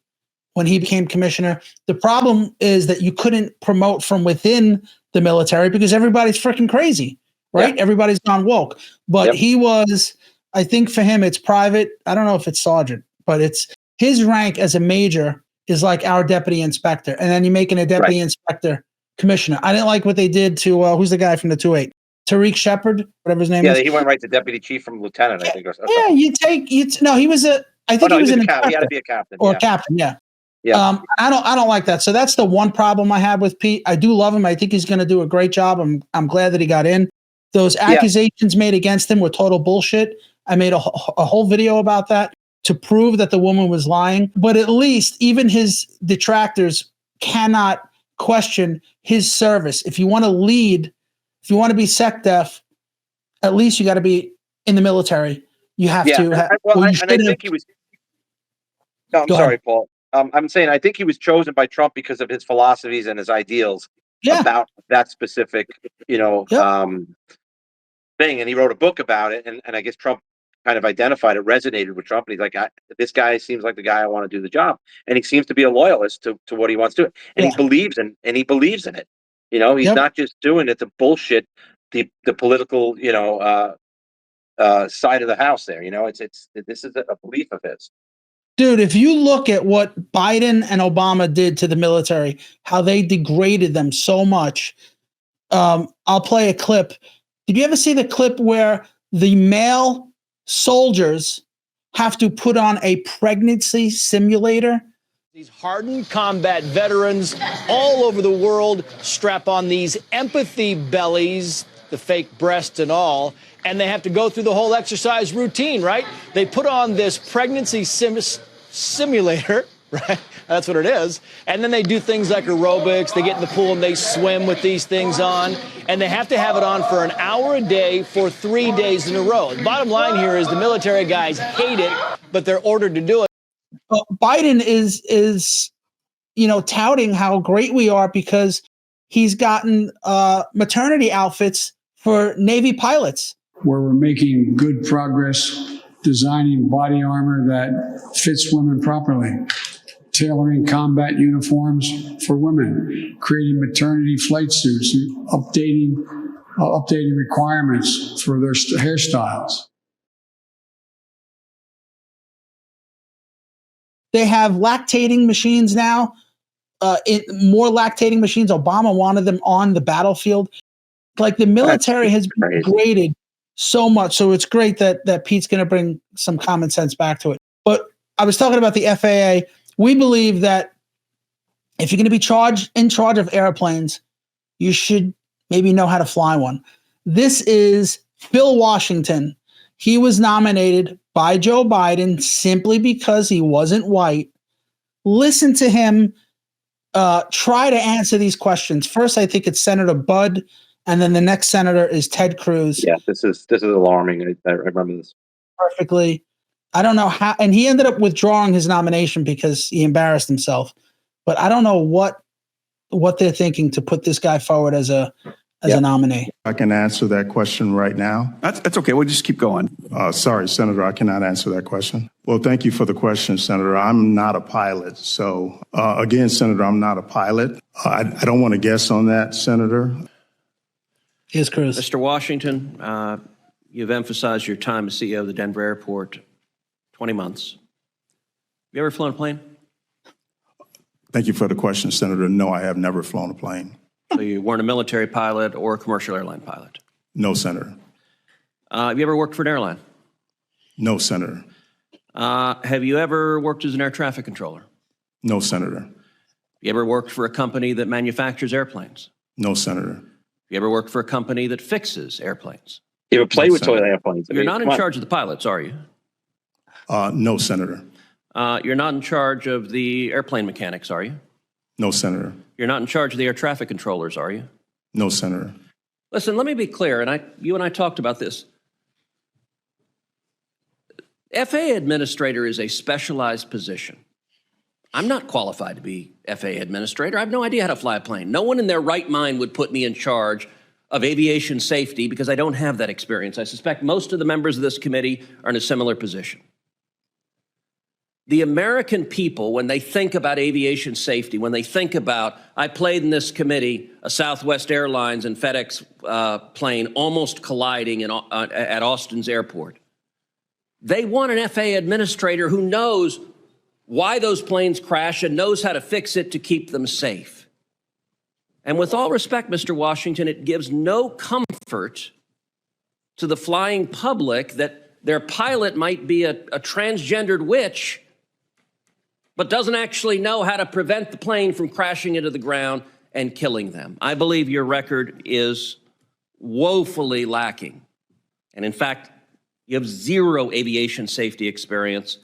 when he became commissioner. The problem is that you couldn't promote from within the military because everybody's freaking crazy, right? Yeah. Everybody's gone woke. But he was, I think for him, it's private. I don't know if it's sergeant, but it's his rank as a major is like our deputy inspector. And then you're making a deputy inspector commissioner. I didn't like what they did to, who's the guy from the 2-8? Tariq Shepard, whatever his name is. Yeah, he went right to deputy chief from lieutenant, I think. Or something. Yeah, no, he was I think he was an captain. He had to be a captain. Or a captain, yeah. Yeah. I don't like that. So that's the one problem I have with Pete. I do love him. I think he's going to do a great job. I'm glad that he got in. Those accusations made against him were total bullshit. I made a whole video about that to prove that the woman was lying. But at least even his detractors cannot question his service. If you want to lead, if you want to be SecDef, at least you got to be in the military. You have to. I think he was. No, I'm sorry, Paul. I'm saying I think he was chosen by Trump because of his philosophies and his ideals about that specific, thing. And he wrote a book about it. And I guess Trump kind of identified it, resonated with Trump. And he's like, this guy seems like the guy I want to do the job. And he seems to be a loyalist to what he wants to do. And he believes in it. He's not just doing it to bullshit the political, side of the house there. This is a belief of his. Dude, if you look at what Biden and Obama did to the military, how they degraded them so much, I'll play a clip. Did you ever see the clip where the male soldiers have to put on a pregnancy simulator? These hardened combat veterans all over the world strap on these empathy bellies, the fake breasts and all, and they have to go through the whole exercise routine, right? They put on this pregnancy simulator, right? That's what it is. And then they do things like aerobics. They get in the pool and they swim with these things on. And they have to have it on for an hour a day for 3 days in a row. The bottom line here is the military guys hate it, but they're ordered to do it. Biden is touting how great we are because he's gotten maternity outfits for Navy pilots. Where we're making good progress designing body armor that fits women properly, tailoring combat uniforms for women, creating maternity flight suits, updating requirements for their hairstyles. They have lactating machines now, more lactating machines. Obama wanted them on the battlefield. Like the military has been graded so much. So it's great that Pete's going to bring some common sense back to it. But I was talking about the FAA. We believe that if you're going to be in charge of airplanes, you should maybe know how to fly one. This is Phil Washington. He was nominated by Joe Biden simply because he wasn't white. Listen to him try to answer these questions. First, I think it's Senator Budd, and then the next senator is Ted Cruz. Yeah, this is alarming. I remember this perfectly. I don't know how, and he ended up withdrawing his nomination because he embarrassed himself. But I don't know what they're thinking to put this guy forward as a nominee. I can answer that question right now. That's okay. We'll just keep going. Sorry, Senator, I cannot answer that question. Well, thank you for the question, Senator. I'm not a pilot. So again, Senator, I'm not a pilot. I don't want to guess on that, Senator. Yes, Cruz. Mr. Washington, you've emphasized your time as CEO of the Denver airport, 20 months. Have you ever flown a plane? Thank you for the question, Senator. No, I have never flown a plane. So you weren't a military pilot or a commercial airline pilot? No, Senator. Have you ever worked for an airline? No, Senator. Have you ever worked as an air traffic controller? No, Senator. You ever worked for a company that manufactures airplanes? No, Senator. You ever worked for a company that fixes airplanes? You ever play with toy airplanes? You're not in charge of the pilots, are you? No, Senator. You're not in charge of the airplane mechanics, are you? No, Senator. You're not in charge of the air traffic controllers, are you? No, Senator. Listen, let me be clear, and you and I talked about this. FAA administrator is a specialized position. I'm not qualified to be FAA administrator. I have no idea how to fly a plane. No one in their right mind would put me in charge of aviation safety because I don't have that experience. I suspect most of the members of this committee are in a similar position. The American people, when they think about aviation safety, when they think about, I played in this committee, a Southwest Airlines and FedEx plane almost colliding at Austin's airport. They want an FAA administrator who knows why those planes crash and knows how to fix it to keep them safe. And with all respect, Mr. Washington, it gives no comfort to the flying public that their pilot might be a transgendered witch, but doesn't actually know how to prevent the plane from crashing into the ground and killing them. I believe your record is woefully lacking. And in fact, you have zero aviation safety experience.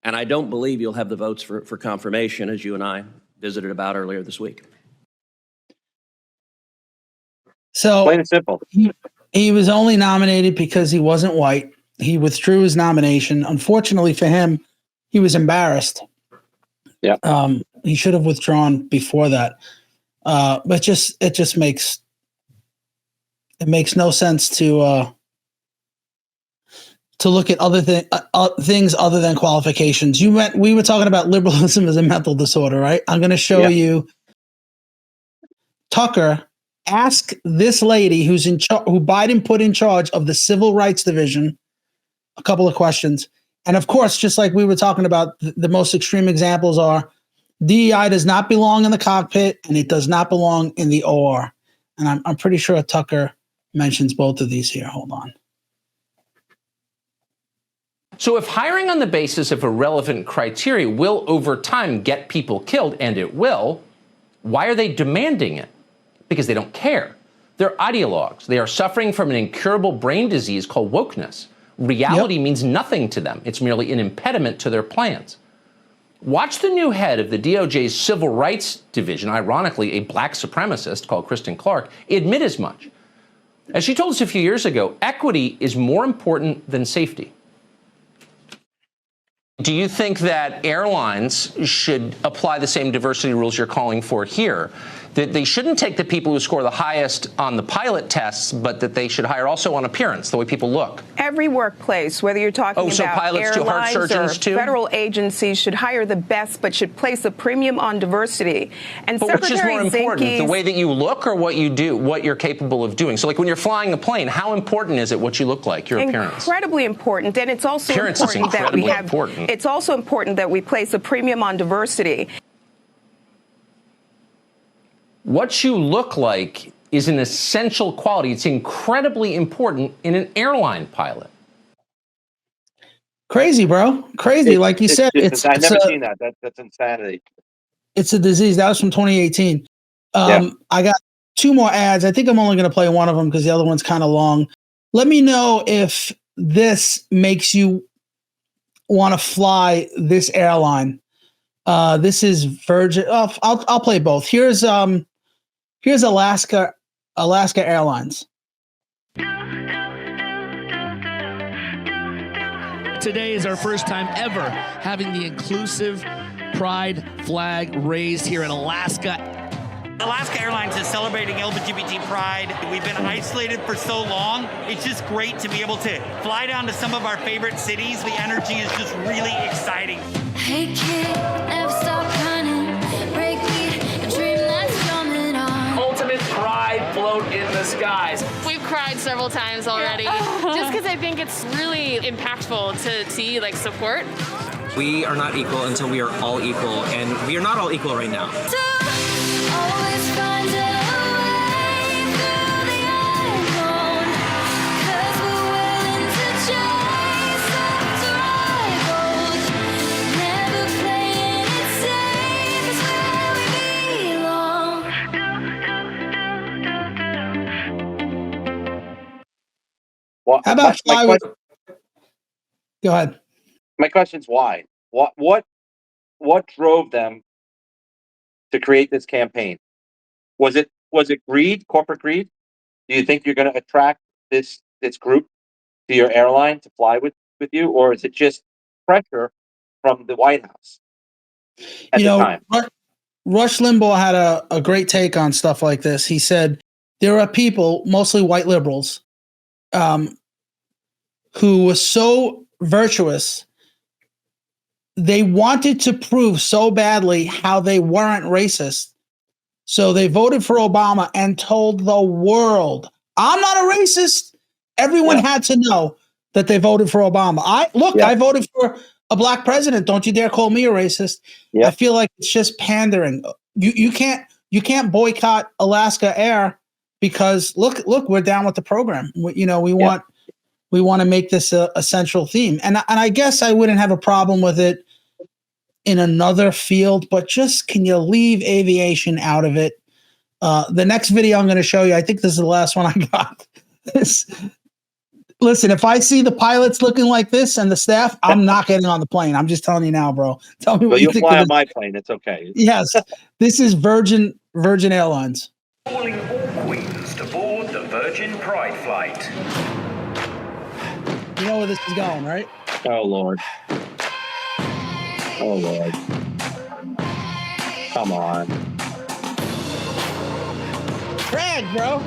And I don't believe you'll have the votes for confirmation, as you and I visited about earlier this week. So plain and simple. He was only nominated because he wasn't white. He withdrew his nomination. Unfortunately for him, he was embarrassed. Yeah. He should have withdrawn before that. But it just makes no sense to look at other things other than qualifications. We were talking about liberalism as a mental disorder, right? I'm going to show you Tucker ask this lady who Biden put in charge of the Civil Rights Division a couple of questions. And of course, just like we were talking about, the most extreme examples are DEI does not belong in the cockpit and it does not belong in the OR. And I'm pretty sure Tucker mentions both of these here. Hold on. So if hiring on the basis of irrelevant criteria will over time get people killed, and it will, why are they demanding it? Because they don't care. They're ideologues. They are suffering from an incurable brain disease called wokeness. Reality means nothing to them. It's merely an impediment to their plans. Watch the new head of the DOJ's Civil Rights Division, ironically a black supremacist called Kristen Clark, admit as much. As she told us a few years ago, equity is more important than safety. Do you think that airlines should apply the same diversity rules you're calling for here? That they shouldn't take the people who score the highest on the pilot tests, but that they should hire also on appearance, the way people look? Every workplace, whether you're talking about airlines or federal agencies, should hire the best, but should place a premium on diversity. And but which is more important, the way that you look or what you do, what you're capable of doing? So like when you're flying a plane, how important is it what you look like, your appearance? Incredibly important. And it's also important that we have, it's also important that we place a premium on diversity. What you look like is an essential quality. It's incredibly important in an airline pilot. Crazy, bro. Crazy. Like you said, I've never seen that. That's insanity. It's a disease. That was from 2018. I got two more ads. I think I'm only going to play one of them because the other one's kind of long. Let me know if this makes you want to fly this airline. This is Virgin. I'll play both. Here's Alaska Airlines. Today is our first time ever having the inclusive pride flag raised here in Alaska. Alaska Airlines is celebrating LGBT pride. We've been isolated for so long. It's just great to be able to fly down to some of our favorite cities. The energy is just really exciting. Hey kid, never stop running. Break me a dream that's coming on. Ultimate pride float in the skies. We've cried several times already, just because I think it's really impactful to see like support. We are not equal until we are all equal, and we are not all equal right now. Always find a way through the unknown, 'cause we're willing to chase How about fly with? Go ahead. My question's why? What drove them to create this campaign? Was it greed, corporate greed? Do you think you're going to attract this group to your airline to fly with you, or is it just pressure from the White House at the time? Rush Limbaugh had a great take on stuff like this. He said there are people, mostly white liberals, who were so virtuous. They wanted to prove so badly how they weren't racist. So they voted for Obama and told the world, I'm not a racist. Everyone had to know that they voted for Obama. I voted for a black president. Don't you dare call me a racist. I feel like it's just pandering. You can't boycott Alaska Air because look, we're down with the program. We want to make this a central theme. And I guess I wouldn't have a problem with it in another field, but just can you leave aviation out of it? The next video I'm going to show you, I think this is the last one I got. Listen, if I see the pilots looking like this and the staff, I'm not getting on the plane. I'm just telling you now, bro. Tell me what you think. You'll fly on my plane. It's okay. Yes, this is Virgin Airlines. Calling all queens to board the Virgin Pride flight. You know where this is going, right? Oh Lord. Oh Lord. Come on. Drag, bro.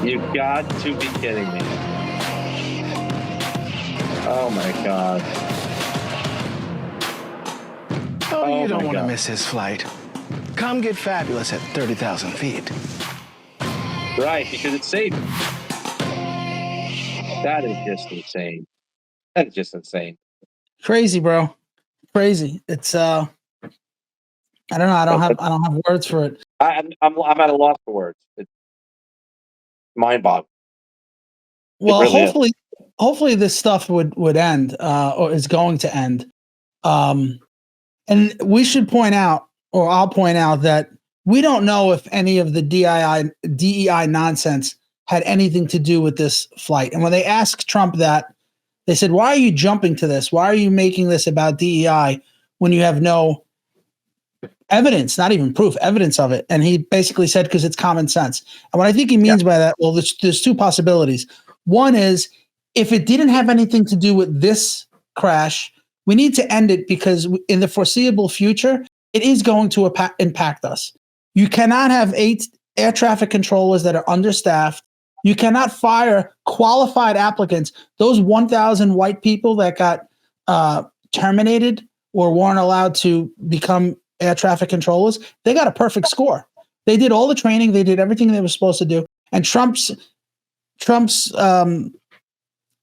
You got to be kidding me. Oh my God. Oh, you don't want to miss his flight. Come get fabulous at 30,000 feet. Right, because it's safe. That is just insane. That is just insane. Crazy, bro. Crazy. It's I don't know. I don't have words for it. I'm at a loss for words. It's mind-boggling. Well, really hopefully this stuff would end or is going to end. And we should point out, or I'll point out, that we don't know if any of the DEI nonsense had anything to do with this flight. And when they asked Trump that, they said, why are you jumping to this? Why are you making this about DEI when you have no evidence, not even proof, evidence of it? And he basically said, because it's common sense. And what I think he means by that, well, there's two possibilities. One is, if it didn't have anything to do with this crash, we need to end it, because in the foreseeable future, it is going to impact us. You cannot have 8 air traffic controllers that are understaffed. You cannot fire qualified applicants. Those 1,000 white people that got terminated or weren't allowed to become air traffic controllers, they got a perfect score. They did all the training. They did everything they were supposed to do. And Trump's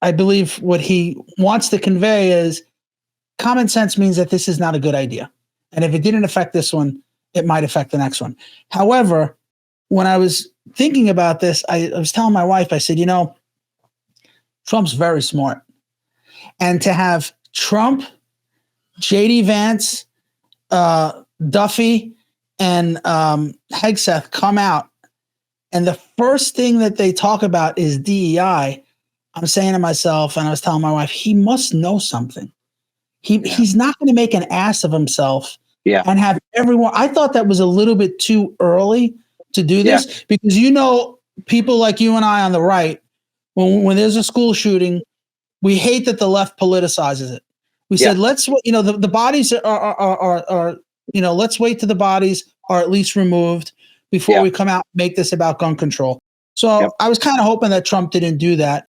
I believe what he wants to convey is common sense means that this is not a good idea. And if it didn't affect this one, it might affect the next one. However, when I was thinking about this, I was telling my wife, I said, Trump's very smart. And to have Trump, J.D. Vance, Duffy, and Hegseth come out, and the first thing that they talk about is DEI, I'm saying to myself, and I was telling my wife, he must know something. He's not going to make an ass of himself and have everyone. I thought that was a little bit too early to do this because, people like you and I on the right, when there's a school shooting, we hate that the left politicizes it. We said, let's, the bodies are let's wait till the bodies are at least removed before we come out and make this about gun control. So I was kind of hoping that Trump didn't do that,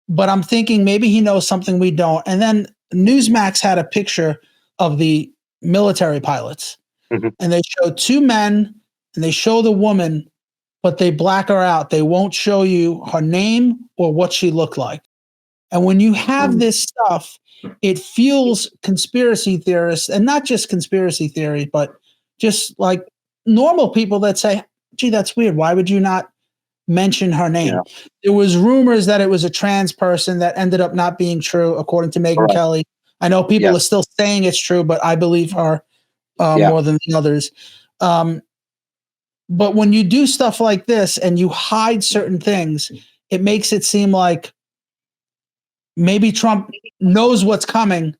but I'm thinking maybe he knows something we don't. And then Newsmax had a picture of the military pilots, and they show 2 men and they show the woman, but they black her out. They won't show you her name or what she looked like. And when you have this stuff, it fuels conspiracy theorists, and not just conspiracy theory, but just like normal people that say, gee, that's weird. Why would you not mention her name? Yeah. There was rumors that it was a trans person that ended up not being true, according to Megyn Kelly. I know people are still saying it's true, but I believe her more than the others. But when you do stuff like this and you hide certain things, it makes it seem like maybe Trump knows what's coming,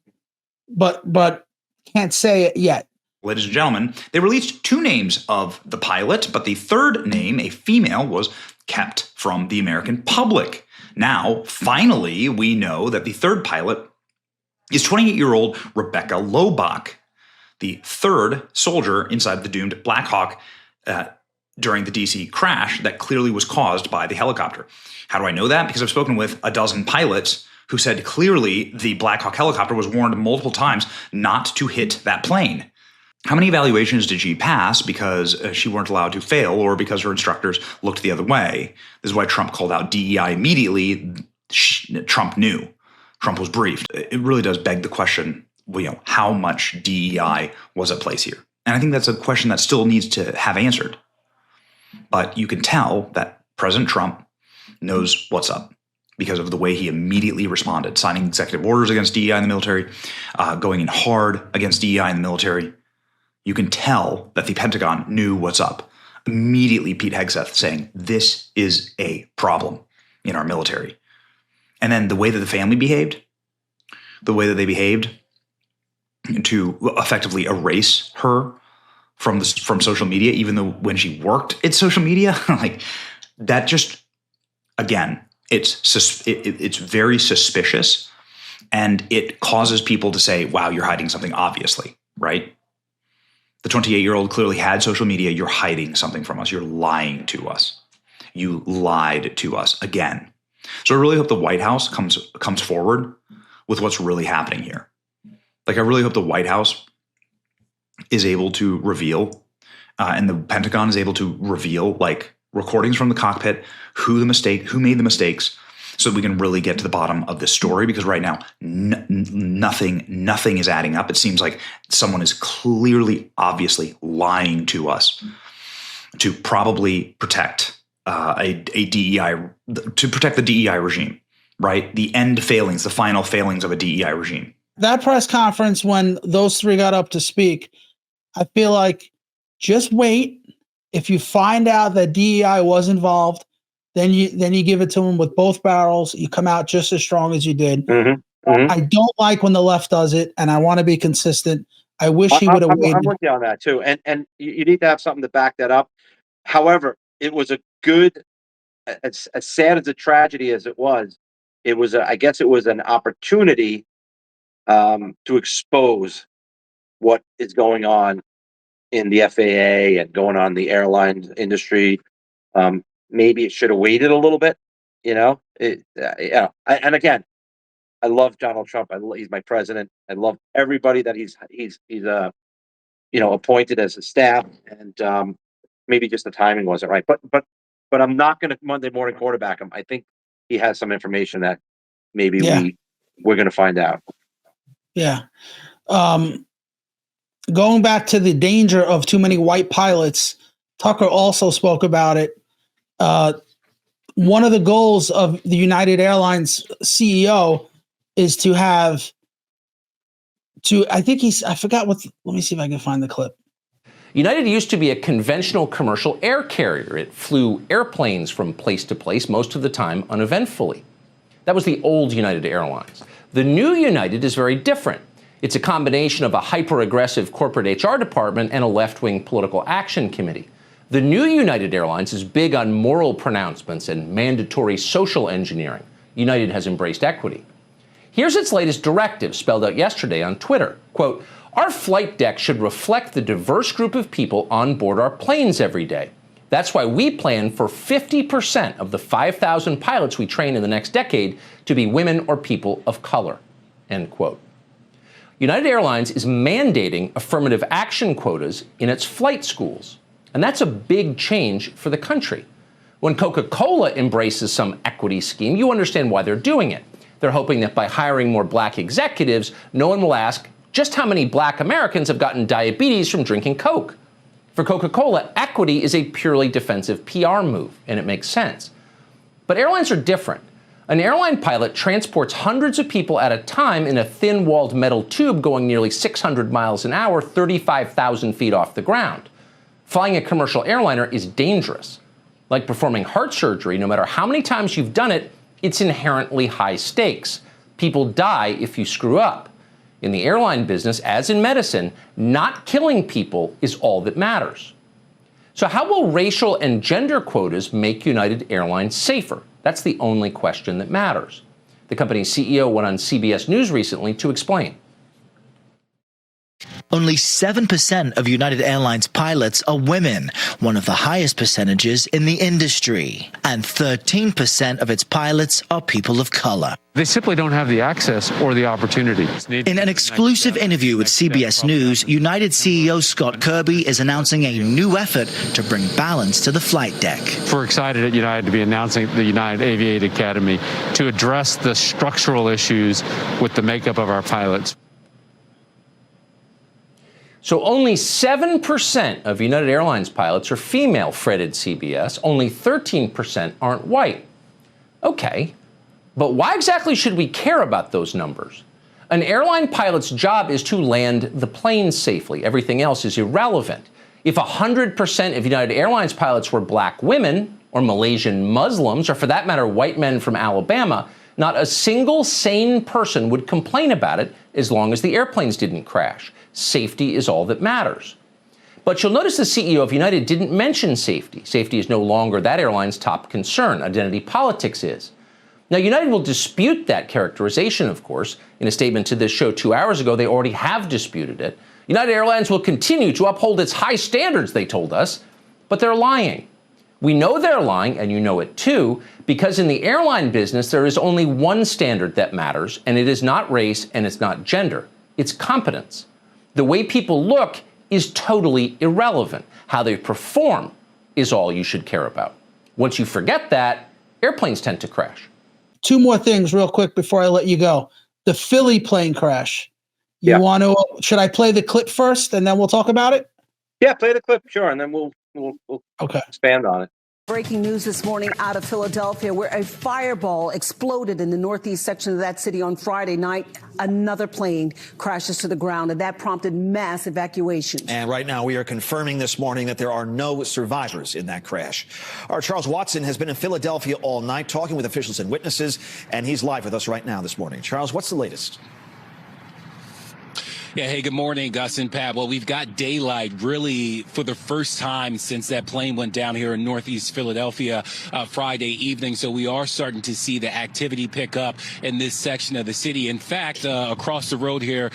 but can't say it yet. Ladies and gentlemen, they released 2 names of the pilot, but the third name, a female, was kept from the American public. Now, finally, we know that the third pilot is 28-year-old Rebecca Lobach, the third soldier inside the doomed Black Hawk during the DC crash that clearly was caused by the helicopter. How do I know that? Because I've spoken with a dozen pilots who said clearly the Black Hawk helicopter was warned multiple times not to hit that plane. How many evaluations did she pass because she weren't allowed to fail or because her instructors looked the other way? This is why Trump called out DEI immediately. Trump knew. Trump was briefed. It really does beg the question, how much DEI was at place here? And I think that's a question that still needs to have answered. But you can tell that President Trump knows what's up because of the way he immediately responded, signing executive orders against DEI in the military, going in hard against DEI in the military. You can tell that the Pentagon knew what's up. Immediately, Pete Hegseth saying, this is a problem in our military. And then the way that the family behaved, the way that they behaved to effectively erase her from social media, even though when she worked at social media, like that just, again, it's very suspicious, and it causes people to say, wow, you're hiding something, obviously, right? The 28-year-old clearly had social media. You're hiding something from us. You're lying to us. You lied to us again. So I really hope the White House comes forward with what's really happening here. Like, I really hope the White House is able to reveal, and the Pentagon is able to reveal, like, recordings from the cockpit, who made the mistakes, so we can really get to the bottom of this story. Because right now, nothing is adding up. It seems like someone is clearly, obviously lying to us to probably protect a DEI, to protect the DEI regime, right? The end failings, the final failings of a DEI regime. That press conference, when those 3 got up to speak, I feel like just wait. If you find out that DEI was involved, then you give it to them with both barrels. You come out just as strong as you did. Mm-hmm. Mm-hmm. I don't like when the left does it, and I want to be consistent. I wish he would have waited. I'm with you on that too, and you need to have something to back that up. However, it was a good, as sad as a tragedy as it was, I guess it was an opportunity to expose what is going on in the FAA and going on in the airline industry. Maybe it should have waited a little bit, and again, I love Donald Trump. He's my president. I love everybody that he's appointed as a staff, and maybe just the timing wasn't right. But I'm not going to Monday morning quarterback him. I think he has some information that maybe we're going to find out. Yeah. Going back to the danger of too many white pilots, Tucker also spoke about it. One of the goals of the United Airlines CEO is to have I forgot let me see if I can find the clip. United used to be a conventional commercial air carrier. It flew airplanes from place to place, most of the time uneventfully. That was the old United Airlines. The new United is very different. It's a combination of a hyper-aggressive corporate HR department and a left-wing political action committee. The new United Airlines is big on moral pronouncements and mandatory social engineering. United has embraced equity. Here's its latest directive, spelled out yesterday on Twitter. Quote, our flight deck should reflect the diverse group of people on board our planes every day. That's why we plan for 50% of the 5,000 pilots we train in the next decade to be women or people of color, end quote. United Airlines is mandating affirmative action quotas in its flight schools. And that's a big change for the country. When Coca-Cola embraces some equity scheme, you understand why they're doing it. They're hoping that by hiring more black executives, no one will ask just how many black Americans have gotten diabetes from drinking Coke. For Coca-Cola, equity is a purely defensive PR move, and it makes sense. But airlines are different. An airline pilot transports hundreds of people at a time in a thin-walled metal tube going nearly 600 miles an hour, 35,000 feet off the ground. Flying a commercial airliner is dangerous. Like performing heart surgery, no matter how many times you've done it, it's inherently high stakes. People die if you screw up. In the airline business, as in medicine, not killing people is all that matters. So how will racial and gender quotas make United Airlines safer? That's the only question that matters. The company's CEO went on CBS News recently to explain. Only 7% of United Airlines pilots are women, one of the highest percentages in the industry. And 13% of its pilots are people of color. They simply don't have the access or the opportunity. In an exclusive interview with CBS News, United CEO Scott Kirby is announcing a new effort to bring balance to the flight deck. We're excited at United to be announcing the United Aviation Academy to address the structural issues with the makeup of our pilots. So only 7% of United Airlines pilots are female, fretted CBS. Only 13% aren't white. Okay, but why exactly should we care about those numbers? An airline pilot's job is to land the plane safely. Everything else is irrelevant. If 100% of United Airlines pilots were black women, or Malaysian Muslims, or for that matter, white men from Alabama, not a single sane person would complain about it as long as the airplanes didn't crash. Safety is all that matters. But you'll notice the CEO of United didn't mention safety. Safety is no longer that airline's top concern. Identity politics is. Now, United will dispute that characterization, of course. In a statement to this show 2 hours ago, they already have disputed it. United Airlines will continue to uphold its high standards, they told us, but they're lying. We know they're lying, and you know it too, because in the airline business, there is only one standard that matters, and it is not race and it's not gender. It's competence. The way people look is totally irrelevant. How they perform is all you should care about. Once you forget that, airplanes tend to crash. Two more things real quick before I let you go. The Philly plane crash. Should I play the clip first and then we'll talk about it? Yeah, play the clip, sure, and then we'll expand on it. Breaking news this morning out of Philadelphia, where a fireball exploded in the northeast section of that city on Friday night. Another plane crashes to the ground, and that prompted mass evacuations. And right now, we are confirming this morning that there are no survivors in that crash. Our Charles Watson has been in Philadelphia all night, talking with officials and witnesses, and he's live with us right now this morning. Charles, what's the latest? Yeah, hey, good morning, Gus and Pat. Well, we've got daylight really for the first time since that plane went down here in northeast Philadelphia Friday evening. So we are starting to see the activity pick up in this section of the city. In fact, across the road here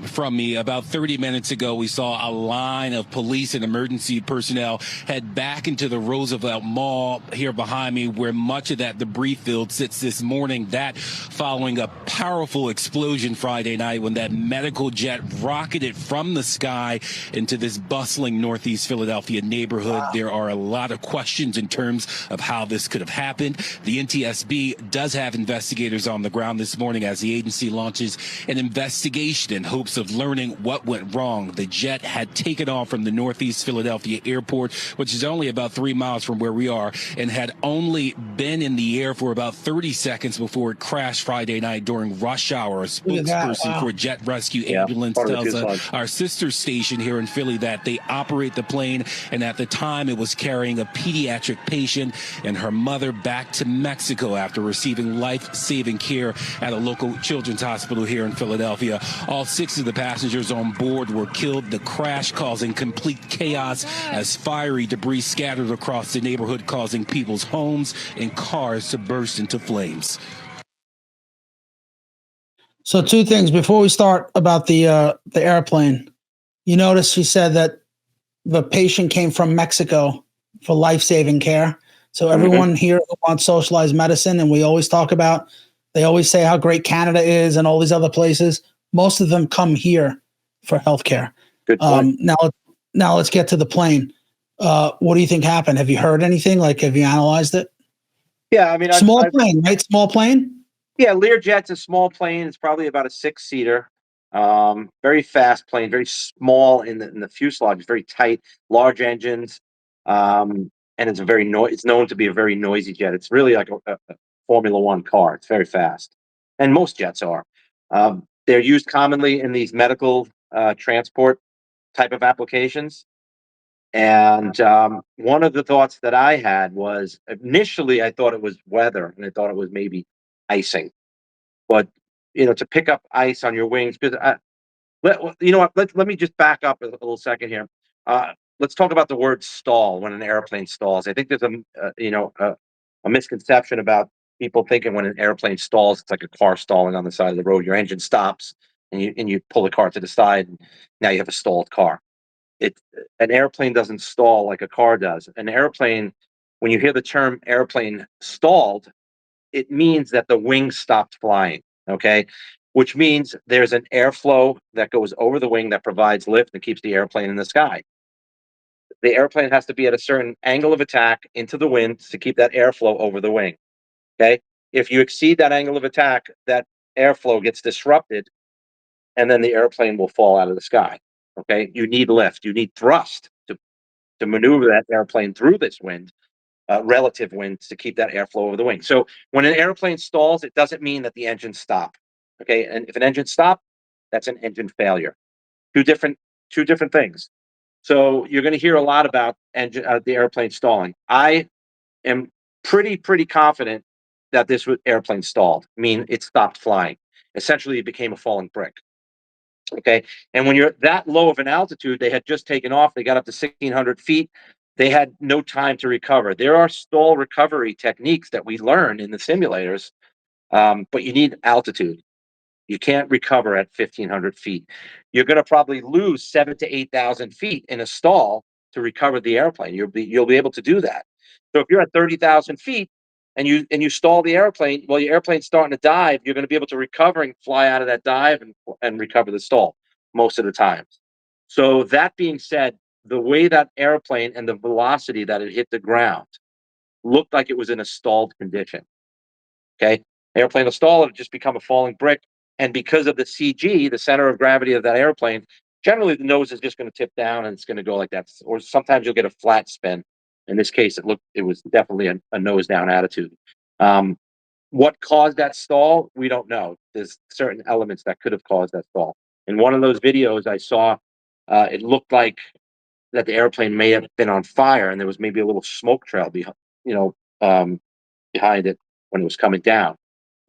from me, about 30 minutes ago, we saw a line of police and emergency personnel head back into the Roosevelt Mall here behind me, where much of that debris field sits this morning. That following a powerful explosion Friday night when that medical jet rocketed from the sky into this bustling northeast Philadelphia neighborhood. Wow. There are a lot of questions in terms of how this could have happened. The NTSB does have investigators on the ground this morning as the agency launches an investigation in hopes of learning what went wrong. The jet had taken off from the northeast Philadelphia airport, which is only about 3 miles from where we are, and had only been in the air for about 30 seconds before it crashed Friday night during rush hour. A spokesperson for Jet Rescue Ambulance tells our sister station here in Philly that they operate the plane, and at the time it was carrying a pediatric patient and her mother back to Mexico after receiving life-saving care at a local children's hospital here in Philadelphia. All 6 of the passengers on board were killed. The crash causing complete chaos as fiery debris scattered across the neighborhood, causing people's homes and cars to burst into flames. So 2 things before we start about the airplane. You notice she said that the patient came from Mexico for life-saving care. So everyone here who wants socialized medicine, and we always talk about, they always say how great Canada is and all these other places. Most of them come here for healthcare. Good point. Now let's get to the plane. What do you think happened? Have you heard anything? Like, have you analyzed it? Yeah, I mean, small plane, right? Small plane. Yeah, Learjet's a small plane. It's probably about a 6-seater. Very fast plane, very small in the fuselage. It's very tight, large engines, and it's it's known to be a very noisy jet. It's really like a Formula One car. It's very fast, and most jets are. They're used commonly in these medical transport type of applications. And one of the thoughts that I had was, initially I thought it was weather, and I thought it was maybe icing. but to pick up ice on your wings, because you know what? Let me just back up a little second here. Let's talk about the word stall when an airplane stalls. I think there's a misconception about people thinking when an airplane stalls, it's like a car stalling on the side of the road. Your engine stops and you pull the car to the side, and now you have a stalled car. An airplane doesn't stall like a car does. An airplane, when you hear the term airplane stalled, it means that the wings stopped flying. Okay, which means there's an airflow that goes over the wing that provides lift and keeps the airplane in the sky. The airplane has to be at a certain angle of attack into the wind to keep that airflow over the wing. Okay, if you exceed that angle of attack, that airflow gets disrupted, and then the airplane will fall out of the sky. Okay, you need lift, you need thrust to maneuver that airplane through this wind, relative winds, to keep that airflow over the wing. So when an airplane stalls, it doesn't mean that the engines stop. Okay, and if an engine stops, that's an engine failure. Two different things. So you're going to hear a lot about the airplane stalling. I am pretty confident that this airplane stalled. I mean, it stopped flying. Essentially, it became a falling brick. Okay, and when you're that low of an altitude, they had just taken off. They got up to 1,600 feet. They had no time to recover. There are stall recovery techniques that we learn in the simulators, but you need altitude. You can't recover at 1,500 feet. You're going to probably lose 7,000 to 8,000 feet in a stall to recover the airplane. You'll be able to do that. So if you're at 30,000 feet and you stall the airplane, well, your airplane's starting to dive. You're going to be able to recover and fly out of that dive and recover the stall most of the time. So that being said, the way that airplane and the velocity that it hit the ground looked like it was in a stalled condition. Okay, airplane will stall, it'll just become a falling brick. And because of the CG, the center of gravity of that airplane, generally the nose is just going to tip down and it's going to go like that. Or sometimes you'll get a flat spin. In this case, it was definitely a nose down attitude. What caused that stall? We don't know. There's certain elements that could have caused that stall. In one of those videos I saw, it looked like that the airplane may have been on fire, and there was maybe a little smoke trail behind it when it was coming down.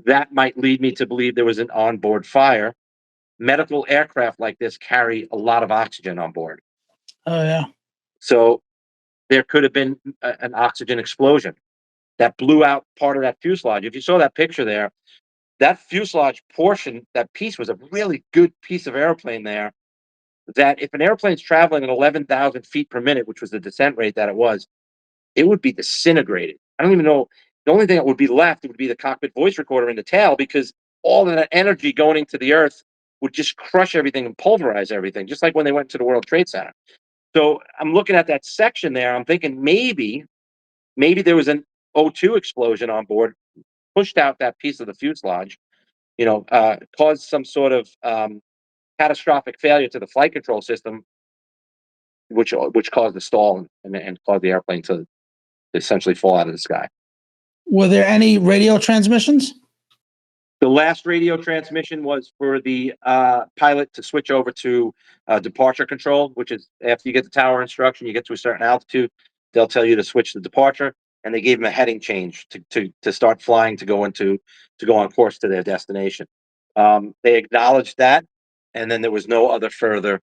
That might lead me to believe there was an onboard fire. Medical aircraft like this carry a lot of oxygen on board. Oh, yeah. So there could have been an oxygen explosion that blew out part of that fuselage. If you saw that picture there, that fuselage portion, that piece was a really good piece of airplane there, that if an airplane's traveling at 11,000 feet per minute, which was the descent rate that it would be disintegrated. I don't even know. The only thing that would be left, it would be the cockpit voice recorder in the tail, because all of that energy going into the earth would just crush everything and pulverize everything, just like when they went to the World Trade Center. So I'm looking at that section there. I'm thinking maybe there was an O2 explosion on board, pushed out that piece of the fuselage, caused some sort of catastrophic failure to the flight control system, which caused the stall and caused the airplane to essentially fall out of the sky. Were there any radio transmissions? The last radio transmission was for the pilot to switch over to departure control, which is after you get the tower instruction, you get to a certain altitude, they'll tell you to switch to departure, and they gave them a heading change to start flying to go on course to their destination. They acknowledged that, and then there was no other further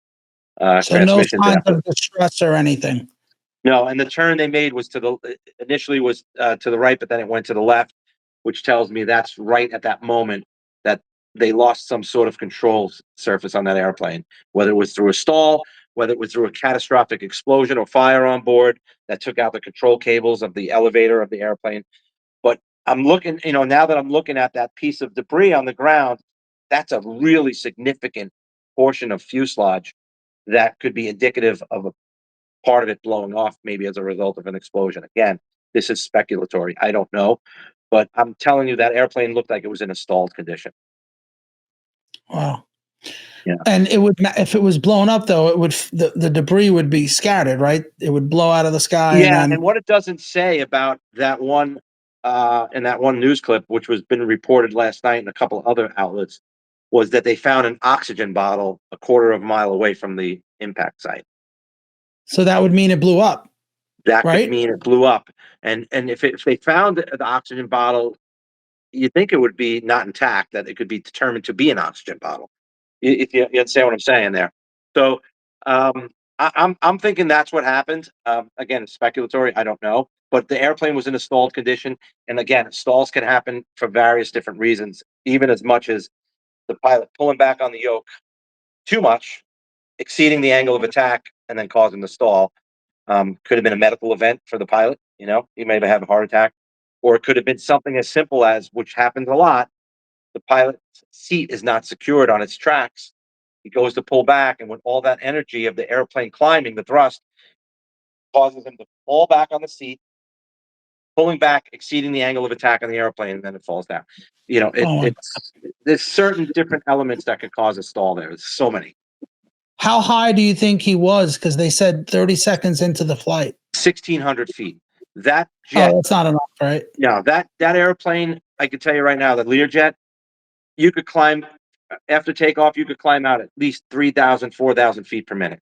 So no transmissions signs after. of distress or anything. No, and the turn they made was initially was to the right, but then it went to the left, which tells me that's right at that moment that they lost some sort of control surface on that airplane, whether it was through a stall, whether it was through a catastrophic explosion or fire on board that took out the control cables of the elevator of the airplane. But I'm looking, now that I'm looking at that piece of debris on the ground, that's a really significant portion of fuselage that could be indicative of a part of it blowing off, maybe as a result of an explosion. Again, this is speculatory. I don't know, but I'm telling you that airplane looked like it was in a stalled condition. Wow. Yeah. And it would, if it was blown up, though, it would the debris would be scattered, right? It would blow out of the sky. Yeah, and what it doesn't say about that one in that one news clip, which was been reported last night in a couple other outlets, was that they found an oxygen bottle a quarter of a mile away from the impact site. So that would mean it blew up. That right? could mean it blew up. And if they found the oxygen bottle, you think it would be not intact, that it could be determined to be an oxygen bottle. If you understand what I'm saying there. So I'm thinking that's what happened. Again, it's speculatory. I don't know. But the airplane was in a stalled condition. And again, stalls can happen for various different reasons, even as much as the pilot pulling back on the yoke too much, exceeding the angle of attack, and then causing the stall. Could have been a medical event for the pilot. He may have had a heart attack. Or it could have been something as simple as, which happens a lot, the pilot's seat is not secured on its tracks. He goes to pull back, and when all that energy of the airplane climbing, the thrust, causes him to fall back on the seat, pulling back, exceeding the angle of attack on the airplane, and then it falls down. There's certain different elements that could cause a stall there. There's so many. How high do you think he was? Because they said 30 seconds into the flight. 1,600 feet. That jet. Oh, that's not enough, right? No, that airplane, I can tell you right now, the Learjet, you could climb, after takeoff, you could climb out at least 3,000, 4,000 feet per minute.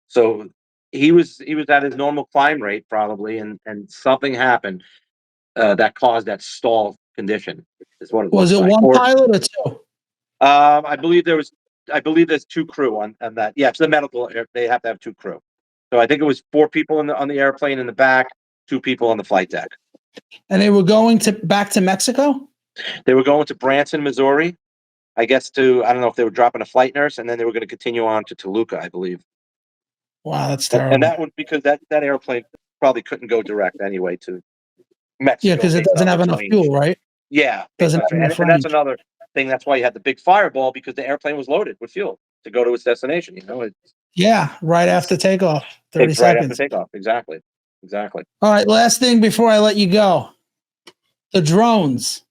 So he was at his normal climb rate probably, and something happened that caused that stall condition. Is what it was. It like. One pilot or two? I believe there's two crew on that. Yeah, it's the medical. They have to have two crew. So I think it was 4 people on the airplane in the back, 2 people on the flight deck. And they were going back to Mexico? They were going to Branson, Missouri. I guess I don't know if they were dropping a flight nurse, and then they were going to continue on to Toluca, I believe. Wow, that's terrible. And that would, because that airplane probably couldn't go direct anyway to Mexico. Yeah, because it doesn't have enough fuel, right? Yeah. Doesn't have and enough that's range. another thing. That's why you had the big fireball, because the airplane was loaded with fuel to go to its destination. Yeah, right after takeoff. 30 it's seconds. right after takeoff. Exactly. All right, last thing before I let you go. The drones.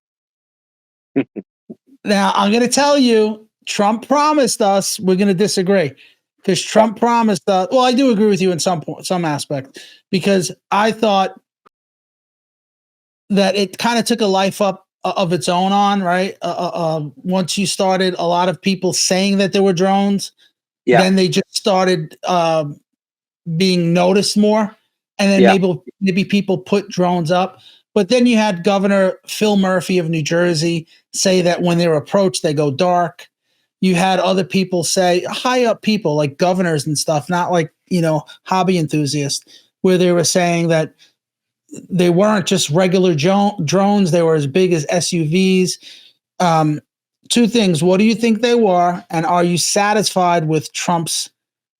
Now, I'm going to tell you, Trump promised us, we're going to disagree, because Trump promised us, well, I do agree with you in some aspect, because I thought that it kind of took a life up of its own on, right? Once you started a lot of people saying that there were drones, then they just started being noticed more. And then maybe people put drones up. But then you had Governor Phil Murphy of New Jersey say that when they're approached, they go dark. You had other people say, high up people like governors and stuff, not like, hobby enthusiasts, where they were saying that they weren't just regular drones. They were as big as SUVs. 2 things. What do you think they were? And are you satisfied with Trump's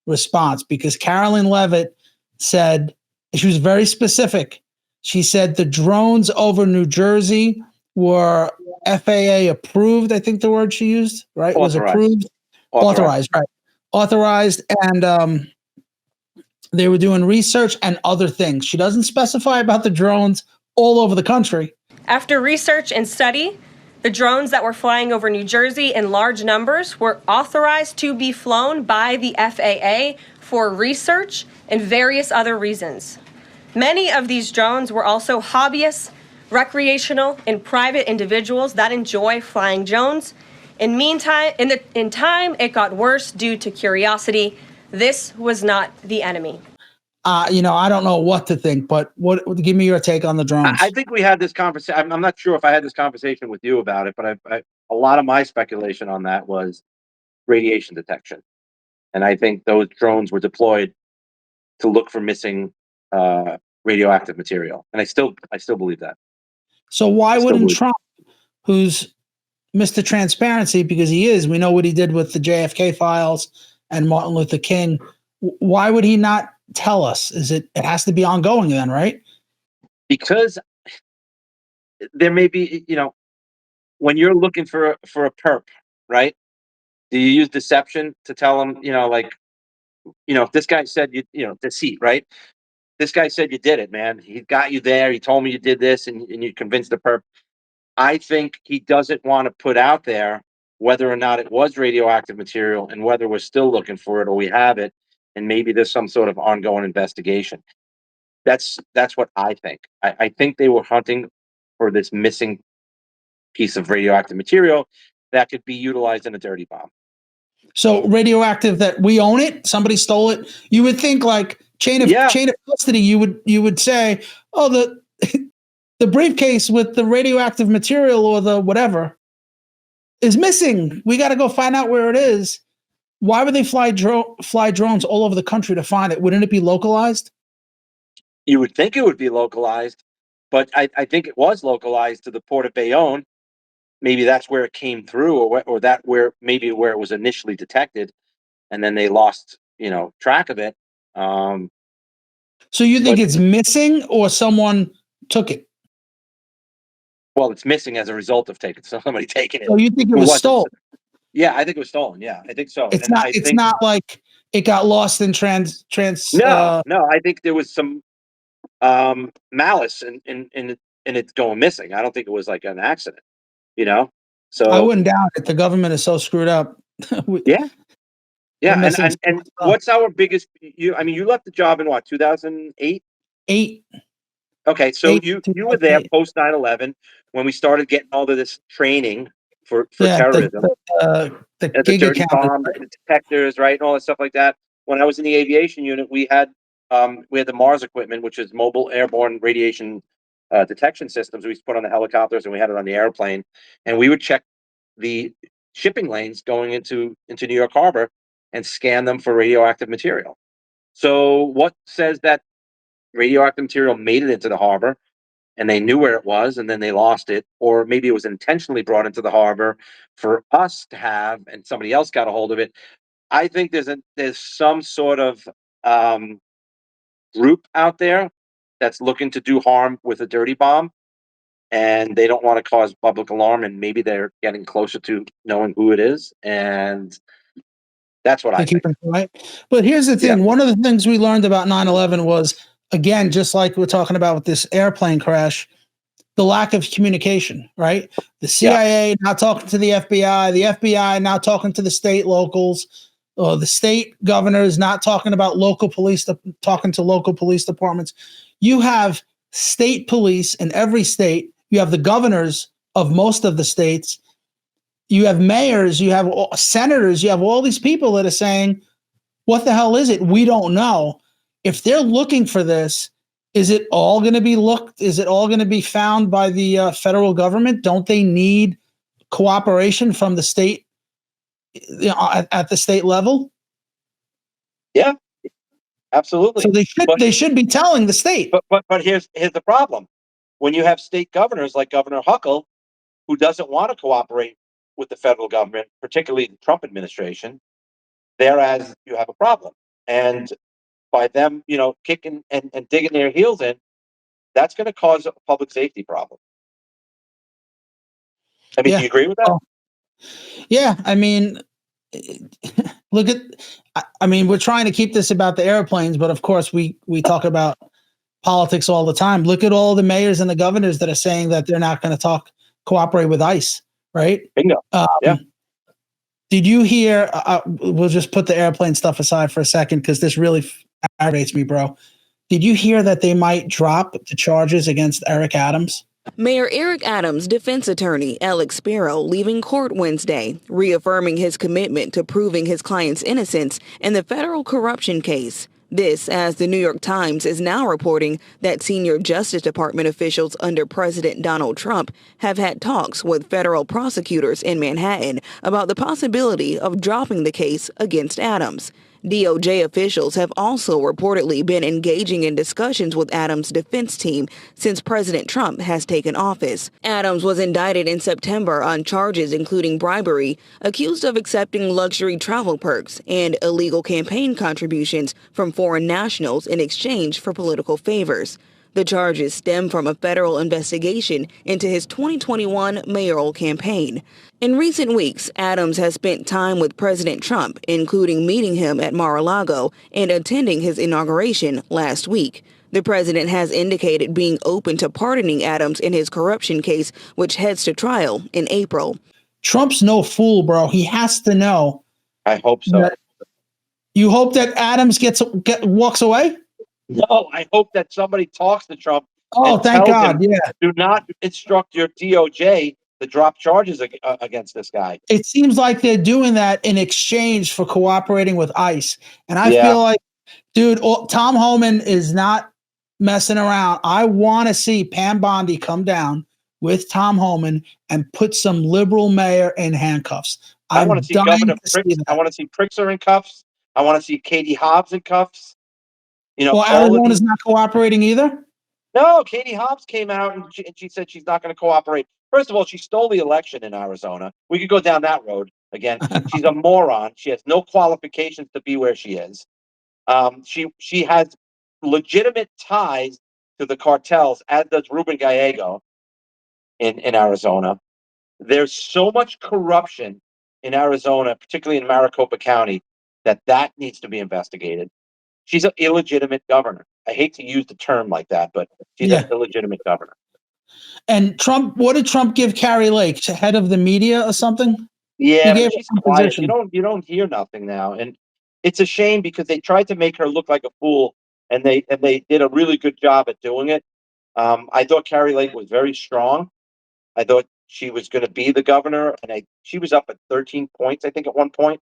response? Because Carolyn Levitt said, she was very specific. She said the drones over New Jersey were FAA approved. I think the word she used, right? Authorized. Was approved. Authorized, right. Authorized. And they were doing research and other things. She doesn't specify about the drones all over the country. After research and study, the drones that were flying over New Jersey in large numbers were authorized to be flown by the FAA for research and various other reasons. Many of these drones were also hobbyists, recreational, and private individuals that enjoy flying drones. In time, it got worse due to curiosity. This was not the enemy. I don't know what to think, but give me your take on the drones. I think we had this conversation. I'm not sure if I had this conversation with you about it, but a lot of my speculation on that was radiation detection. And I think those drones were deployed to look for missing radioactive material. And I still believe that. So why wouldn't Trump, who's Mr. Transparency, because he is, we know what he did with the JFK files and Martin Luther King, why would he not tell us? It has to be ongoing then, right? Because there may be, when you're looking for a perp, right? Do you use deception to tell them, if this guy said, deceit, right? This guy said you did it, man. He got you there. He told me you did this, and you convinced the perp. I think he doesn't want to put out there whether or not it was radioactive material and whether we're still looking for it or we have it, and maybe there's some sort of ongoing investigation. That's what I think. I think they were hunting for this missing piece of radioactive material that could be utilized in a dirty bomb. So radioactive that we own it, somebody stole it. You would think like chain of custody. You would say, oh, the briefcase with the radioactive material or the whatever is missing. We got to go find out where it is. Why would they fly drones all over the country to find it? Wouldn't it be localized? You would think it would be localized, but I think it was localized to the port of Bayonne. Maybe that's where it came through, or that where maybe where it was initially detected, and then they lost track of it. So you think it's missing, or someone took it? Well, it's missing as a result of somebody taking it. So you think it was stolen? Yeah, I think it was stolen. Yeah, I think so. It's not. It's not like it got lost in trans. No, I think there was some malice in it going missing. I don't think it was like an accident. So I wouldn't doubt it. The government is so screwed up. Yeah. And what's our biggest? You left the job in what, 2008? 8. Okay, so you were there post 9/11 when we started getting all of this training for terrorism, the dirty bomb detectors, right, and all that stuff like that. When I was in the aviation unit, we had the Mars equipment, which is mobile airborne radiation detection systems. We put on the helicopters and we had it on the airplane, and we would check the shipping lanes going into New York Harbor and scan them for radioactive material. So what says that radioactive material made it into the harbor and they knew where it was and then they lost it, or maybe it was intentionally brought into the harbor for us to have and somebody else got a hold of it? I think there's some sort of group out there that's looking to do harm with a dirty bomb, and they don't want to cause public alarm, and maybe they're getting closer to knowing who it is, and that's what I think. But here's the thing. One of the things we learned about 9/11 was, again, just like we're talking about with this airplane crash, the lack of communication, right? The CIA not talking to the FBI not talking to the state locals, or the state governors not talking about talking to local police departments. You have state police in every state. You have the governors of most of the states. You have mayors, you have senators, you have all these people that are saying, what the hell is it? We don't know. If they're looking for this, is it all going to be looked? Is it all going to be found by the federal government? Don't they need cooperation from the state, at the state level? Yeah, absolutely. So they should be telling the state. But here's the problem. When you have state governors like Governor Huckle, who doesn't want to cooperate with the federal government, particularly the Trump administration, thereas you have a problem. And by them, kicking and digging their heels in, that's going to cause a public safety problem. Do you agree with that? Yeah, look at, we're trying to keep this about the airplanes, but of course we talk about politics all the time. Look at all the mayors and the governors that are saying that they're not going to cooperate with ICE, right? Bingo. Did you hear, we'll just put the airplane stuff aside for a second because this really aggravates me, bro. Did you hear that they might drop the charges against Eric Adams? Mayor Eric Adams' defense attorney, Alex Sparrow, leaving court Wednesday, reaffirming his commitment to proving his client's innocence in the federal corruption case. This, as the New York Times is now reporting that senior Justice Department officials under President Donald Trump have had talks with federal prosecutors in Manhattan about the possibility of dropping the case against Adams. DOJ officials have also reportedly been engaging in discussions with Adams' defense team since President Trump has taken office. Adams was indicted in September on charges including bribery, accused of accepting luxury travel perks, and illegal campaign contributions from foreign nationals in exchange for political favors. The charges stem from a federal investigation into his 2021 mayoral campaign. In recent weeks, Adams has spent time with President Trump, including meeting him at Mar-a-Lago and attending his inauguration last week. The president has indicated being open to pardoning Adams in his corruption case, which heads to trial in April. Trump's no fool, bro. He has to know. I hope so. You hope that Adams walks away? No, I hope that somebody talks to Trump. Oh, thank God! Yeah. Do not instruct your DOJ to drop charges against this guy. It seems like they're doing that in exchange for cooperating with ICE, and I feel like, dude, Tom Homan is not messing around. I want to see Pam Bondi come down with Tom Homan and put some liberal mayor in handcuffs. I want to see Governor Pricks. I want to see Pritzker in cuffs. I want to see Katie Hobbs in cuffs. You know, well, Arizona's not cooperating either. No, Katie Hobbs came out and she said she's not going to cooperate. First of all, she stole the election in Arizona. We could go down that road again. She's a moron. She has no qualifications to be where she is. She has legitimate ties to the cartels, as does Ruben Gallego in Arizona. There's so much corruption in Arizona, particularly in Maricopa County, that needs to be investigated. She's an illegitimate governor. I hate to use the term like that, but she's an illegitimate governor. And Trump, what did Trump give Carrie Lake? Head of the media or something? Yeah, but she's quiet. You don't hear nothing now, and it's a shame because they tried to make her look like a fool, and they did a really good job at doing it. I thought Carrie Lake was very strong. I thought she was going to be the governor, and she was up at 13 points, I think, at one point,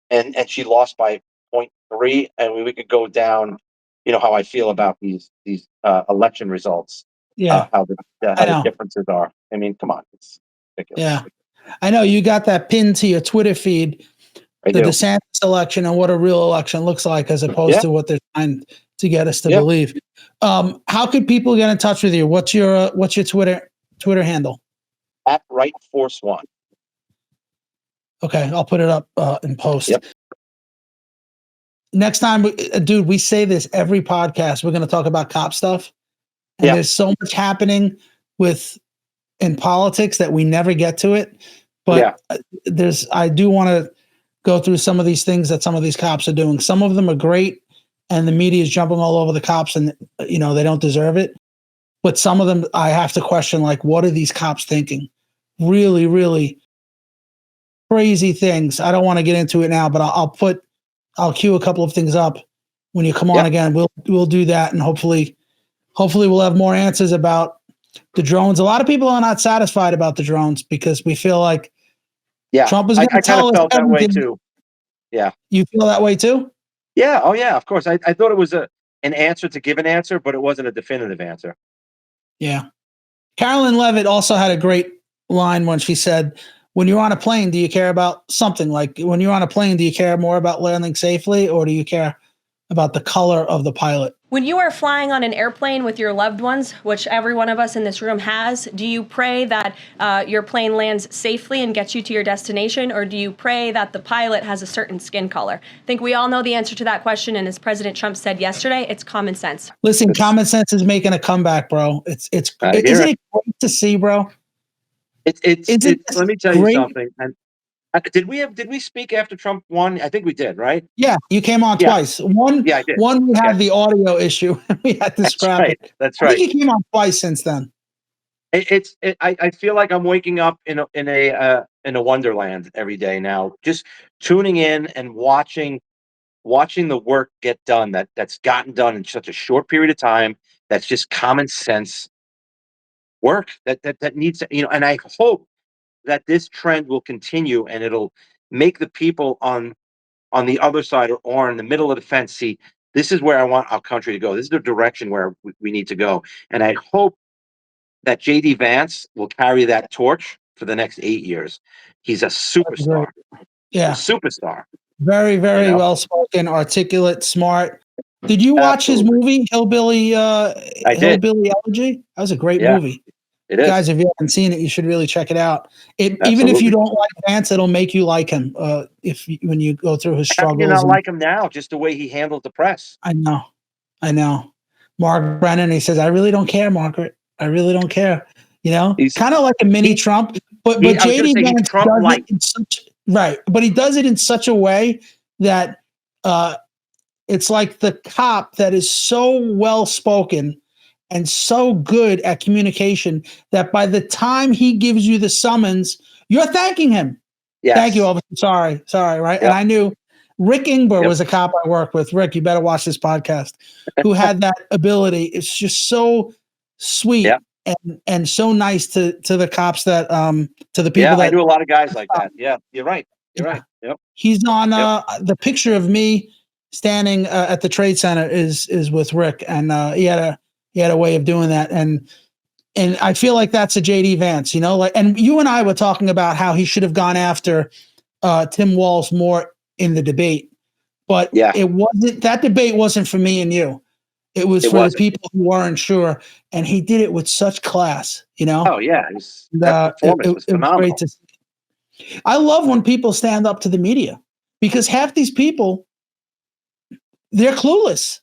and she lost by 0.3. And we could go down, how I feel about these election results. Yeah, how the differences are. I mean, come on, it's ridiculous. Yeah, I know you got that pinned to your Twitter feed, the DeSantis election and what a real election looks like, as opposed to what they're trying to get us to believe. How could people get in touch with you? What's your Twitter handle? At Right Force One. Okay, I'll put it up in post. Yep. Next time, dude, we say this every podcast. We're going to talk about cop stuff, and there's so much happening in politics that we never get to it. But I do want to go through some of these things that some of these cops are doing. Some of them are great, and the media is jumping all over the cops, and they don't deserve it. But some of them, I have to question, like, what are these cops thinking? Really, really crazy things. I don't want to get into it now, but I'll queue a couple of things up when you come on again. We'll do that, and hopefully we'll have more answers about the drones. A lot of people are not satisfied about the drones because we feel like Trump is going to tell us that way everything. too. Yeah, you feel that way too? Yeah. Oh yeah. Of course. I thought it was an answer to give an answer, but it wasn't a definitive answer. Yeah. Carolyn Levitt also had a great line when she said, when you're on a plane, do you care about something? Like, when you're on a plane, do you care more about landing safely, or do you care about the color of the pilot? When you are flying on an airplane with your loved ones, which every one of us in this room has, do you pray that your plane lands safely and gets you to your destination, or do you pray that the pilot has a certain skin color? I think we all know the answer to that question, and as President Trump said yesterday, it's common sense. Listen, common sense is making a comeback, bro. Isn't it great to see, bro? Let me tell you something. And did we speak after Trump won? I think we did, right? Yeah, you came on twice. One, I did. One, we had the audio issue. We had to scrap it. That's right. I think you came on twice since then. I feel like I'm waking up in a wonderland every day now. Just tuning in and watching the work get done that's gotten done in such a short period of time. That's just common sense work that needs to, and I hope that this trend will continue, and it'll make the people on the other side or in the middle of the fence see, this is where I want our country to go. This is the direction where we need to go. And I hope that JD Vance will carry that torch for the next 8 years. He's a superstar. Yeah. A superstar. Very, very well spoken, articulate, smart. Did you watch his movie, Hillbilly Elegy? That was a great movie. It is. Guys, if you haven't seen it, you should really check it out. Even if you don't like Vance, it'll make you like him when you go through his struggles. How can you not like him now, just the way he handled the press? I know. Mark Brennan, he says, I really don't care, Margaret. I really don't care. He's kind of like a mini Trump, but JD Vance does it in such, but he does it in such a way that it's like the cop that is so well spoken and so good at communication that by the time he gives you the summons, you're thanking him. Yes. Thank you, officer. Sorry, right? Yep. And I knew Rick Ingber was a cop I worked with. Rick, you better watch this podcast. Who had that ability? It's just so sweet and so nice to the cops that to the people. I knew a lot of guys like that. Yeah, you're right. You're right. Yep. He's on the picture of me standing at the Trade Center is with Rick, and he had He had a way of doing that. And I feel like that's a JD Vance, like, and you and I were talking about how he should have gone after Tim Walz more in the debate, but it wasn't, that debate wasn't for me and you. It was for the people who weren't sure, and he did it with such class, Oh yeah, that performance was phenomenal. Great to see. I love when people stand up to the media, because half these people, they're clueless.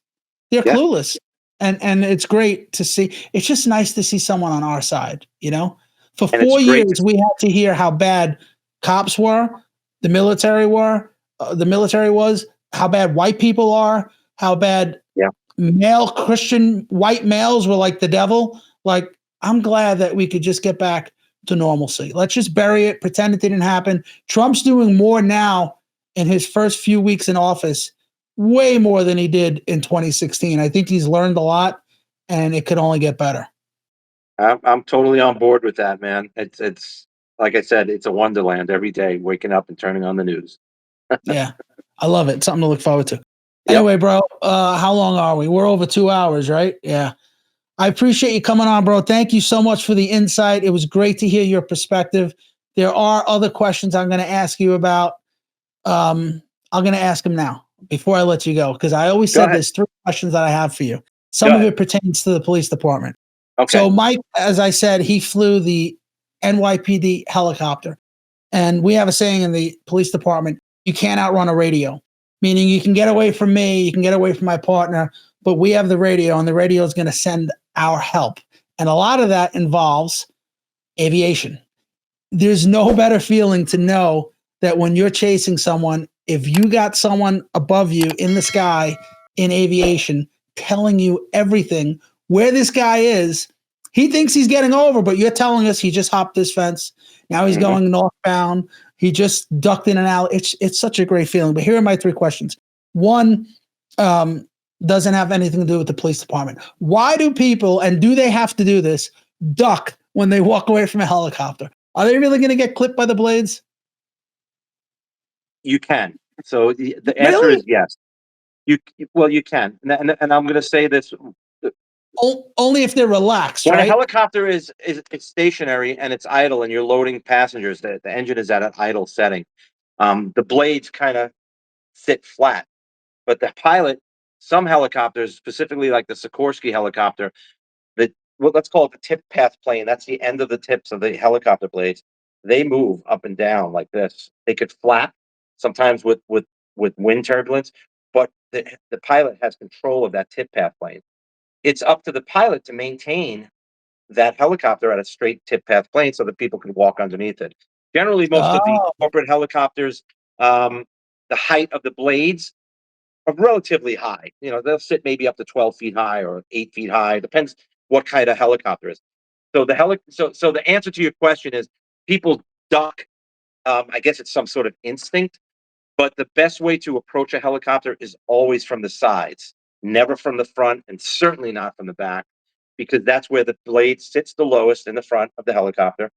They're clueless, and it's great to see. It's just nice to see someone on our side. For 4 years we had to hear how bad cops were, the military was, how bad white people are, how bad male Christian white males were like the devil. Like, I'm glad that we could just get back to normalcy. Let's just bury it, pretend it didn't happen. Trump's doing more now in his first few weeks in office, way more than he did in 2016. I think he's learned a lot, and it could only get better. I'm totally on board with that, man. It's like I said, it's a wonderland every day, waking up and turning on the news. Yeah, I love it. Something to look forward to. Anyway, bro, how long are we? We're over 2 hours, right? Yeah. I appreciate you coming on, bro. Thank you so much for the insight. It was great to hear your perspective. There are other questions I'm going to ask you about. I'm going to ask them now before I let you go, because I always said there's 3 questions that I have for you. Some of it pertains to the police department. Okay. So Mike, as I said, he flew the NYPD helicopter. And we have a saying in the police department, you can't outrun a radio. Meaning you can get away from me, you can get away from my partner, but we have the radio, and the radio is going to send our help. And a lot of that involves aviation. There's no better feeling to know that when you're chasing someone, if you got someone above you in the sky in aviation telling you everything, where this guy is, he thinks he's getting over, but you're telling us he just hopped this fence. Now he's going northbound. He just ducked in and out. It's such a great feeling. But here are my 3 questions. One doesn't have anything to do with the police department. Why do people, and do they have to do this, duck when they walk away from a helicopter? Are they really going to get clipped by the blades? You can. So the answer is yes. You can. And I'm going to say this. Only if they're relaxed, when right? a helicopter is stationary and it's idle and you're loading passengers, the engine is at an idle setting. The blades kind of sit flat, but the pilot, some helicopters, specifically like the Sikorsky helicopter, let's call it the tip path plane. That's the end of the tips of the helicopter blades. They move up and down like this. They could flap sometimes with wind turbulence, but the pilot has control of that tip path plane. It's up to the pilot to maintain that helicopter at a straight tip path plane so that people can walk underneath it. Generally, most of the corporate helicopters, the height of the blades are relatively high. They'll sit maybe up to 12 feet high or 8 feet high. Depends what kind of helicopter is. So the answer to your question is people duck. I guess it's some sort of instinct, but the best way to approach a helicopter is always from the sides, never from the front, and certainly not from the back, because that's where the blade sits the lowest in the front of the helicopter.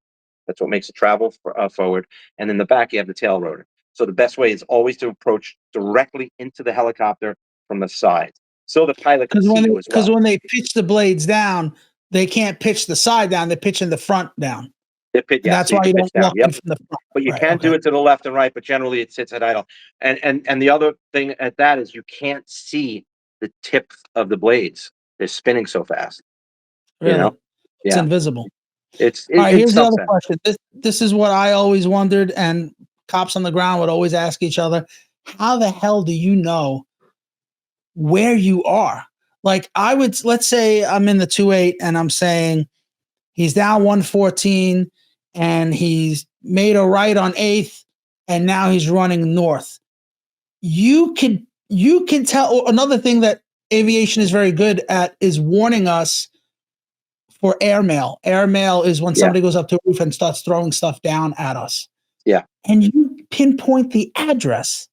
That's what makes it travel forward. And in the back, you have the tail rotor. So the best way is always to approach directly into the helicopter from the side, so the pilot can see you as well. Because when they pitch the blades down, they can't pitch the side down. They're pitching the front down. That's why you don't walk in from the front. But you can do it to the left and right, but generally it sits at idle. And the other thing at that is you can't see the tip of the blades. They're spinning so fast. Really? It's invisible. It's all right, here's the other question. This is what I always wondered, and cops on the ground would always ask each other, how the hell do you know where you are? Like, let's say I'm in the 2-8 and I'm saying he's down 114 and he's made a right on 8th and now he's running north. You can tell. Another thing that aviation is very good at is warning us for airmail. Airmail is when somebody goes up to a roof and starts throwing stuff down at us. Yeah. And you pinpoint the address.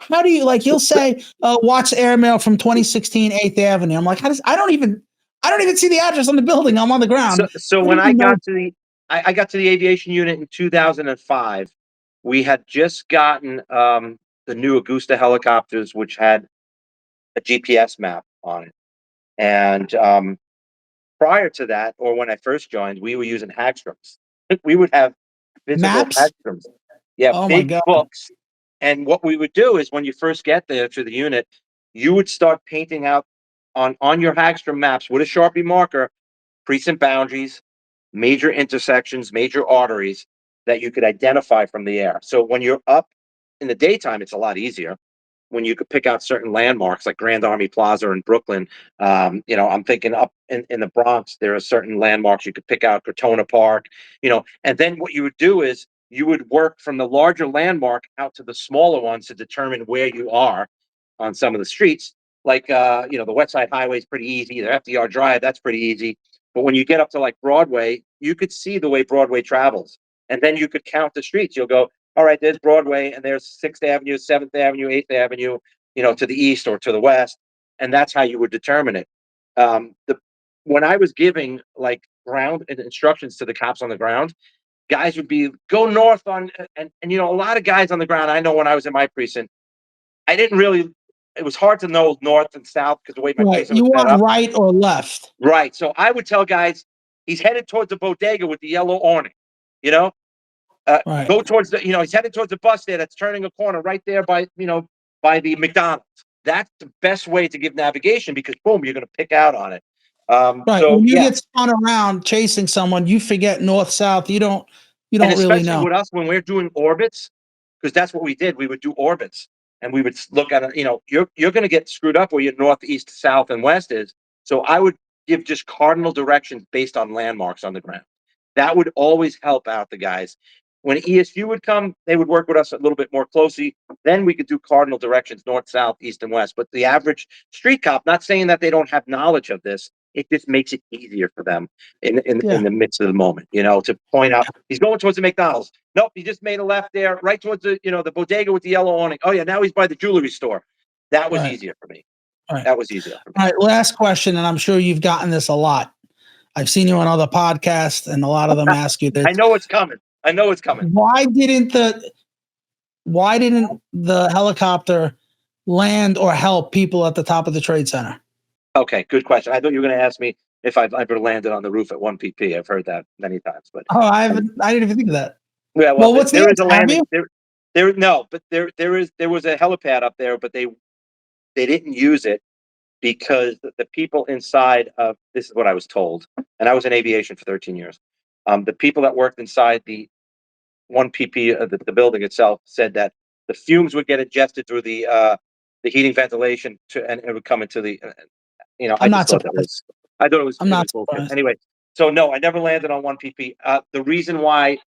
How do you, you'll say, watch airmail from 2016 8th Avenue. I'm like, I don't even see the address on the building. I'm on the ground. So when I got to the aviation unit in 2005, we had just gotten the new Augusta helicopters, which had a GPS map on it. And prior to that, or when I first joined, we were using Hagstroms. We would have physical Maps? Hagstroms. Yeah, Oh my big God. books. And what we would do is when you first get there to the unit, you would start painting out on your Hagstrom maps with a Sharpie marker, precinct boundaries, major intersections, major arteries that you could identify from the air. So when you're up in the daytime, it's a lot easier. When you could pick out certain landmarks like Grand Army Plaza in Brooklyn, I'm thinking up in the Bronx, there are certain landmarks you could pick out, Crotona Park, and then what you would do is you would work from the larger landmark out to the smaller ones to determine where you are on some of the streets. Like, the West Side Highway is pretty easy. The FDR Drive, that's pretty easy. But when you get up to like Broadway, you could see the way Broadway travels. And then you could count the streets. You'll go, all right, there's Broadway and there's 6th Avenue, 7th Avenue, 8th Avenue, to the east or to the west. And that's how you would determine it. When I was giving like ground instructions to the cops on the ground, guys would be go north on, and a lot of guys on the ground, I know when I was in my precinct, it was hard to know north and south because the way my Right. precinct You was set want up. right or left. Right. So I would tell guys, he's headed towards the bodega with the yellow awning, Right. go towards he's headed towards the bus there that's turning a corner right there by the McDonald's. That's the best way to give navigation because boom, you're going to pick out on it. Right. So When you yeah, get spun around chasing someone, you forget north, south. You don't and really especially know. with us when we're doing orbits, because that's what we did. We would do orbits and we would look at it. You're going to get screwed up where your north, east, south, and west is. So I would give just cardinal directions based on landmarks on the ground. That would always help out the guys. When ESU would come, they would work with us a little bit more closely. Then we could do cardinal directions, north, south, east, and west. But the average street cop, not saying that they don't have knowledge of this, it just makes it easier for them in the midst of the moment, to point out he's going towards the McDonald's. Nope, he just made a left there, right towards the bodega with the yellow awning. Oh yeah, now he's by the jewelry store. That was easier for me. Right. That was easier for me. All right, last question, and I'm sure you've gotten this a lot. I've seen you on other podcasts, and a lot of them ask you this. I know it's coming. Why didn't the helicopter land or help people at the top of the Trade Center? Okay, good question. I thought you were going to ask me if I've ever landed on the roof at 1 PP. I've heard that many times, but I didn't even think of that. Yeah, well what's there is a landing. There was a helipad up there, but they didn't use it because the people inside of this is what I was told, and I was in aviation for 13 years. The people that worked inside the 1 PP of the building itself said that the fumes would get ingested through the heating ventilation and it would come into the. I just thought it was bullshit. Anyway, so no, I never landed on 1 PP. The reason why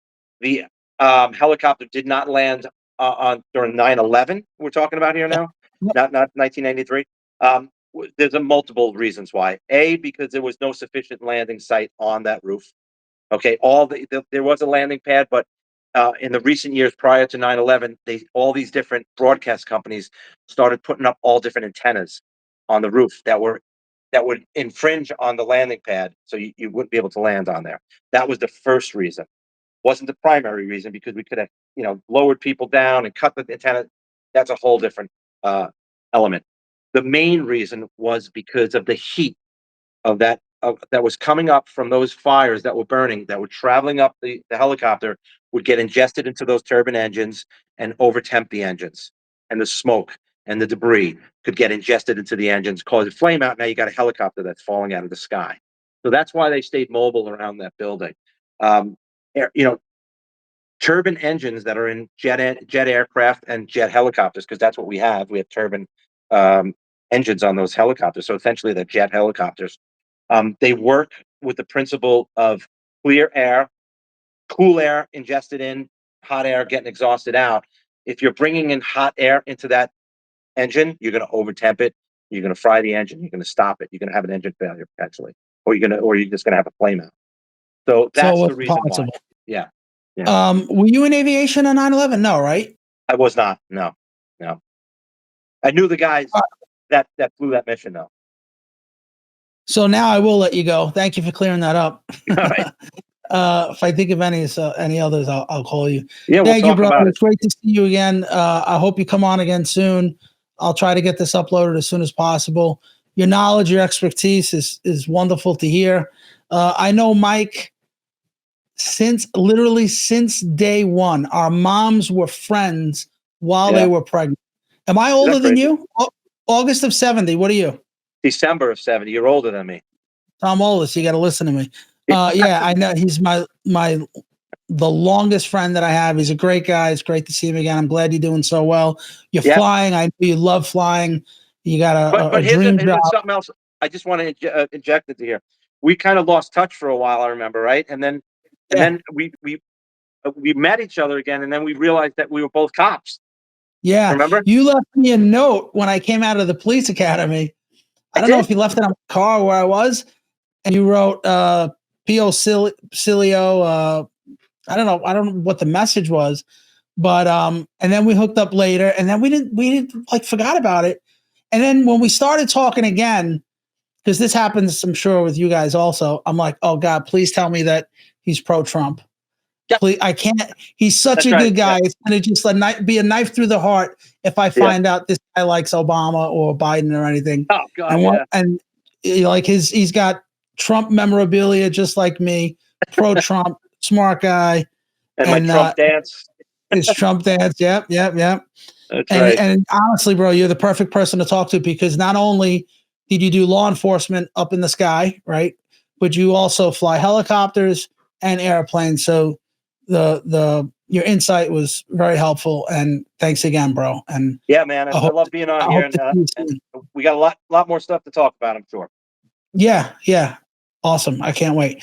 the helicopter did not land during 9/11, we're talking about here now, not 1993. There's multiple reasons why. A, because there was no sufficient landing site on that roof. Okay, there was a landing pad, but in the recent years prior to 9/11, all these different broadcast companies started putting up all different antennas on the roof that would infringe on the landing pad, so you wouldn't be able to land on there. That was the first reason. Wasn't the primary reason because we could have lowered people down and cut the antenna. That's a whole different element. The main reason was because of the heat of that was coming up from those fires that were burning, that were traveling up the helicopter, would get ingested into those turbine engines and overtemp the engines, and the smoke and the debris could get ingested into the engines, cause a flame out. Now you got a helicopter that's falling out of the sky. So that's why they stayed mobile around that building. Turbine engines that are in jet aircraft and jet helicopters, because that's what we have. We have turbine engines on those helicopters. So essentially they're jet helicopters. They work with the principle of clear air, cool air ingested in, hot air getting exhausted out. If you're bringing in hot air into that engine, you're going to overtemp it. You're going to fry the engine. You're going to stop it. You're going to have an engine failure potentially, or you're just going to have a flame out. So that's the reason why. Yeah. Were you in aviation on 9/11? No, right? I was not. No. I knew the guys that flew that mission though. So now I will let you go. Thank you for clearing that up. All right. If I think of any others, I'll call you. Yeah, thank you, brother. About it's great to see you again. I hope you come on again soon. I'll try to get this uploaded as soon as possible. your knowledge, your expertise is wonderful to hear. I know Mike since day one. Our moms were friends while they were pregnant. Am I older than you? August of 70. What are you? December of 70. You're older than me. I'm older, so you got to listen to me. Yeah, I know he's the longest friend that I have. He's a great guy. It's great to see him again. I'm glad you're doing so well. You're flying. I know you love flying. You got a dream job. Here's something else. I just want to inject it here. We kind of lost touch for a while, I remember, right? And then we met each other again, and then we realized that we were both cops. Yeah. Remember? You left me a note when I came out of the police academy. I don't know if you left it on my car where I was, and you wrote P.O. Cilio. I don't know what the message was, but and then we hooked up later, and then we didn't like forgot about it. And then when we started talking again, because this happens, I'm sure with you guys also, I'm like, oh God, please tell me that he's pro-Trump. Yep. Please, I can't. He's such a good guy. It's going to just be a knife through the heart if I find out this guy likes Obama or Biden or anything. Oh God, and like he's got Trump memorabilia just like me, pro-Trump, smart guy, and my Trump dance. His Trump dance. Yep. That's right. And honestly, bro, you're the perfect person to talk to because not only did you do law enforcement up in the sky, right, but you also fly helicopters and airplanes. So your insight was very helpful, and thanks again, bro. And yeah, man, I love being on here, and we got a lot more stuff to talk about, I'm sure. Yeah, awesome. I can't wait.